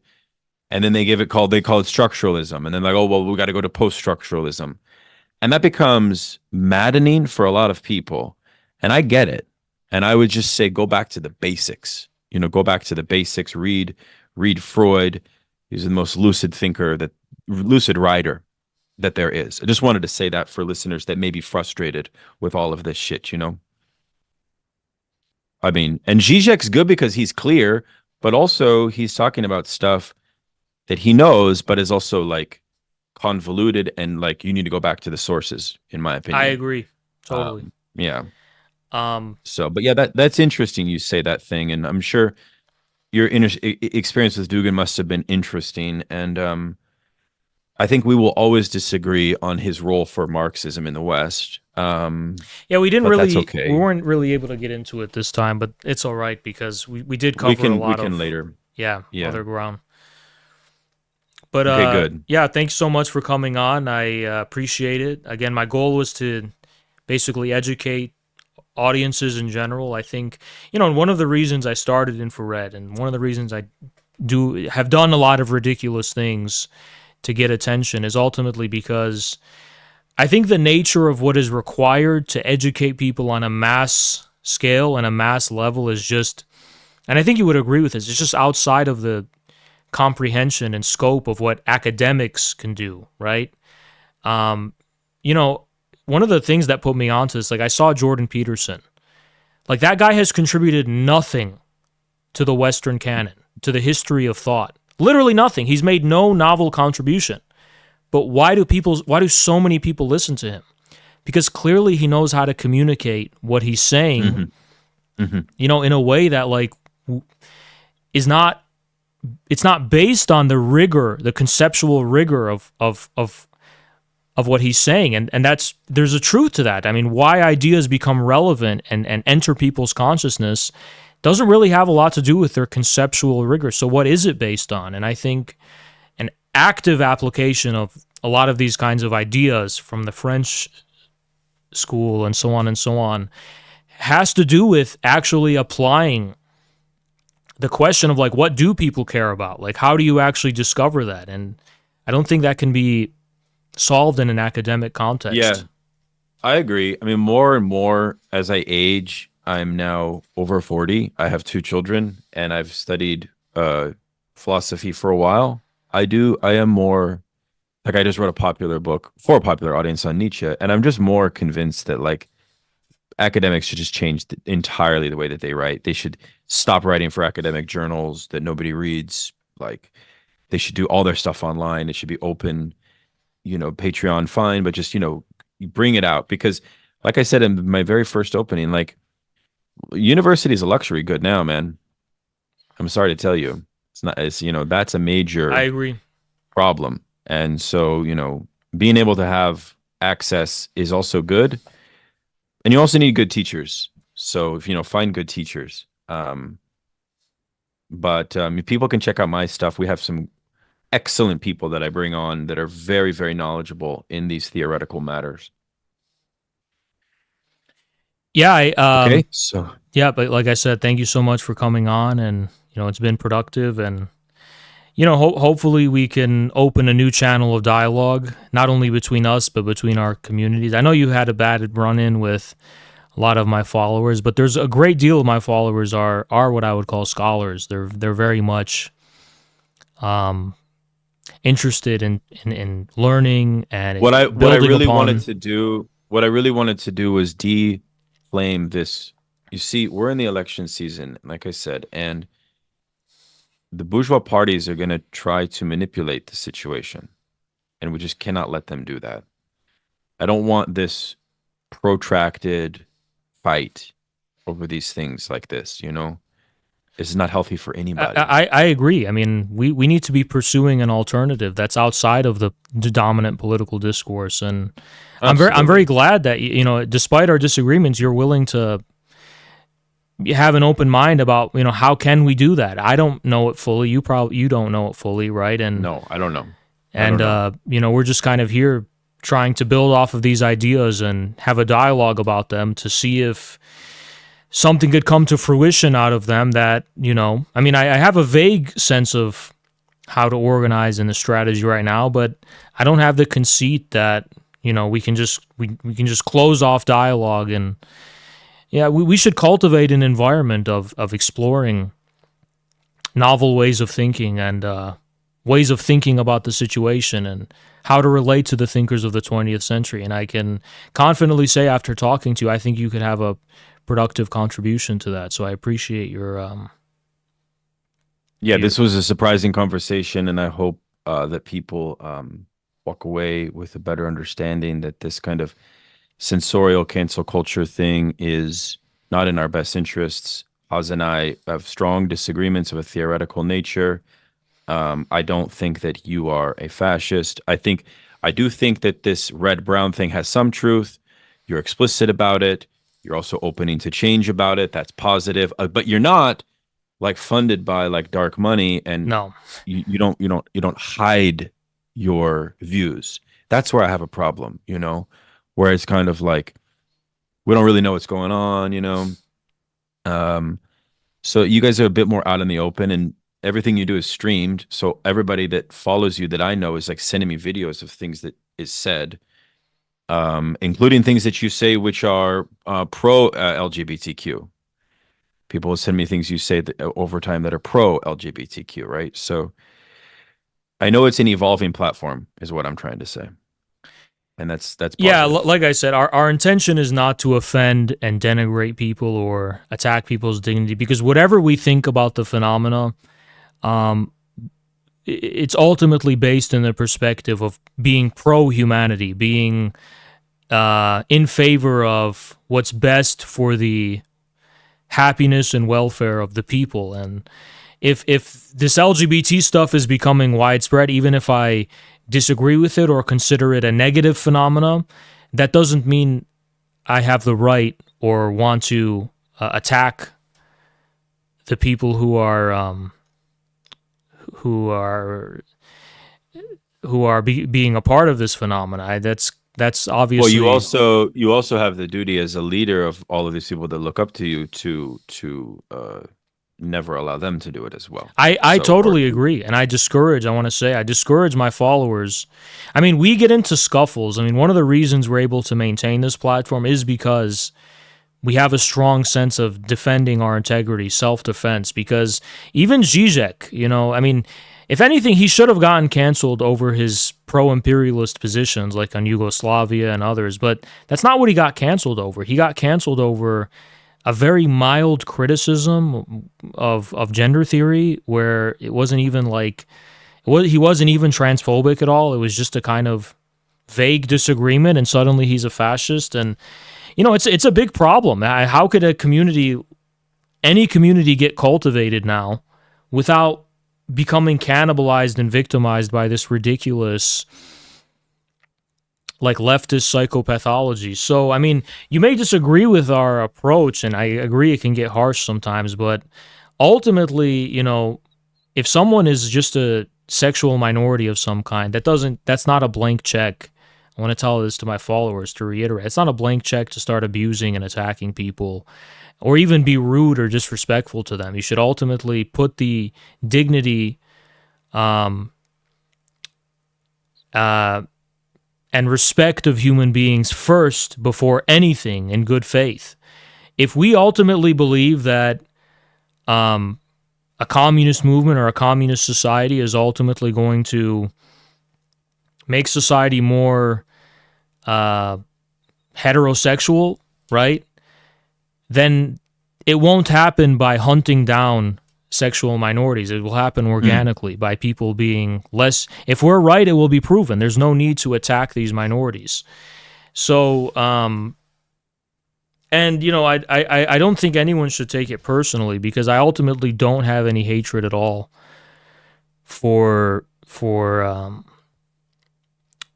A: And then they call it structuralism. And then like, oh, well, we got to go to post-structuralism. And that becomes maddening for a lot of people. And I get it. And I would just say, go back to the basics, go back to the basics, read Freud. He's the most lucid writer that there is. I just wanted to say that for listeners that may be frustrated with all of this shit, I mean, and Zizek's good because he's clear, but also he's talking about stuff that he knows, but is also like convoluted, and like you need to go back to the sources, in my opinion.
B: I agree. Totally.
A: So, but yeah, that's interesting you say that thing, and I'm sure your experience with Dugin must have been interesting, and I think we will always disagree on his role for Marxism in the West.
B: We weren't really able to get into it this time, but it's all right because we did cover a lot of
A: later.
B: Other ground. But
A: okay, good.
B: Yeah, thanks so much for coming on. I appreciate it. Again, my goal was to basically educate audiences in general. I think, and one of the reasons I started Infrared, and one of the reasons I have done a lot of ridiculous things to get attention, is ultimately because I think the nature of what is required to educate people on a mass scale and a mass level is just, and I think you would agree with this, it's just outside of the comprehension and scope of what academics can do, right? One of the things that put me onto this, like I saw Jordan Peterson. Like that guy has contributed nothing to the Western canon, to the history of thought. Literally nothing. He's made no novel contribution. But why do so many people listen to him? Because clearly he knows how to communicate what he's saying, in a way that like is not, it's not based on the rigor, the conceptual rigor of what he's saying. And there's a truth to that. I mean, why ideas become relevant and enter people's consciousness doesn't really have a lot to do with their conceptual rigor. So what is it based on? And I think an active application of a lot of these kinds of ideas from the French school and so on, has to do with actually applying the question of like, what do people care about? Like, how do you actually discover that? And I don't think that can be solved in an academic
A: Yeah,
B: context.
A: I agree. I mean, more and more as I age, I'm now over 40. I have two children and I've studied philosophy for a while. I am more like I just wrote a popular book for a popular audience on Nietzsche, and I'm just more convinced that like academics should just change entirely the way that they write. They should stop writing for academic journals that nobody reads. Like they should do all their stuff online. It should be open, Patreon, fine, but just, you bring it out because like I said in my very first opening, like university is a luxury good now, man. I'm sorry to tell you. It's not, that's a
B: I
A: major
B: agree.
A: problem. And so, being able to have access is also good. And you also need good teachers. So if, find good teachers. But people can check out my stuff. We have some excellent people that I bring on that are very, very knowledgeable in these theoretical matters.
B: Yeah,
A: Okay. So
B: yeah, but like I said, thank you so much for coming on, and it's been productive, and hopefully we can open a new channel of dialogue, not only between us but between our communities. I know you had a bad run-in with a lot of my followers, but there's a great deal of my followers are what I would call scholars. They're very much interested in learning
A: what I
B: and
A: what I
B: building
A: really wanted
B: upon.
A: to do, what I really wanted to do was deflame this. You see, we're in the election season, like I said, and the bourgeois parties are going to try to manipulate the situation, and we just cannot let them do that. I don't want this protracted fight over these things like this, This is not healthy for anybody.
B: I agree. I mean, we need to be pursuing an alternative that's outside of the dominant political discourse, and I'm very
A: Absolutely.
B: glad that despite our disagreements, you're willing to have an open mind about how can we do that. I don't know it fully. You don't know it fully, right? And
A: No, I don't know. I
B: and
A: don't know.
B: we're just kind of here trying to build off of these ideas and have a dialogue about them to see if something could come to fruition out of them that, I mean, I have a vague sense of how to organize in the strategy right now, but I don't have the conceit that, we can just close off dialogue. And yeah, we should cultivate an environment of exploring novel ways of thinking and ways of thinking about the situation and how to relate to the thinkers of the 20th century. And I can confidently say after talking to you, I think you could have a productive contribution to that. So I appreciate
A: Yeah,
B: your
A: this was a surprising conversation, and I hope that people walk away with a better understanding that this kind of sensorial cancel culture thing is not in our best interests. Oz and I have strong disagreements of a theoretical nature. I don't think that you are a fascist. I do think that this red brown thing has some truth. You're explicit about it. You're also opening to change about it. That's positive. But you're not like funded by like dark money, and
B: no.
A: you don't hide your views. That's where I have a problem, where it's kind of like we don't really know what's going on. Um, so you guys are a bit more out in the open, and everything you do is streamed. So everybody that follows you that I know is like sending me videos of things that is said, including things that you say which are pro LGBTQ. People will send me things you say that, over time that are pro LGBTQ, right? So I know it's an evolving platform, is what I'm trying to say, and that's
B: Yeah,
A: positive.
B: like I said, our intention is not to offend and denigrate people or attack people's dignity, because whatever we think about the phenomena, um, it's ultimately based in the perspective of being pro humanity, being in favor of what's best for the happiness and welfare of the people. And if this LGBT stuff is becoming widespread, even if I disagree with it or consider it a negative phenomena, that doesn't mean I have the right or want to attack the people who are being a part of this phenomena. That's That's
A: Well,
B: obviously.
A: you also have the duty as a leader of all of these people that look up to you to never allow them to do it as well.
B: I
A: So, or
B: totally agree. And I want to say, I discourage my followers. I mean, we get into scuffles. I mean, one of the reasons we're able to maintain this platform is because we have a strong sense of defending our integrity, self-defense, because even Zizek, I mean, if anything, he should have gotten canceled over his pro-imperialist positions like on Yugoslavia and others, but that's not what he got canceled over. He got canceled over a very mild criticism of gender theory where it wasn't even like he wasn't even transphobic at all. It was just a kind of vague disagreement, and suddenly he's a fascist. And it's a big problem. How could any community get cultivated now without becoming cannibalized and victimized by this ridiculous like leftist psychopathology? So, I mean, you may disagree with our approach, and I agree it can get harsh sometimes, but ultimately, if someone is just a sexual minority of some kind, that's not a blank check. I want to tell this to my followers to reiterate. It's not a blank check to start abusing and attacking people or even be rude or disrespectful to them. You should ultimately put the dignity and respect of human beings first before anything in good faith. If we ultimately believe that a communist movement or a communist society is ultimately going to make society more heterosexual, right? Then it won't happen by hunting down sexual minorities. It will happen organically by people being less. If we're right, it will be proven. There's no need to attack these minorities. So, and I don't think anyone should take it personally, because I ultimately don't have any hatred at all for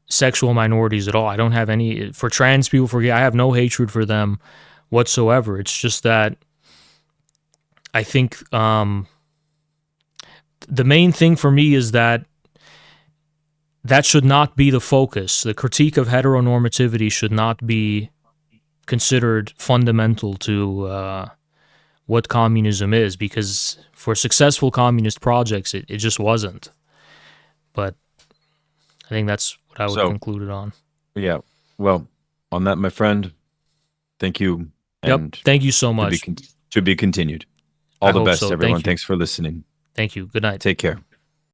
B: sexual minorities at all. I don't have any for trans people. I have no hatred for them whatsoever. It's just that I think the main thing for me is that should not be the focus. The critique of heteronormativity should not be considered fundamental to what communism is, because for successful communist projects, it just wasn't. But I think that's what I would conclude it on.
A: Yeah. Well, on that, my friend, thank you.
B: And thank you so much.
A: To be continued. All the best, everyone. Thanks for listening.
B: Thank you. Good night.
A: Take care.